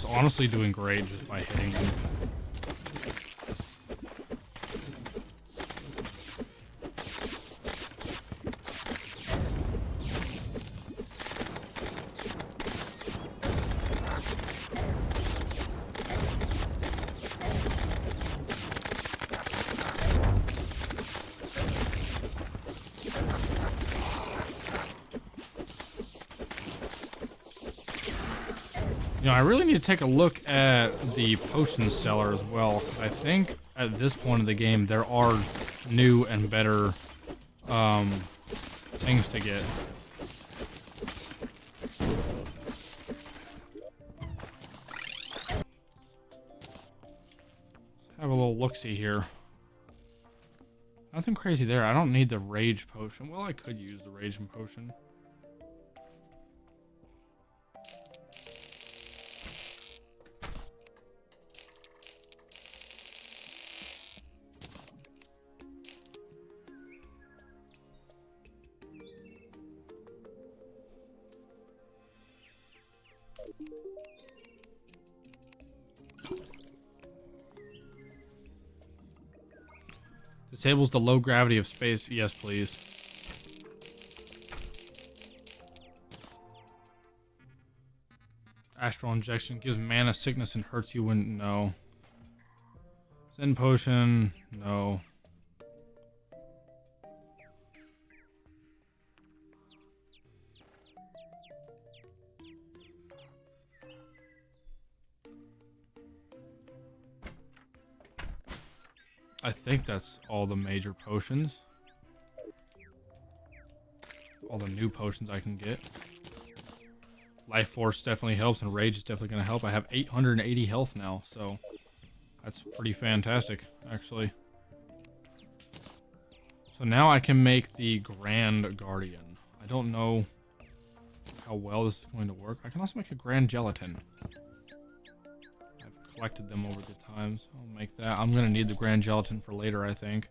Honestly doing great just by hitting them. You know, I really need to take a look at the potion seller as well. I think at this point of the game, there are new and better things to get. Let's have a little look-see here. Nothing crazy there. I don't need the rage potion. Well, I could use the rage potion. Disables the low gravity of space. Yes, please. Astral injection gives mana sickness and hurts you when no. Zen potion. No. I think that's all the major potions. All the new potions I can get. Life Force definitely helps, and Rage is definitely going to help. I have 880 health now, so that's pretty fantastic, actually. So now I can make the Grand Guardian. I don't know how well this is going to work. I can also make a Grand Gelatin. Collected them over the times. I'll make that. I'm gonna need the Grand Gelatin for later, I think.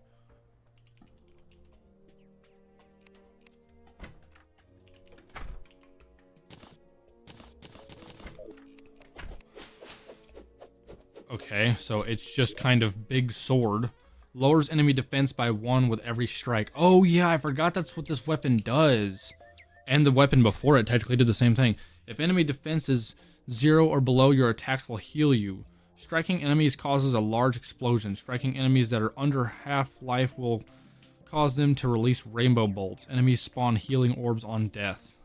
Okay, so it's just kind of big sword. Lowers enemy defense by 1 with every strike. Oh yeah, I forgot that's what this weapon does. And the weapon before it technically did the same thing. If enemy defense is 0 or below, your attacks will heal you. Striking enemies causes a large explosion. Striking enemies that are under half life will cause them to release rainbow bolts. Enemies spawn healing orbs on death.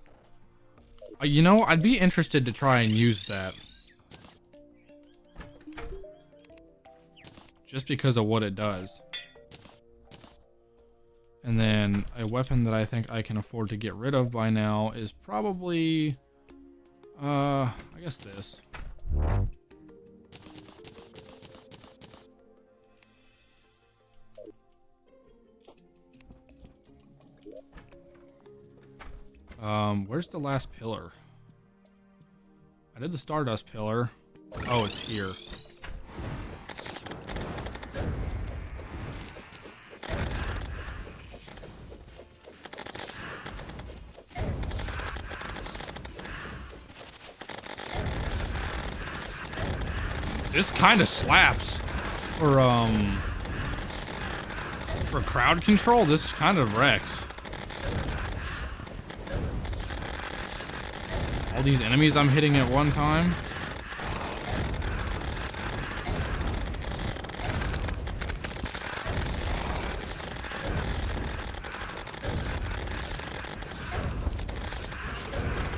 You know, I'd be interested to try and use that. Just because of what it does. And then a weapon that I think I can afford to get rid of by now is probably, I guess this. Where's the last pillar? I did the Stardust pillar. Oh, it's here. This kind of slaps for crowd control. This kind of wrecks. All these enemies I'm hitting at one time.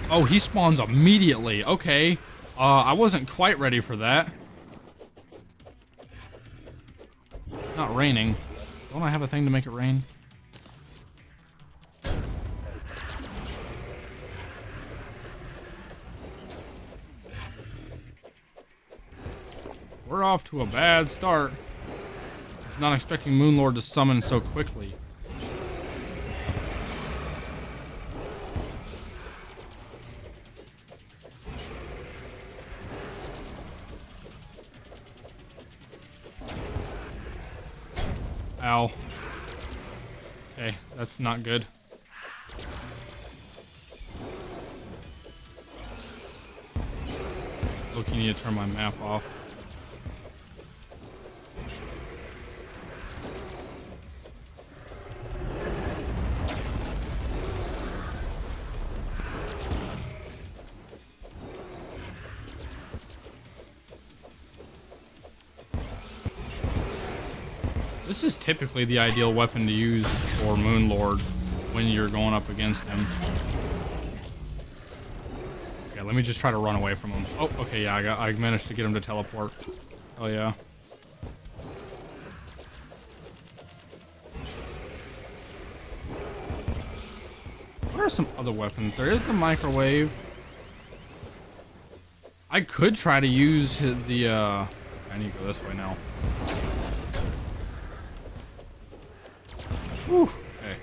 Oh, he spawns immediately. Okay. I wasn't quite ready for that. It's not raining. Don't I have a thing to make it rain? We're off to a bad start. I'm not expecting Moonlord to summon so quickly. Ow. Okay, that's not good. Look, you need to turn my map off. This is typically the ideal weapon to use for Moonlord when you're going up against him. Okay, let me just try to run away from him. Oh, okay, yeah, I managed to get him to teleport. Oh yeah. What are some other weapons? There is the microwave. I could try to use the I need to go this way now. Whew. Okay.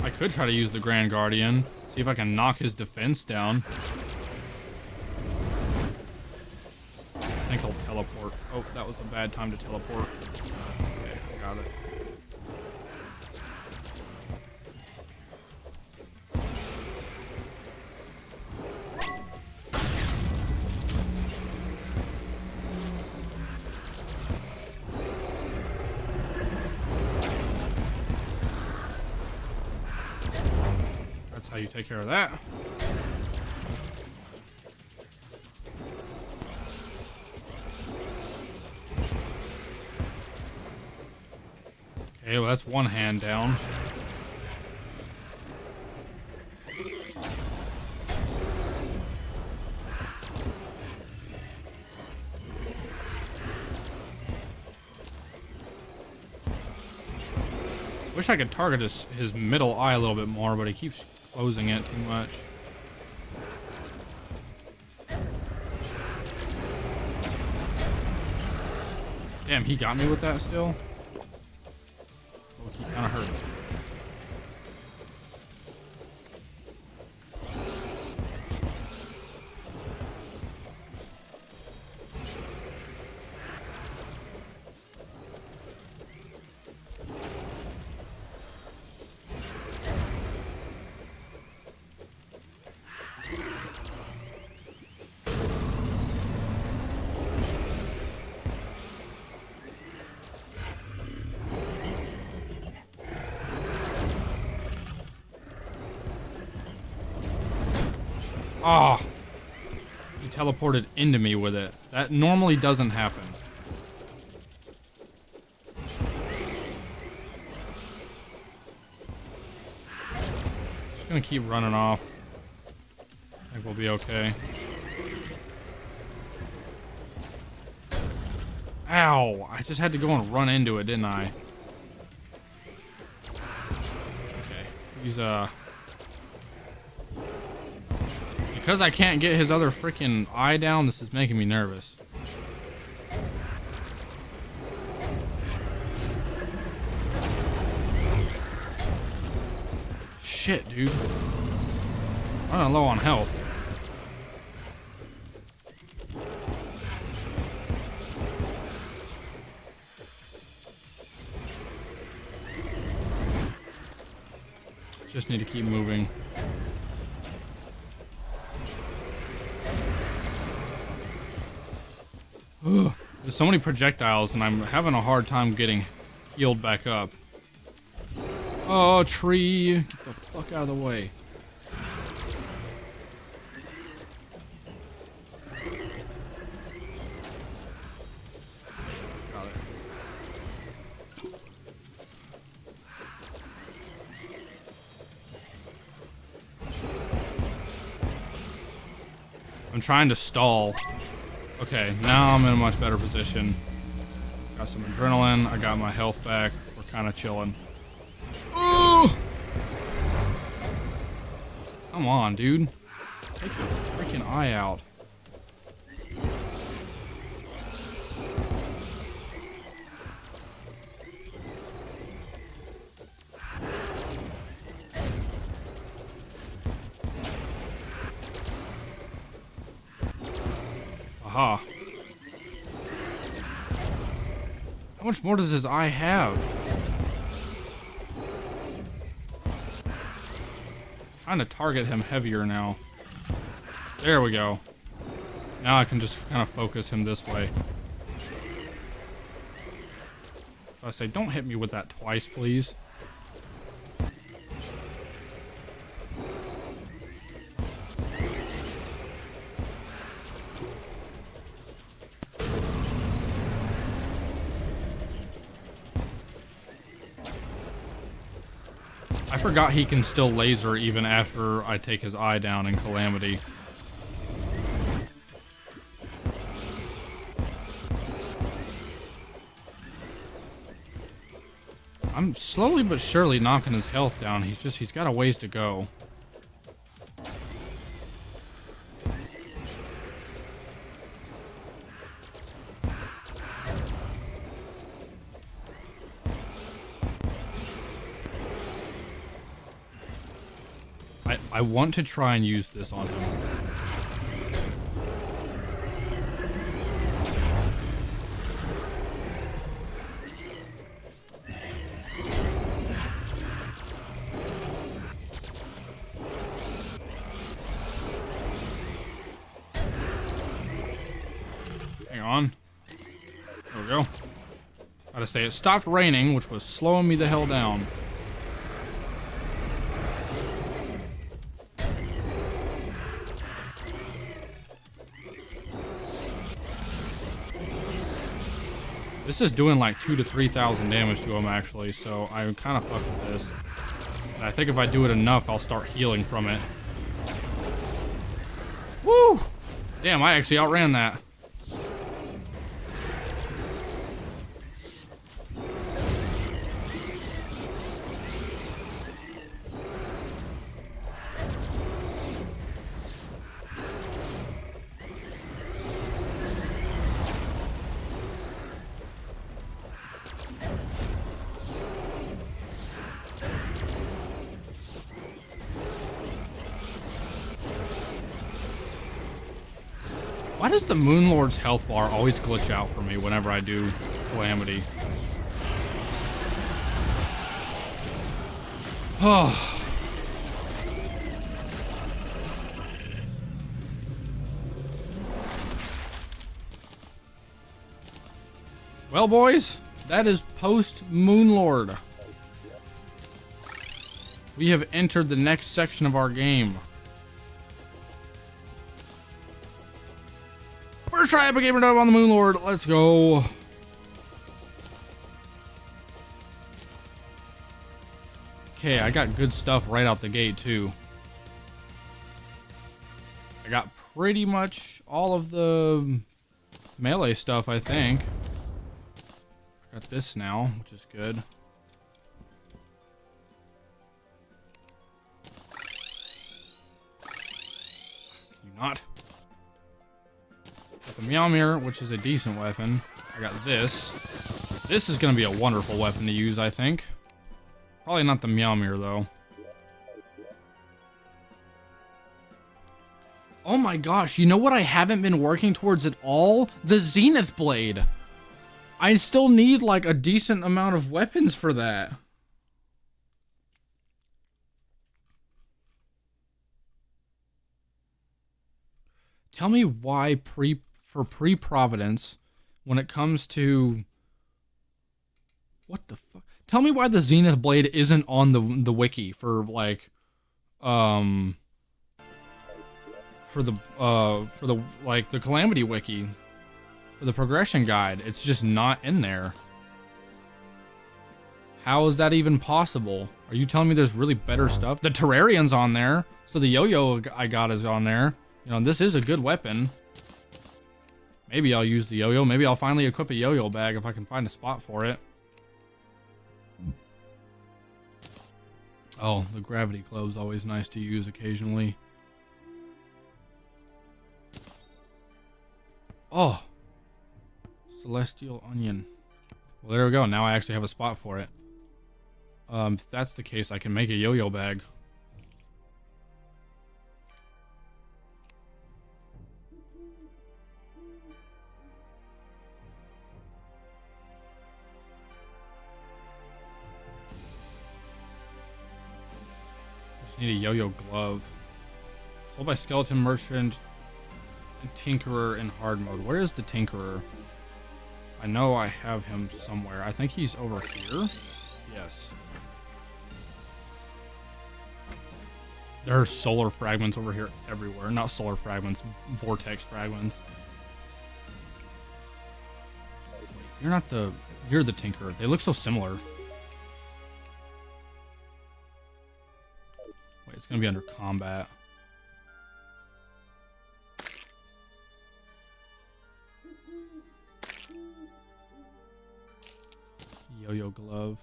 I could try to use the Grand Guardian. See if I can knock his defense down. I think he'll teleport. Oh, that was a bad time to teleport. Okay, I got it. That's how you take care of that. Okay, well that's one hand down. Wish I could target his middle eye a little bit more, but he keeps closing it too much. Damn, he got me with that still? Oh, he kinda hurt. Ah, he teleported into me with it. That normally doesn't happen. Just gonna keep running off. I think we'll be okay. Ow! I just had to go and run into it, didn't I? Okay. He's, because I can't get his other freaking eye down, this is making me nervous. Shit, dude. Running low on health. Just need to keep moving. Ugh. There's so many projectiles and I'm having a hard time getting healed back up. Oh, tree. Get the fuck out of the way. Got it. I'm trying to stall. Okay, now I'm in a much better position. Got some adrenaline. I got my health back. We're kind of chilling. Ooh! Come on, dude. Take your freaking eye out. Aha. How much more does his eye have? Trying to target him heavier now. There we go. Now I can just kind of focus him this way. I say, don't hit me with that twice, please. I forgot he can still laser even after I take his eye down in Calamity. I'm slowly but surely knocking his health down. He's got a ways to go. I want to try and use this on him. Hang on. There we go. Gotta say, it stopped raining, which was slowing me the hell down. This is doing like 2,000 to 3,000 damage to him actually, so I'm kind of fucked with this. And I think if I do it enough, I'll start healing from it. Woo! Damn, I actually outran that. Why does the Moon Lord's health bar always glitch out for me whenever I do Calamity? Oh. Well, boys, that is post Moon Lord. We have entered the next section of our game. First try Epic Gamer Dub on the Moon Lord. Let's go. Okay, I got good stuff right out the gate too. I got pretty much all of the melee stuff, I think. I got this now, which is good. Can you not? Got the Meowmere, which is a decent weapon. I got this. This is going to be a wonderful weapon to use, I think. Probably not the Meowmere, though. Oh my gosh, you know what I haven't been working towards at all? The Zenith Blade. I still need like a decent amount of weapons for that. Tell me why for pre-Providence, when it comes to... What the fuck? Tell me why the Zenith Blade isn't on the wiki for like... For the like the Calamity wiki, for the progression guide. It's just not in there. How is that even possible? Are you telling me there's really better stuff? The Terrarian's on there, so the yo-yo I got is on there. You know, this is a good weapon. Maybe I'll use the yo-yo. Maybe I'll finally equip a yo-yo bag if I can find a spot for it. Oh, the gravity clove's always nice to use occasionally. Oh, Celestial Onion. Well, there we go. Now I actually have a spot for it. If that's the case, I can make a yo-yo bag. Just need a yo-yo glove. Sold by Skeleton Merchant. Tinkerer in hard mode. Where is the Tinkerer? I know I have him somewhere. I think he's over here. Yes. There are solar fragments over here everywhere. Not solar fragments, vortex fragments. Wait, you're not the... You're the Tinkerer. They look so similar. Wait, it's gonna be under combat. Yo-yo glove.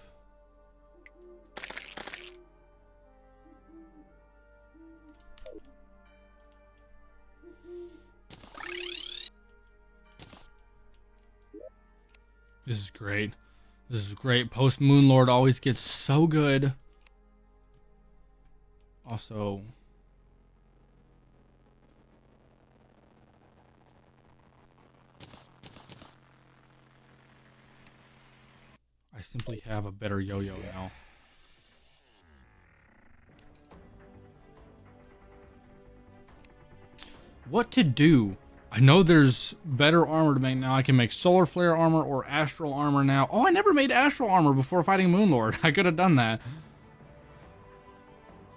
This is great. This is great. Post Moon Lord always gets so good. Also, I simply have a better yo-yo now. What to do? I know there's better armor to make now. I can make solar flare armor or astral armor now. Oh, I never made astral armor before fighting Moonlord. I could have done that.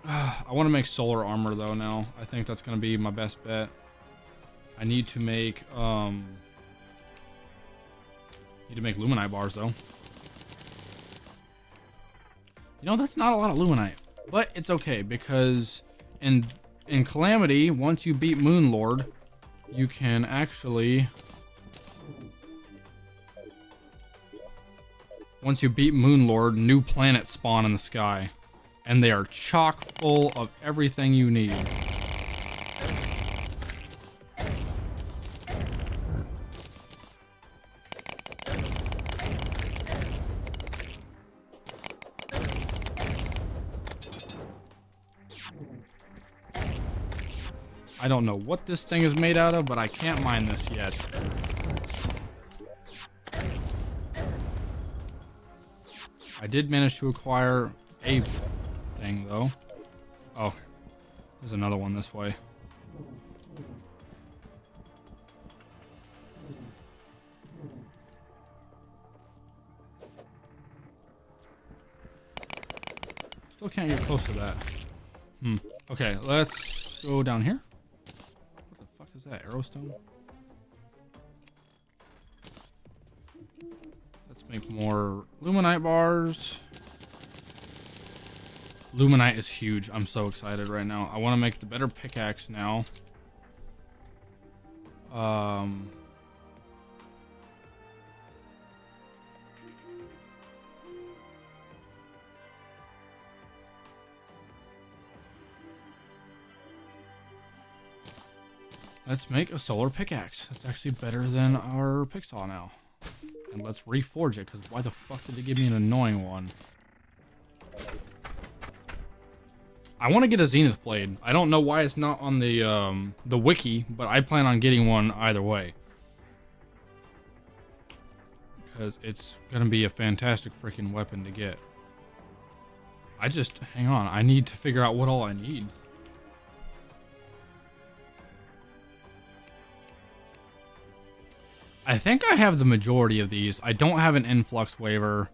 I want to make solar armor though now. I think that's going to be my best bet. I need to make luminite bars though. You know, that's not a lot of luminite, but it's okay because in Calamity, once you beat Moonlord, you can actually... Once you beat Moonlord, new planets spawn in the sky, and they are chock full of everything you need. I don't know what this thing is made out of, but I can't mine this yet. I did manage to acquire a thing, though. Oh, there's another one this way. Still can't get close to that. Okay, let's go down here. What the fuck is that? Arrowstone? make more Luminite bars. Luminite is huge. I'm so excited right now. I want to make the better pickaxe now. Let's make a solar pickaxe. That's actually better than our pick saw now. And let's reforge it, because why the fuck did it give me an annoying one? I want to get a Zenith blade. I don't know why it's not on the wiki, but I plan on getting one either way. Because it's going to be a fantastic freaking weapon to get. Hang on, I need to figure out what all I need. I think I have the majority of these. I don't have an influx waver.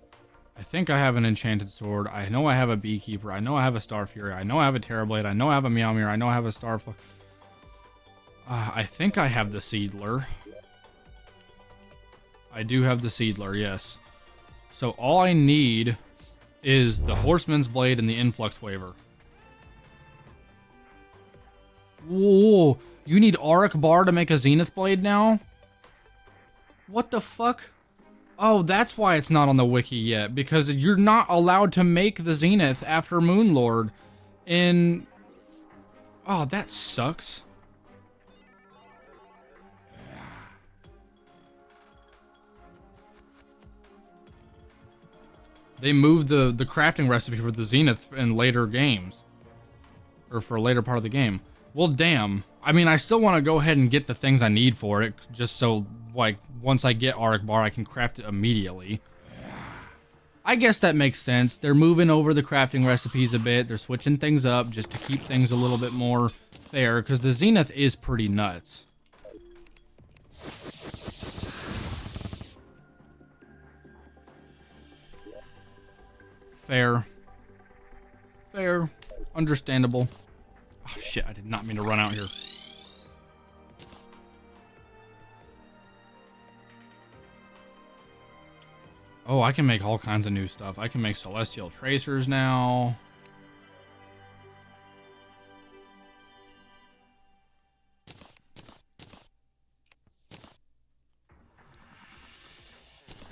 I think I have an enchanted sword. I know I have a beekeeper. I know I have a star fury. I know I have a terrorblade. I know I have a meowmere. I know I have a starflux. I think I have the seedler. I do have the seedler, yes. So all I need is the horseman's blade and the influx waver. Whoa, you need auric bar to make a zenith blade now? What the fuck? Oh, that's why it's not on the wiki yet, because you're not allowed to make the zenith after Moonlord in... Oh, that sucks. They moved the crafting recipe for the zenith in later games. Or for a later part of the game. Well, damn. I mean, I still want to go ahead and get the things I need for it, just so, like, once I get auric bar, I can craft it immediately. I guess that makes sense. They're moving over the crafting recipes a bit. They're switching things up just to keep things a little bit more fair, because the zenith is pretty nuts. Fair. Fair. Understandable. Oh, shit, I did not mean to run out here. Oh, I can make all kinds of new stuff. I can make celestial tracers now.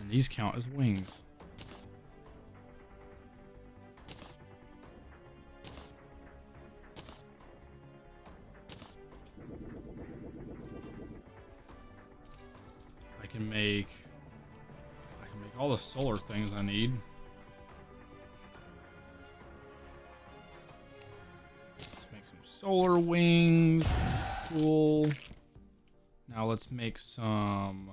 And these count as wings. I can make all the solar things I need. Let's make some solar wings. Cool. Now let's make some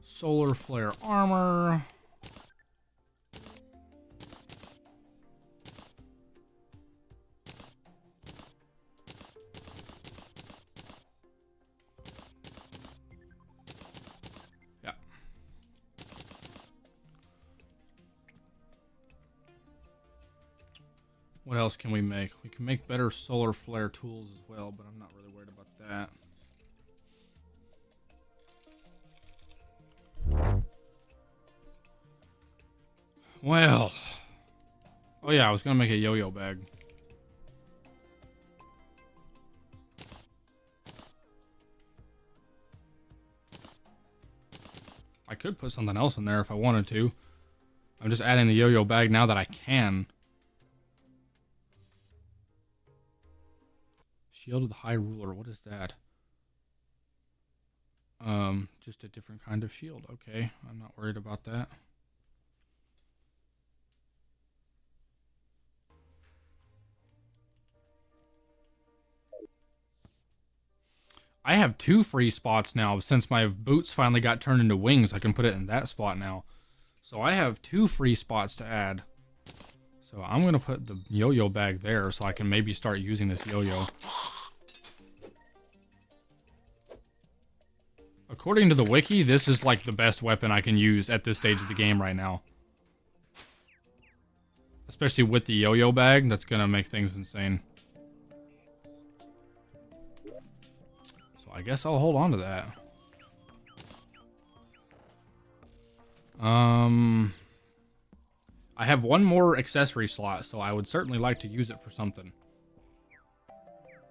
solar flare armor. What else can we make? We can make better solar flare tools as well, but I'm not really worried about that. Well. Oh yeah, I was gonna make a yo-yo bag. I could put something else in there if I wanted to. I'm just adding the yo-yo bag now that I can. Shield of the High Ruler, what is that? Just a different kind of shield. Okay, I'm not worried about that. I have 2 free spots now. Since my boots finally got turned into wings, I can put it in that spot now. So I have 2 free spots to add. So I'm going to put the yo-yo bag there so I can maybe start using this yo-yo. According to the wiki, this is like the best weapon I can use at this stage of the game right now. Especially with the yo-yo bag, that's going to make things insane. So I guess I'll hold on to that. I have one more accessory slot, so I would certainly like to use it for something.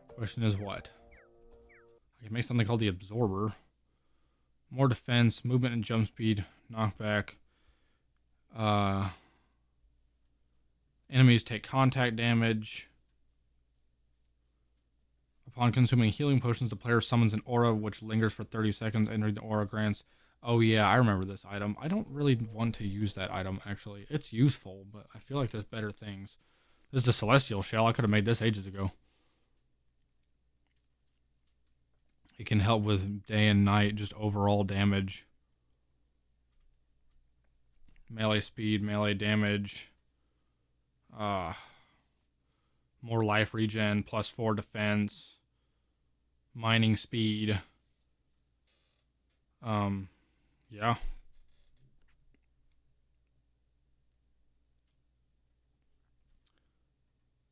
Question is what? I can make something called the Absorber. More defense, movement and jump speed, knockback. Enemies take contact damage. Upon consuming healing potions, the player summons an aura which lingers for 30 seconds. Entering the aura grants... Oh yeah, I remember this item. I don't really want to use that item, actually. It's useful, but I feel like there's better things. This is the Celestial Shell. I could have made this ages ago. It can help with day and night, just overall damage. Melee speed, melee damage. More life regen, +4 defense. Mining speed. Yeah.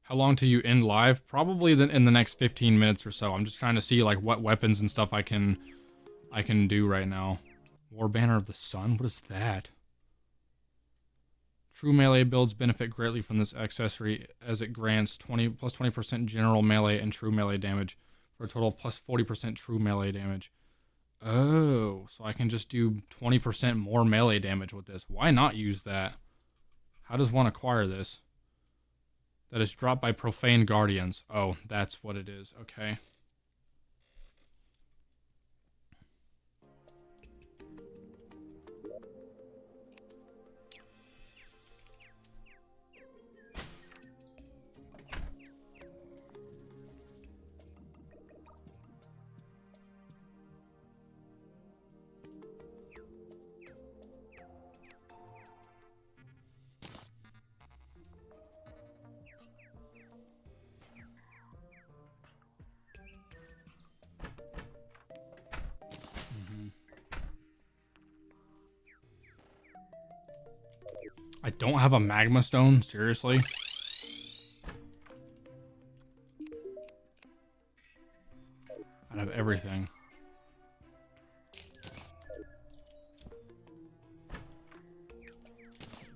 How long till you end live? Probably in the next 15 minutes or so. I'm just trying to see like what weapons and stuff I can do right now. War Banner of the Sun? What is that? True melee builds benefit greatly from this accessory as it grants plus 20% general melee and true melee damage for a total plus 40% true melee damage. Oh, so I can just do 20% more melee damage with this. Why not use that? How does one acquire this? That is dropped by Profane Guardians. Oh, that's what it is. Okay. I don't have a magma stone? Seriously? I have everything.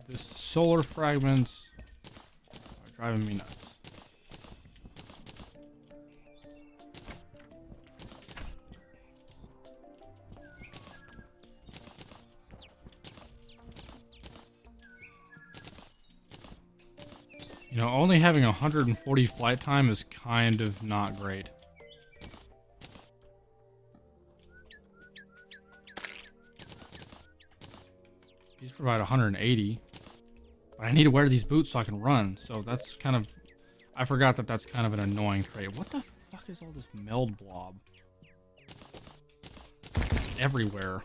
This solar fragments are driving me nuts. You know, only having 140 flight time is kind of not great. These provide 180. But I need to wear these boots so I can run. So that's kind of... I forgot that that's kind of an annoying trait. What the fuck is all this meld blob? It's everywhere.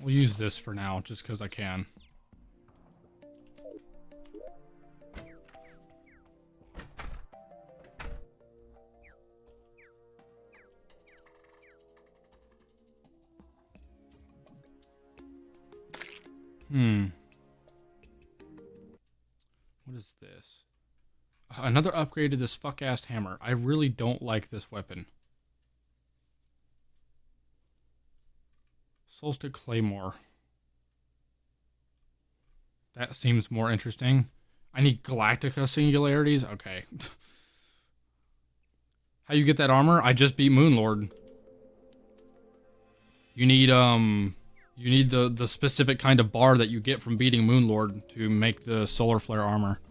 We'll use this for now, just because I can. What is this? Another upgrade to this fuck-ass hammer. I really don't like this weapon. Solstice Claymore. That seems more interesting. I need Galactica singularities? Okay. How you get that armor? I just beat Moonlord. You need the specific kind of bar that you get from beating Moonlord to make the solar flare armor.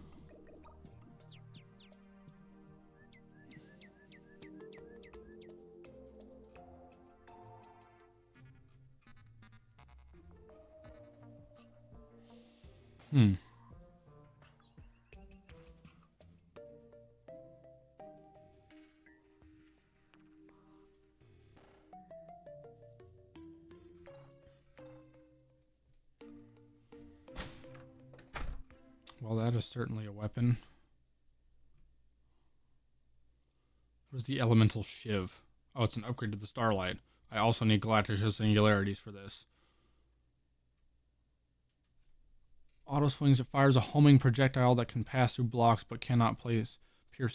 Well, that is certainly a weapon. Where's the elemental shiv? Oh, it's an upgrade to the starlight. I also need galactic singularities for this. Auto swings. It fires a homing projectile that can pass through blocks but cannot pierce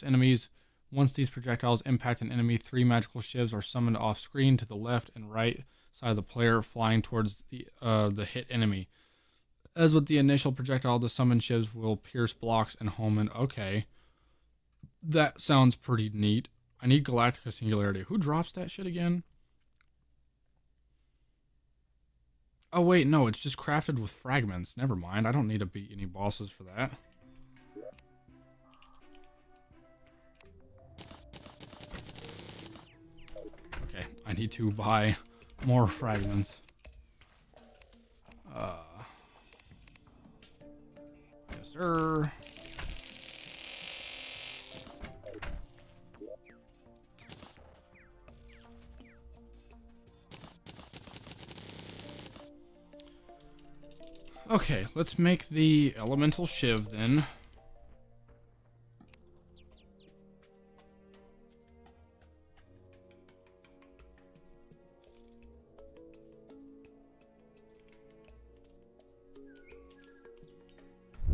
enemies. Once these projectiles impact an enemy, 3 magical shivs are summoned off screen to the left and right side of the player, flying towards the hit enemy. As with the initial projectile, the summoned shivs will pierce blocks and home in. Okay. That sounds pretty neat. I need Galactica Singularity. Who drops that shit again? Oh, wait, no, it's just crafted with fragments. Never mind, I don't need to beat any bosses for that. Okay, I need to buy more fragments. Yes, sir. Okay, let's make the elemental shiv then.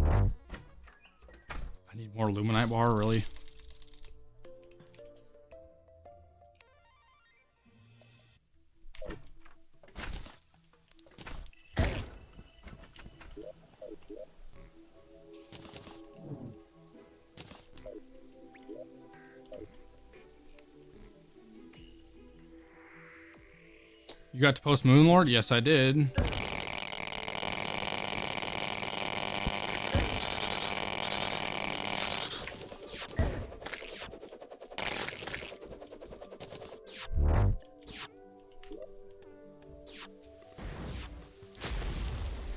I need more Luminite bar, really? You got to post Moonlord? Yes, I did.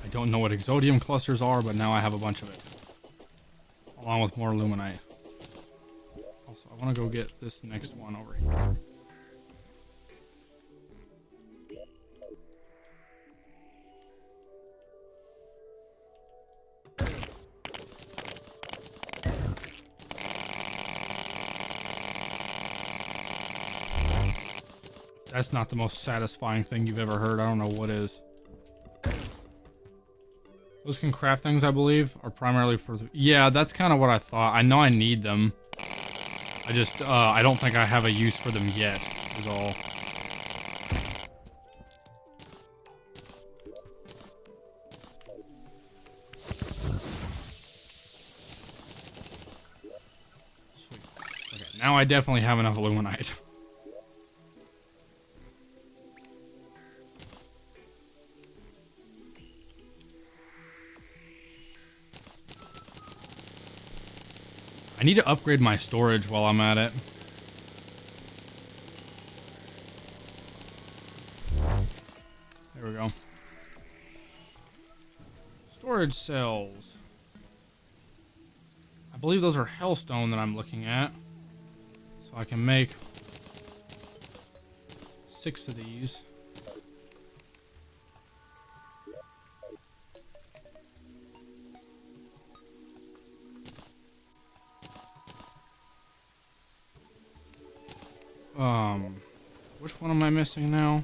I don't know what Exodium clusters are, but now I have a bunch of it. Along with more Luminite. Also, I want to go get this next one over here. That's not the most satisfying thing you've ever heard. I don't know what is. Those can craft things, I believe, are primarily for... Yeah, that's kind of what I thought. I know I need them. I just, I don't think I have a use for them yet, is all. Sweet. Okay, now I definitely have enough Illuminite. I need to upgrade my storage while I'm at it. There we go. Storage cells. I believe those are Hellstone that I'm looking at. So I can make 6 of these. Which one am I missing now?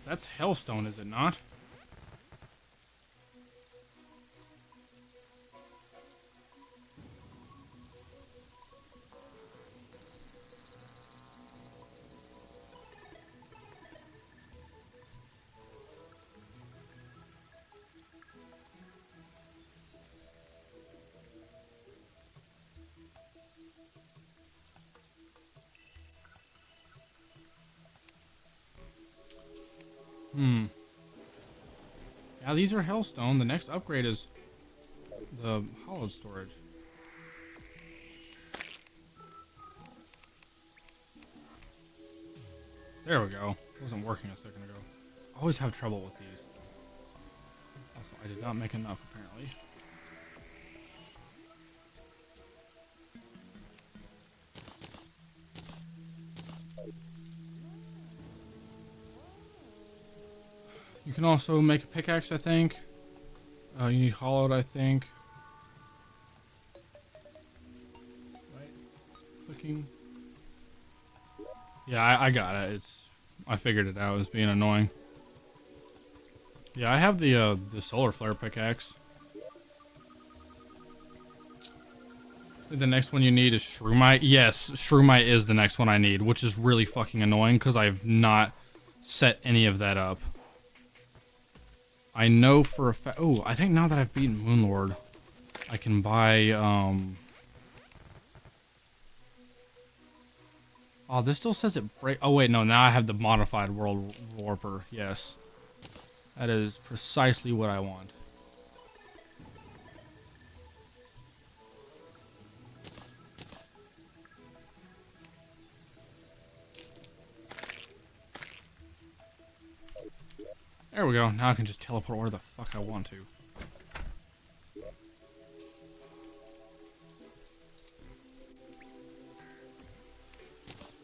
That's Hellstone, is it not? Yeah, these are Hellstone. The next upgrade is the hollowed storage. There we go. It wasn't working a second ago. I always have trouble with these. Also, I did not make enough, apparently. You can also make a pickaxe, I think. You need hollowed, I think. Right? Clicking. Yeah, I got it. I figured it out. It was being annoying. Yeah, I have the solar flare pickaxe. The next one you need is shroomite. Yes, shroomite is the next one I need, which is really fucking annoying because I've not set any of that up. I know for a fact. Oh, I think now that I've beaten Moonlord, I can buy. Oh, this still says it break. Oh wait, no. Now I have the modified world warper. Yes, that is precisely what I want. There we go. Now I can just teleport where the fuck I want to.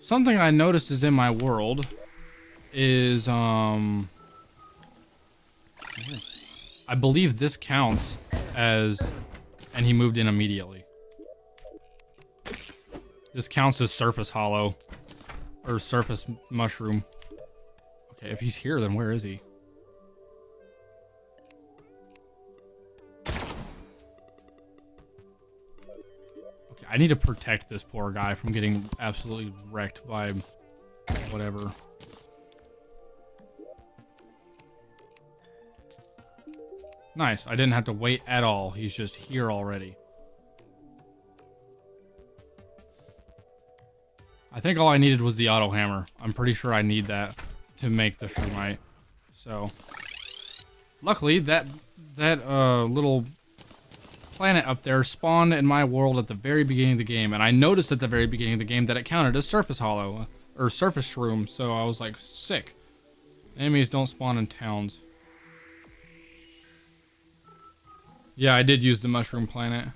Something I noticed is in my world is, I believe this counts as, and he moved in immediately. This counts as surface hollow, or surface mushroom. Okay, if he's here, then where is he? I need to protect this poor guy from getting absolutely wrecked by whatever. Nice. I didn't have to wait at all. He's just here already. I think all I needed was the auto hammer. I'm pretty sure I need that to make the shroomite. So, luckily that little planet up there spawned in my world at the very beginning of the game, and I noticed at the very beginning of the game that it counted as surface hollow or surface shroom, so I was like, sick. Enemies don't spawn in towns. Yeah, I did use the mushroom planet.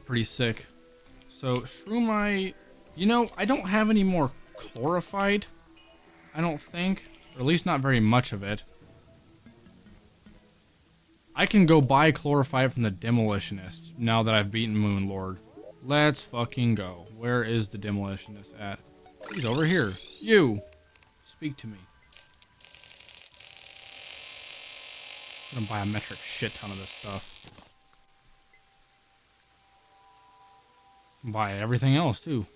Pretty sick. So shroomite, you know, I don't have any more chlorophyte, I don't think, or at least not very much of it. I can go buy chlorophyte from the demolitionists now that I've beaten Moonlord. Let's fucking go. Where is the demolitionist at? He's over here. You! Speak to me. I'm gonna buy a metric shit ton of this stuff. Buy everything else too.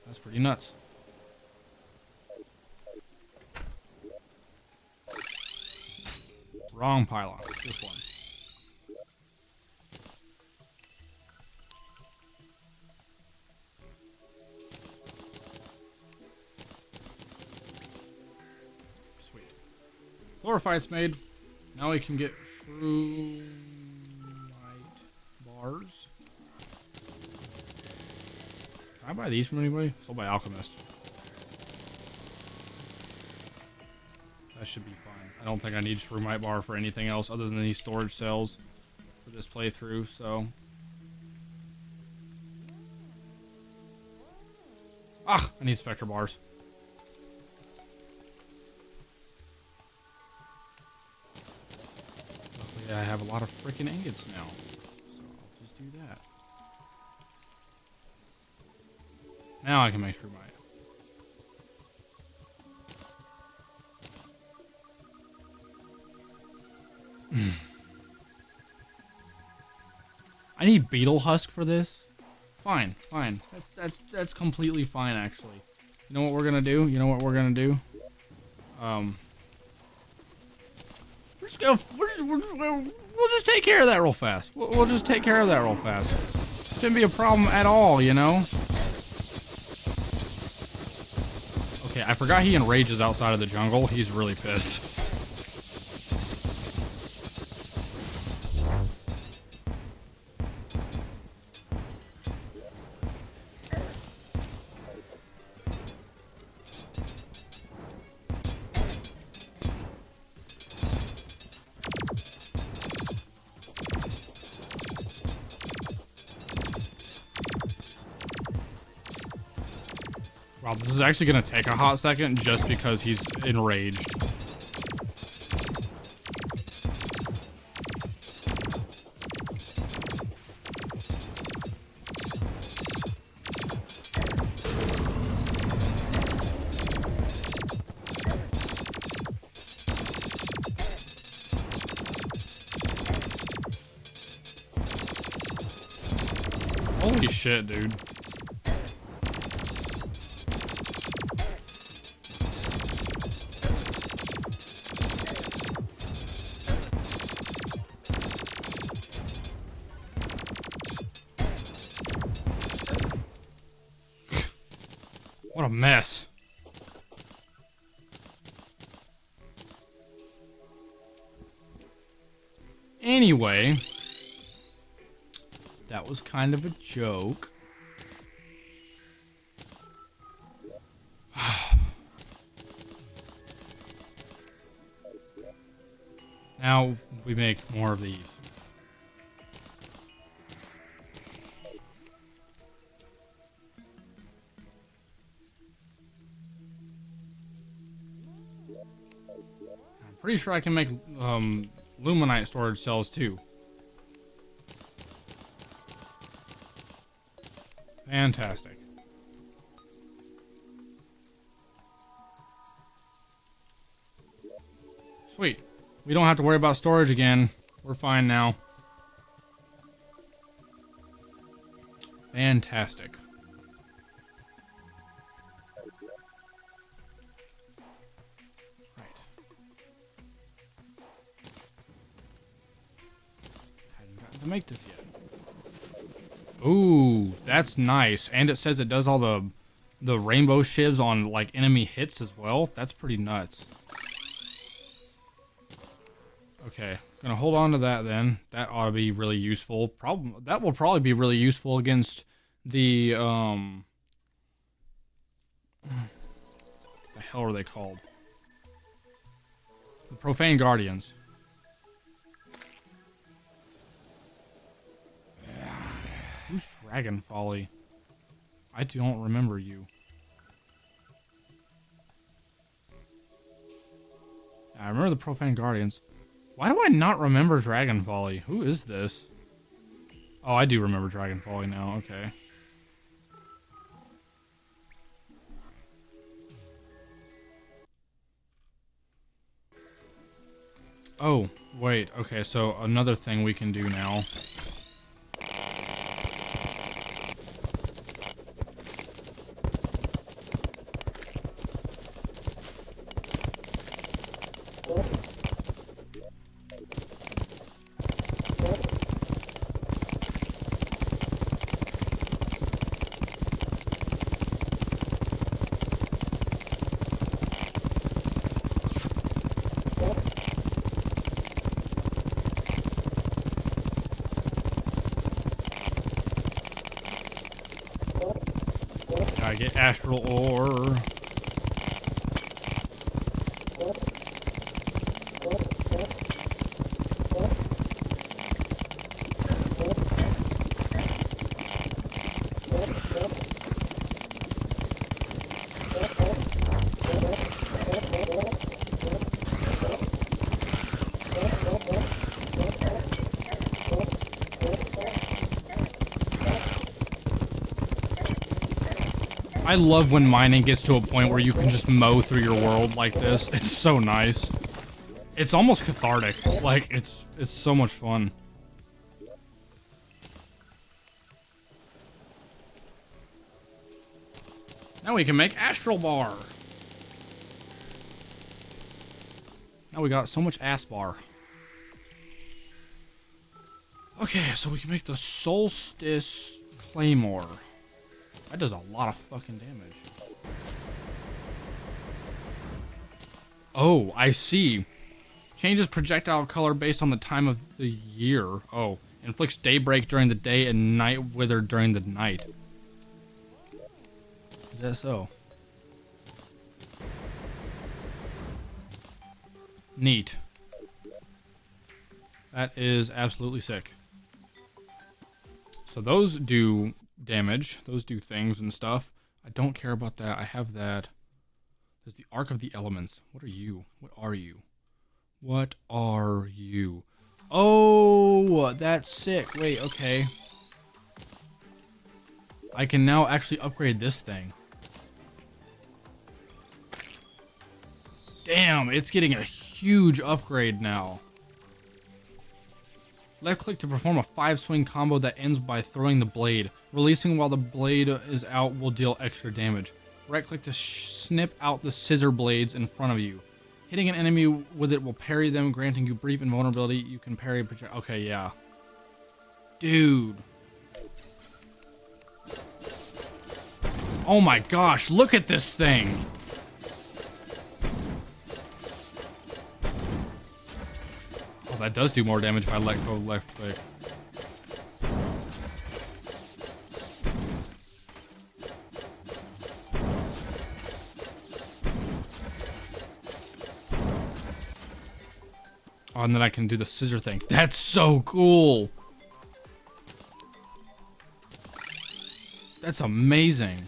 That's pretty nuts. Wrong pylon. This one. Chlorophyte's made. Now we can get shroomite bars. Can I buy these from anybody? Sold by Alchemist. That should be fine. I don't think I need shroomite bar for anything else other than these storage cells for this playthrough, so. Ah, I need spectre bars. I have a lot of freaking ingots now, so I'll just do that. Now I can make shroomite. I need beetle husk for this. Fine, fine. That's completely fine, actually. You know what we're gonna do? You know what we're gonna do? We'll just take care of that real fast. We'll just take care of that real fast. Shouldn't be a problem at all, you know? Okay, I forgot he enrages outside of the jungle. He's really pissed. Wow, this is actually gonna take a hot second just because he's enraged. Holy shit, dude. What a mess. Anyway, that was kind of a joke. Now we make more of these. I'm pretty sure I can make luminite storage cells too. Fantastic. Sweet. We don't have to worry about storage again. We're fine now. Fantastic. Right. Hadn't gotten to make this yet. Ooh, that's nice. And it says it does all the rainbow shivs on like enemy hits as well. That's pretty nuts. Okay, gonna hold on to that then. That ought to be really useful. That will probably be really useful against the the hell are they called? The Profane Guardians. Who's Dragon Folly? I don't remember you. I remember the Profane Guardians. Why do I not remember Dragon Folly? Who is this? Oh, I do remember Dragon Folly now. Okay. Oh, wait. Okay, so another thing we can do now. I get astral ore. I love when mining gets to a point where you can just mow through your world like this. It's so nice. It's almost cathartic. Like, it's so much fun. Now we can make Astral Bar. Now we got so much ass bar. Okay, so we can make the Solstice Claymore. That does a lot of fucking damage. Oh, I see. Changes projectile color based on the time of the year. Oh, inflicts daybreak during the day and night wither during the night. Is that so? Neat. That is absolutely sick. So those do damage. Those do things and stuff. I don't care about that. I have that. There's the Arc of the Elements. What are you? What are you? What are you? Oh, that's sick. Wait, okay. I can now actually upgrade this thing. Damn, it's getting a huge upgrade now. Left click to perform a 5-swing combo that ends by throwing the blade. Releasing while the blade is out will deal extra damage. Right click to snip out the scissor blades in front of you. Hitting an enemy with it will parry them, granting you brief invulnerability. You can parry. Okay, yeah. Dude. Oh my gosh, look at this thing. Oh, that does do more damage if I let go left click. Oh, and then I can do the scissor thing. That's so cool. That's amazing.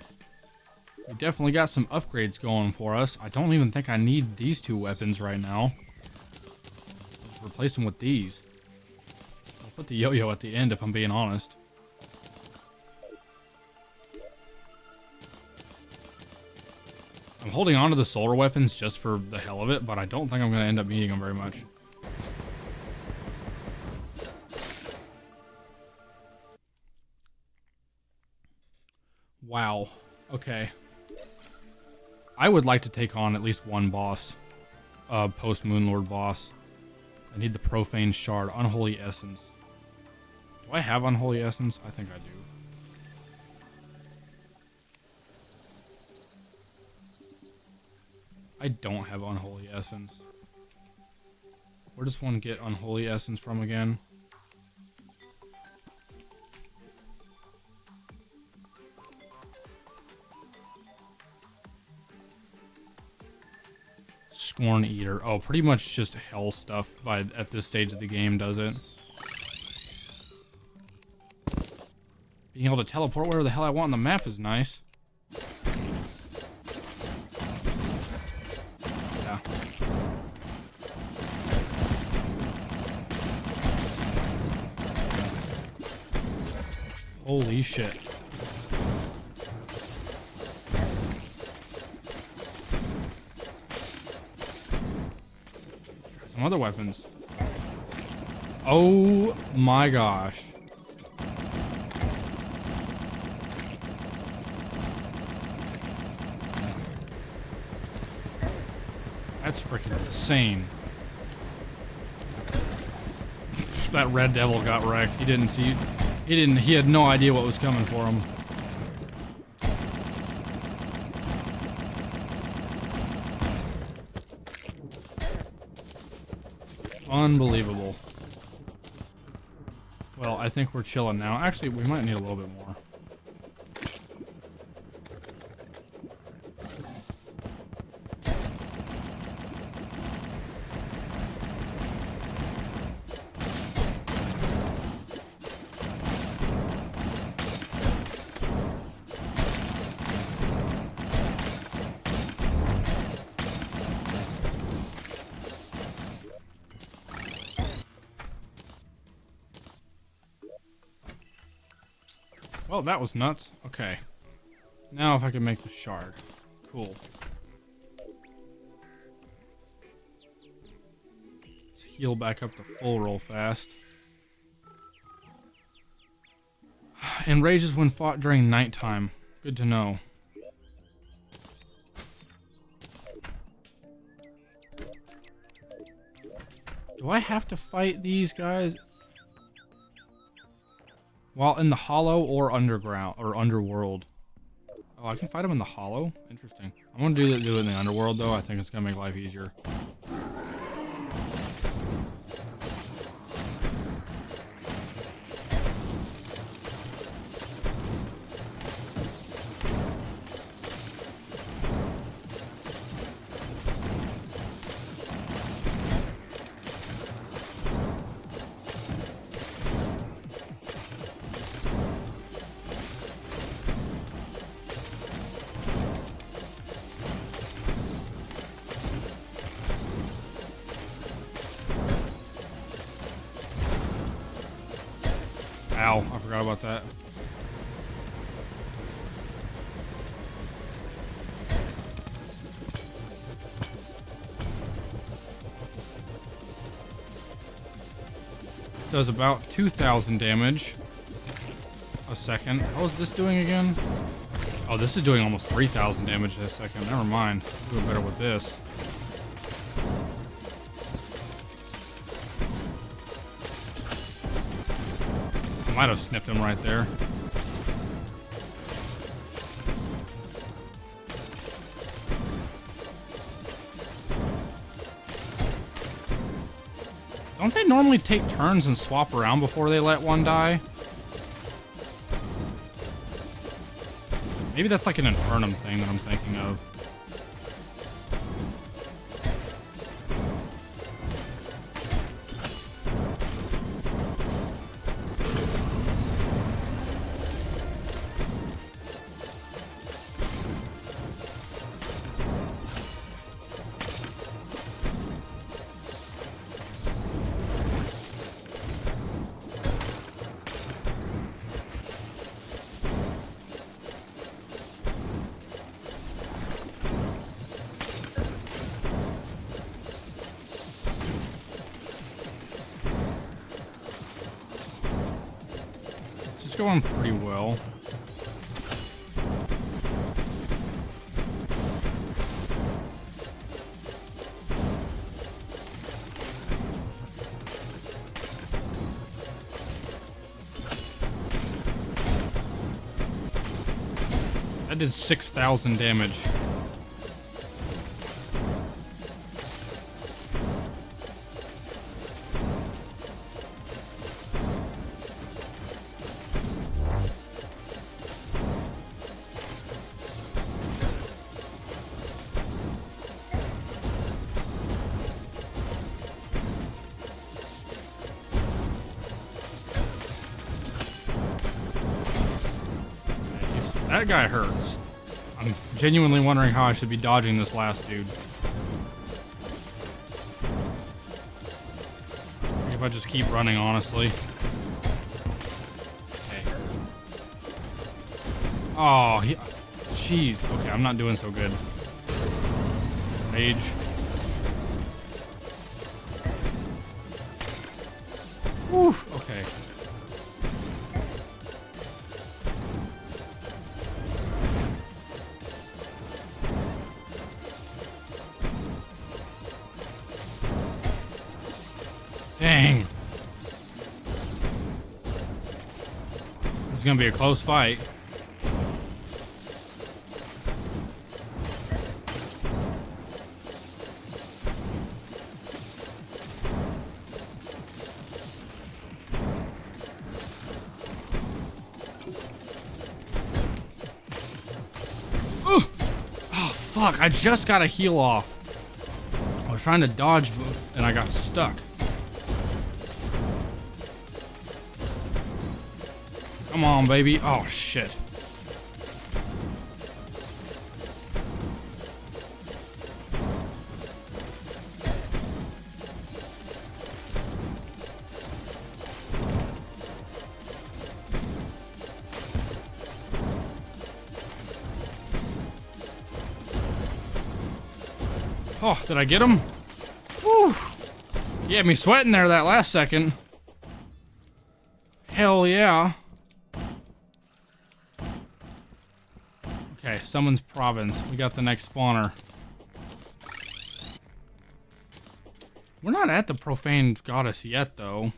We definitely got some upgrades going for us. I don't even think I need these 2 weapons right now. Let's replace them with these. I'll put the yo-yo at the end if I'm being honest. I'm holding on to the solar weapons just for the hell of it, but I don't think I'm going to end up needing them very much. Wow. Okay. I would like to take on at least one boss. Post Moonlord boss. I need the Profane Shard. Unholy Essence. Do I have Unholy Essence? I think I do. I don't have Unholy Essence. Where does one get Unholy Essence from again? Scorn Eater. Oh, pretty much just hell stuff at this stage of the game, does it? Being able to teleport wherever the hell I want on the map is nice. Yeah. Holy shit. Some other weapons. Oh my gosh. That's freaking insane. That red devil got wrecked. He didn't see. He had no idea what was coming for him. Unbelievable. Well, I think we're chilling now. Actually, we might need a little bit more. Well, that was nuts. Okay. Now if I can make the shard. Cool. Let's heal back up to full roll fast. Enrages when fought during nighttime. Good to know. Do I have to fight these guys while in the hollow or underground or underworld? Oh, I can fight them in the hollow? Interesting. I'm gonna do it in the underworld though. I think it's gonna make life easier. Ow, I forgot about that. This does about 2,000 damage a second. How is this doing again? Oh, this is doing almost 3,000 damage a second. Never mind. Doing better with this. I might have snipped him right there. Don't they normally take turns and swap around before they let one die? Maybe that's like an Infernum thing that I'm thinking of. Going pretty well. That did 6,000 damage. That guy hurts. I'm genuinely wondering how I should be dodging this last dude. If I just keep running, honestly. Okay. Oh, jeez. Okay, I'm not doing so good. Rage. Whew, okay. Dang. This is gonna be a close fight. Oh, fuck. I just got a heal off. I was trying to dodge and I got stuck. Come on, baby. Oh, shit. Oh, did I get him? Whew. You had me sweating there that last second. Hell yeah. Okay, Summons Province. We got the next spawner. We're not at the Profaned Goddess yet, though.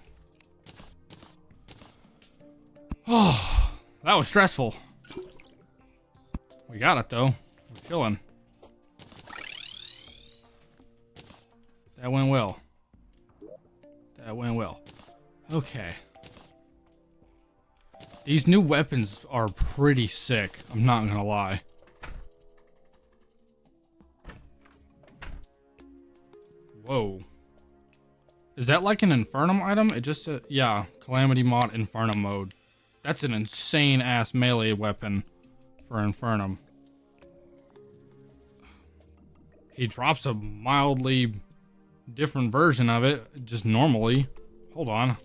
Oh, that was stressful. We got it, though. We're chilling. That went well. That went well. Okay. These new weapons are pretty sick. I'm not gonna lie. Whoa. Is that like an Infernum item? It just said, yeah, Calamity mod Infernum mode. That's an insane ass melee weapon for Infernum. He drops a mildly different version of it, just normally. Hold on.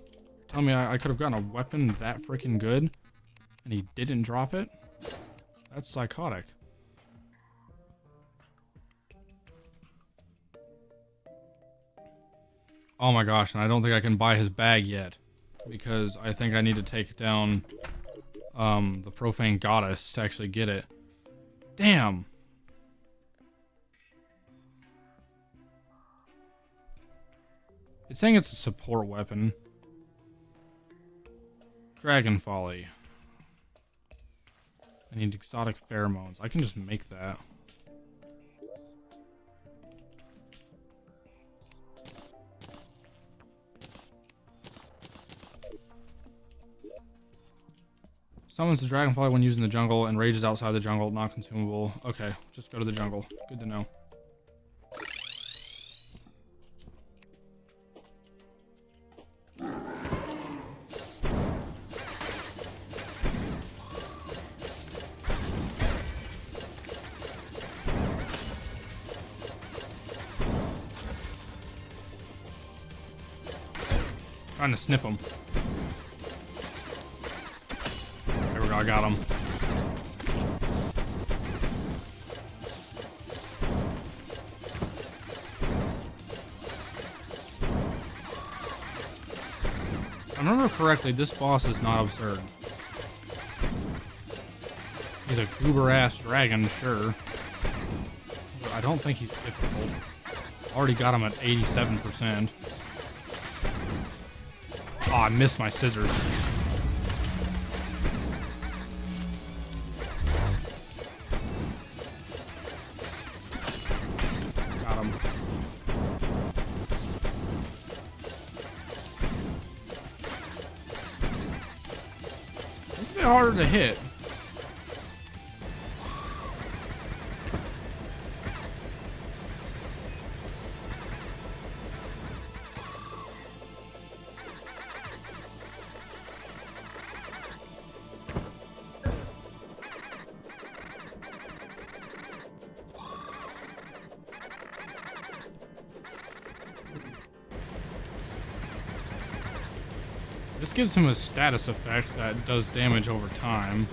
Tell me I could have gotten a weapon that freaking good and he didn't drop it? That's psychotic. Oh my gosh, and I don't think I can buy his bag yet. because I think I need to take down the profane goddess to actually get it. Damn. It's saying it's a support weapon. Dragon Folly. I need exotic pheromones. I can just make that. Summons the Dragon Folly when using the jungle and rages outside the jungle, not consumable. Okay, just go to the jungle. Good to know. Trying to snip him. There we go, I got him. If I remember correctly, this boss is not absurd. He's a goober-ass dragon, sure. But I don't think he's difficult. Already got him at 87%. Oh, I missed my scissors. Got him. It's a bit harder to hit. This gives him a status effect that does damage over time.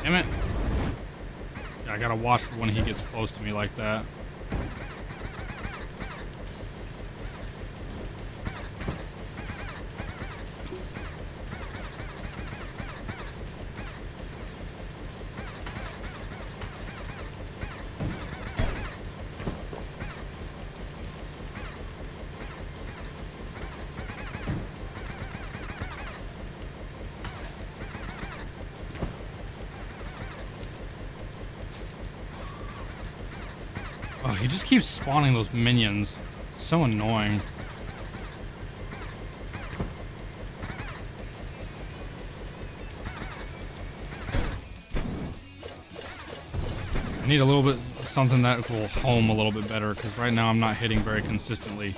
Damn it. Yeah, I gotta watch for when he gets close to me like that. Oh, he just keeps spawning those minions. It's so annoying. I need a little bit something that will home a little bit better, because right now I'm not hitting very consistently.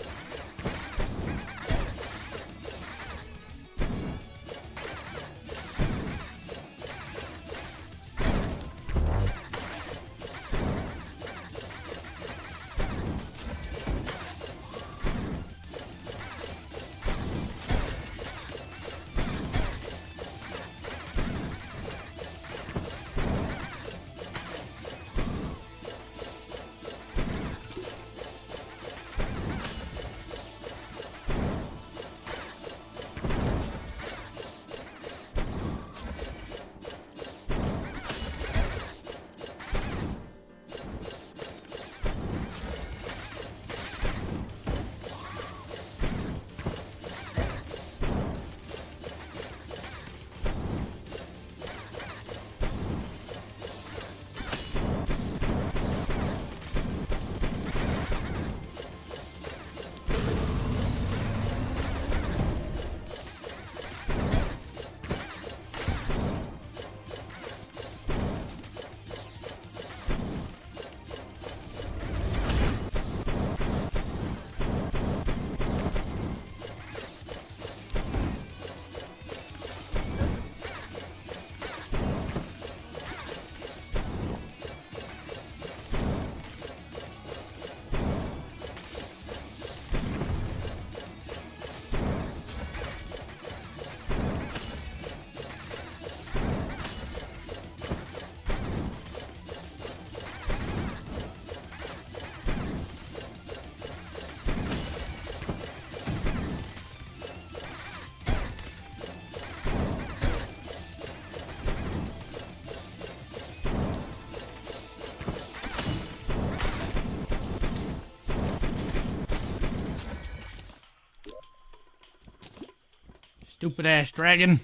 Stupid ass dragon.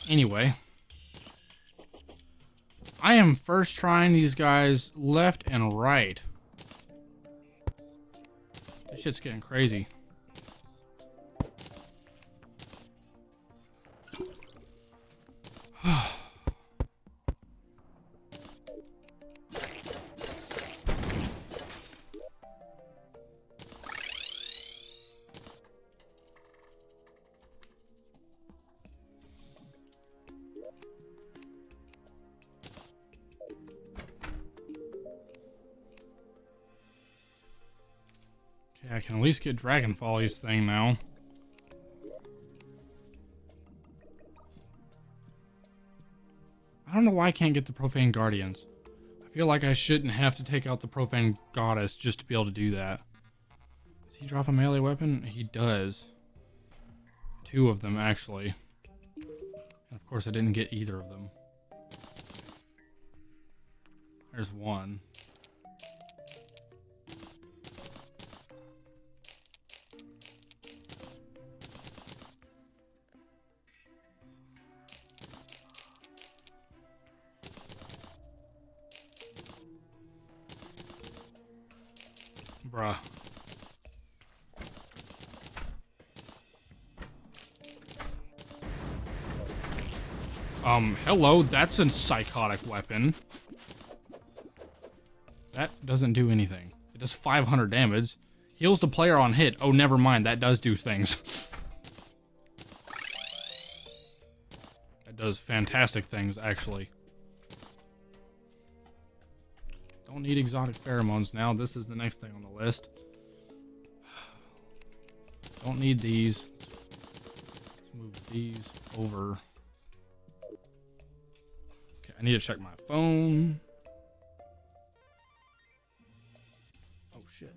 Anyway. I am first trying these guys left and right. This shit's getting crazy. Okay, I can at least get Dragonfally's thing now. I don't know why I can't get the Profane Guardians. I feel like I shouldn't have to take out the Profane Goddess just to be able to do that. Does he drop a melee weapon? He does. 2 of them, actually. And of course, I didn't get either of them. There's one. Bruh. Hello, that's a psychotic weapon. That doesn't do anything. It does 500 damage. Heals the player on hit. Oh, never mind, that does do things. That does fantastic things, actually. Don't need exotic pheromones now. This is the next thing on the list. Don't need these. Let's move these over. Okay, I need to check my phone. Oh, shit.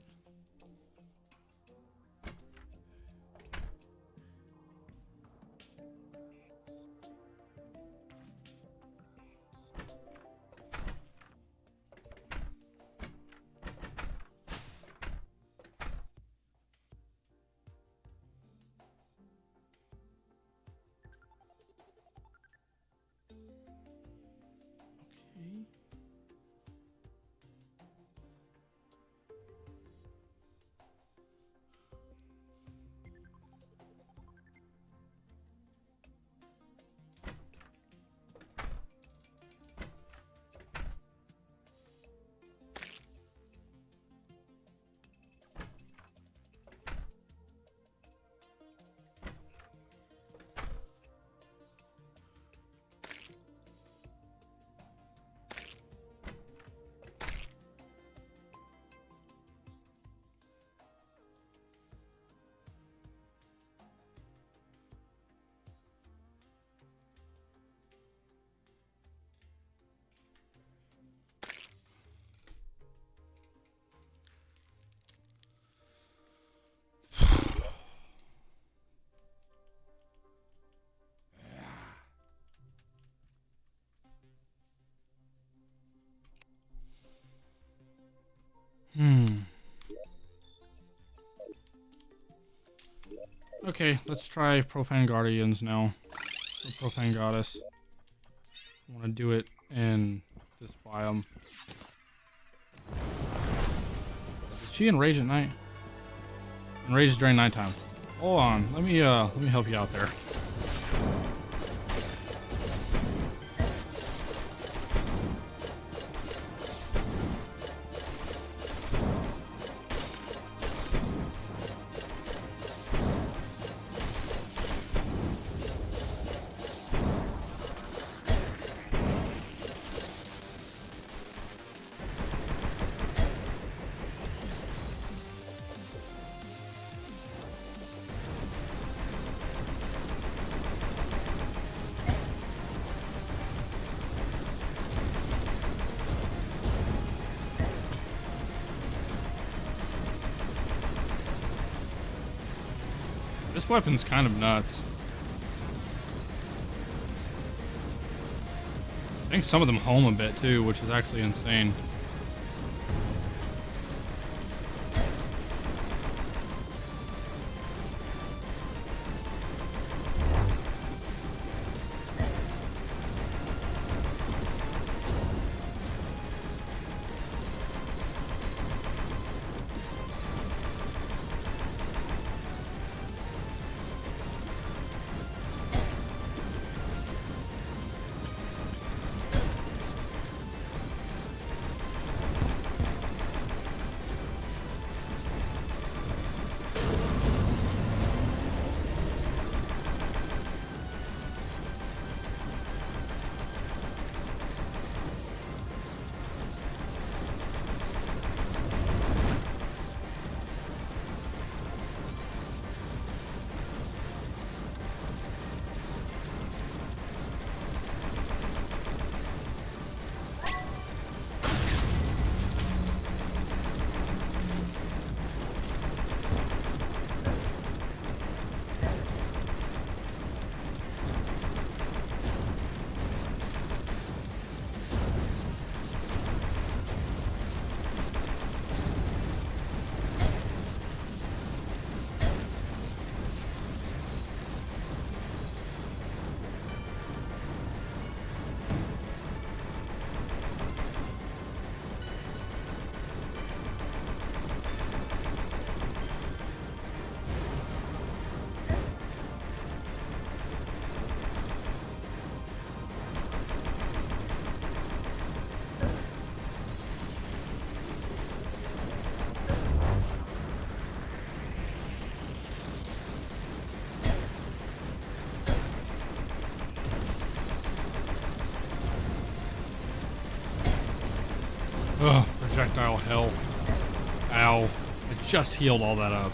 Okay, let's try Profane Guardians now. Or Profane Goddess. I want to do it in this biome. Is she enraged at night? Enraged during nighttime. Hold on, let me help you out there. This weapon's kind of nuts. I think some of them home a bit too, which is actually insane. Ugh, projectile hell. Ow. I just healed all that up.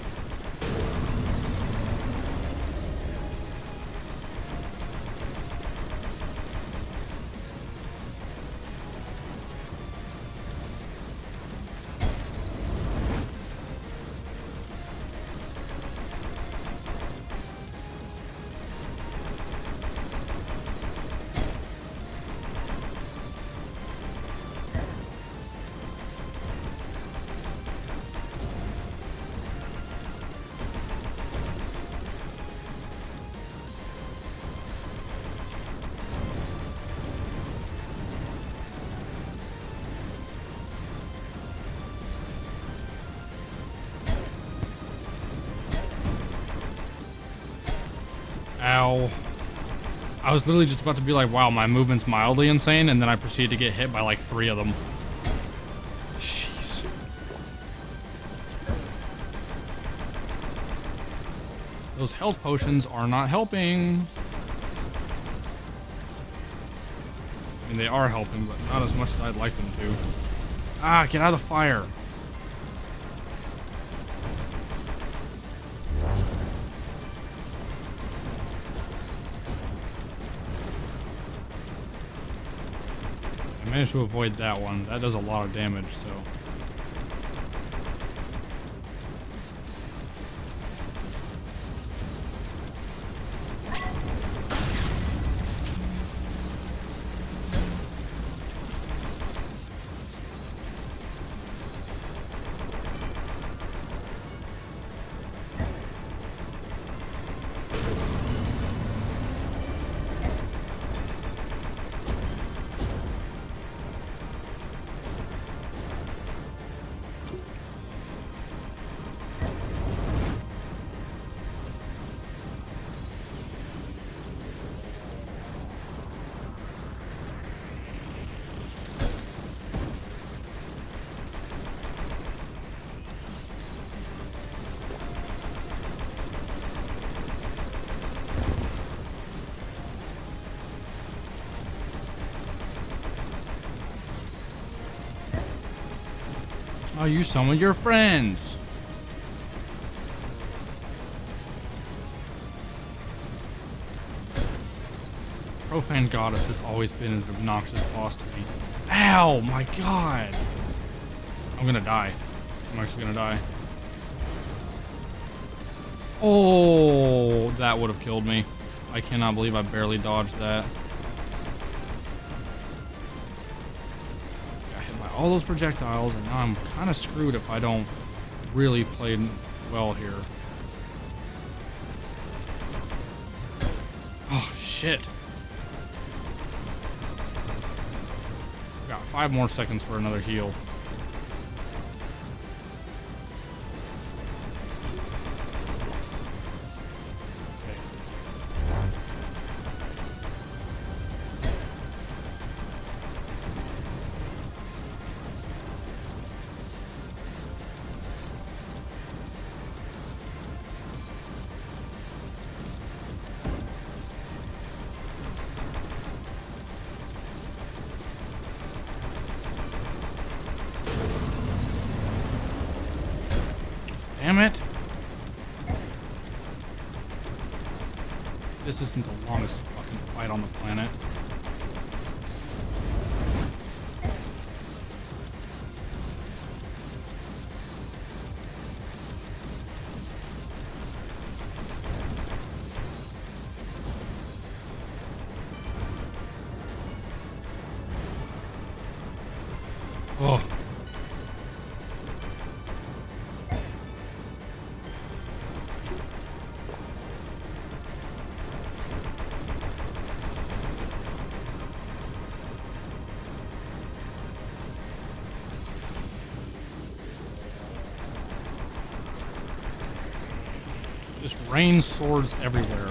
Ow. I was literally just about to be like, wow, my movement's mildly insane, and then I proceeded to get hit by like 3 of them. Jeez. Those health potions are not helping. I mean, they are helping, but not as much as I'd like them to. Ah, get out of the fire. I managed to avoid that one. That does a lot of damage, so. Oh, you summoned your friends. Profane Goddess has always been an obnoxious boss to me. Ow, my god. I'm gonna die. I'm actually gonna die. Oh, that would have killed me. I cannot believe I barely dodged that. All those projectiles, and now I'm kind of screwed if I don't really play well here. Oh, shit. Got 5 more seconds for another heal. Damn it. This isn't the longest fucking fight on the planet. Oh. Just rain swords everywhere.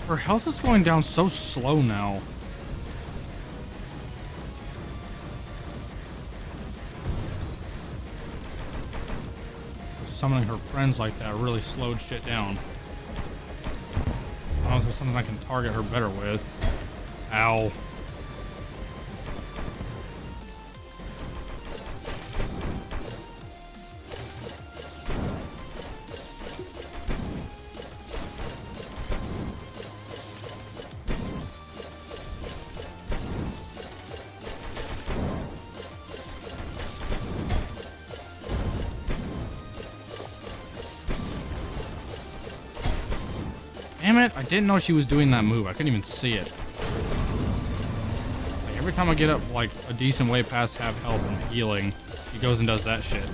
Her health is going down so slow now. summoning her friends like that really slowed shit down. I don't know if there's something I can target her better with. Ow. Damn it, I didn't know she was doing that move. I couldn't even see it. Like, every time I get up like a decent way past half health and healing, he goes and does that shit.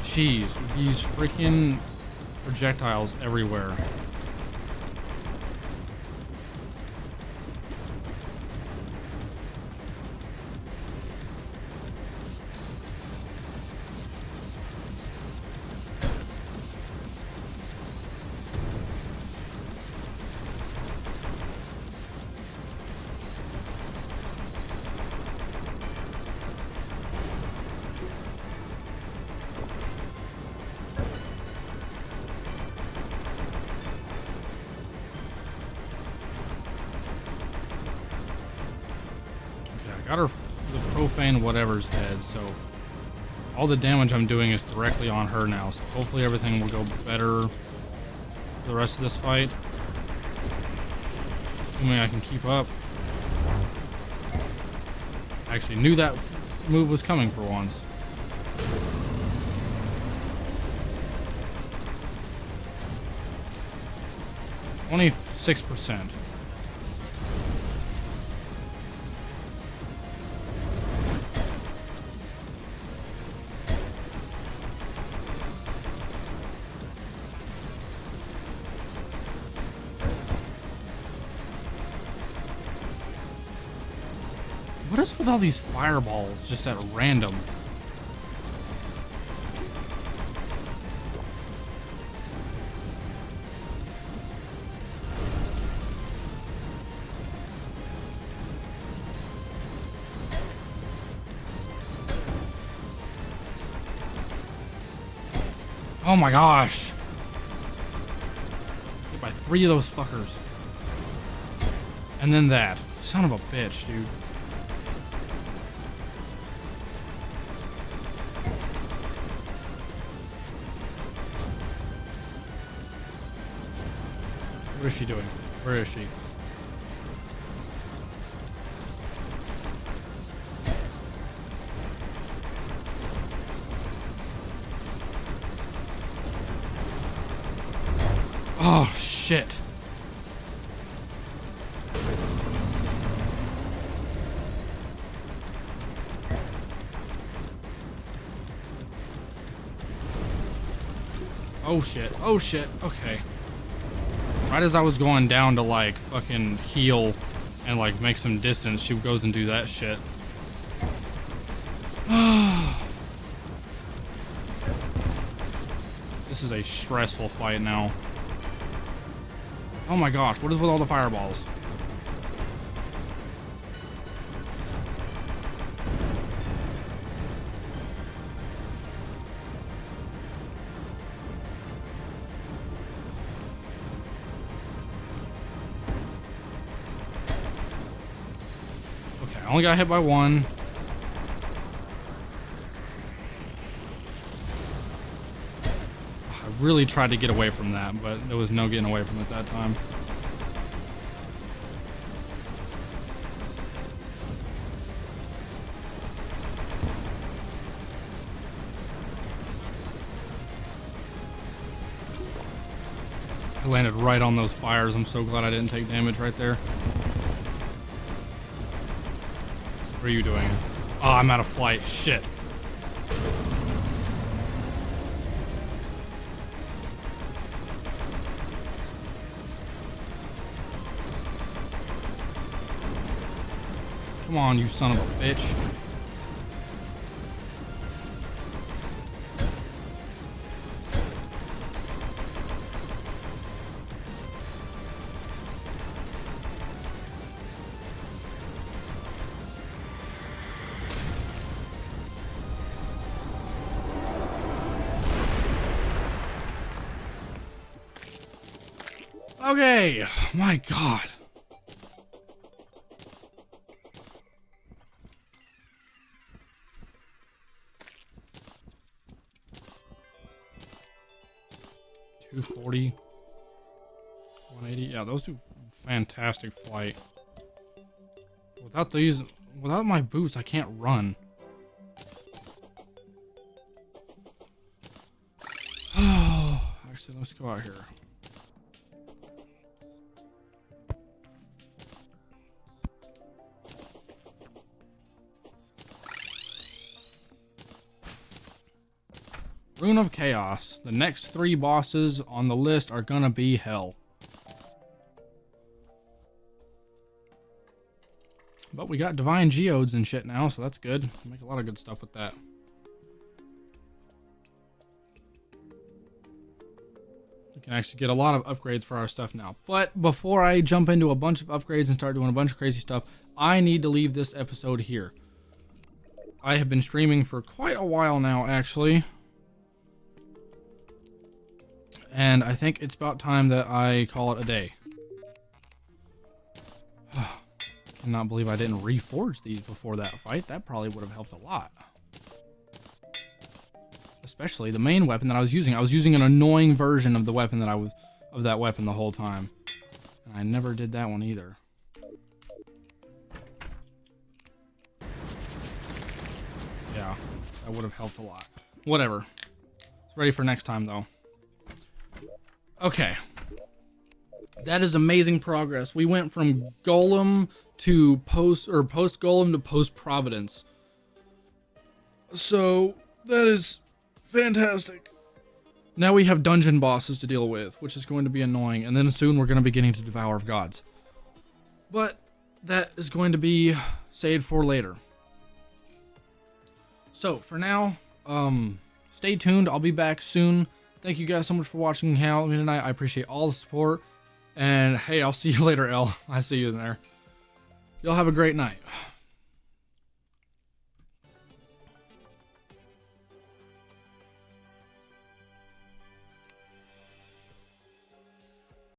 Jeez, these freaking projectiles everywhere. Got her the profane whatever's head, so all the damage I'm doing is directly on her now, so hopefully everything will go better for the rest of this fight. Assuming I can keep up. I actually knew that move was coming for once. Only 6%. What is with all these fireballs just at random? Oh my gosh. Hit by 3 of those fuckers. And then that. Son of a bitch, dude. What is she doing? Where is she? Oh, shit. Oh, shit. Oh, shit. Okay. Right as I was going down to, like, fucking heal and, like, make some distance, she goes and do that shit. This is a stressful fight now. Oh my gosh, what is with all the fireballs? Okay, I only got hit by 1. I really tried to get away from that, but there was no getting away from it that time. I landed right on those fires. I'm so glad I didn't take damage right there. What are you doing? Oh, I'm out of flight. Shit. Come on, you son of a bitch. Okay, my God. $240, $180. Yeah, those do fantastic flight. Without my boots, I can't run. Actually, let's go out here. Rune of Chaos. The next 3 bosses on the list are gonna be hell. But we got Divine Geodes and shit now, so that's good. Make a lot of good stuff with that. We can actually get a lot of upgrades for our stuff now. But before I jump into a bunch of upgrades and start doing a bunch of crazy stuff, I need to leave this episode here. I have been streaming for quite a while now, actually. And I think it's about time that I call it a day. Cannot believe I didn't reforge these before that fight. That probably would have helped a lot. Especially the main weapon that I was using. I was using an annoying version of the weapon that of that weapon the whole time. And I never did that one either. Yeah, that would have helped a lot. Whatever. It's ready for next time though. Okay. That is amazing progress. We went from Golem to post Golem to post Providence. So that is fantastic. Now we have dungeon bosses to deal with, which is going to be annoying, and then soon we're going to be getting to Devour of Gods. But that is going to be saved for later. So for now, stay tuned. I'll be back soon. Thank you guys so much for watching and hanging out with me tonight. I appreciate all the support. And hey, I'll see you later, Elle. I see you in there. Y'all have a great night.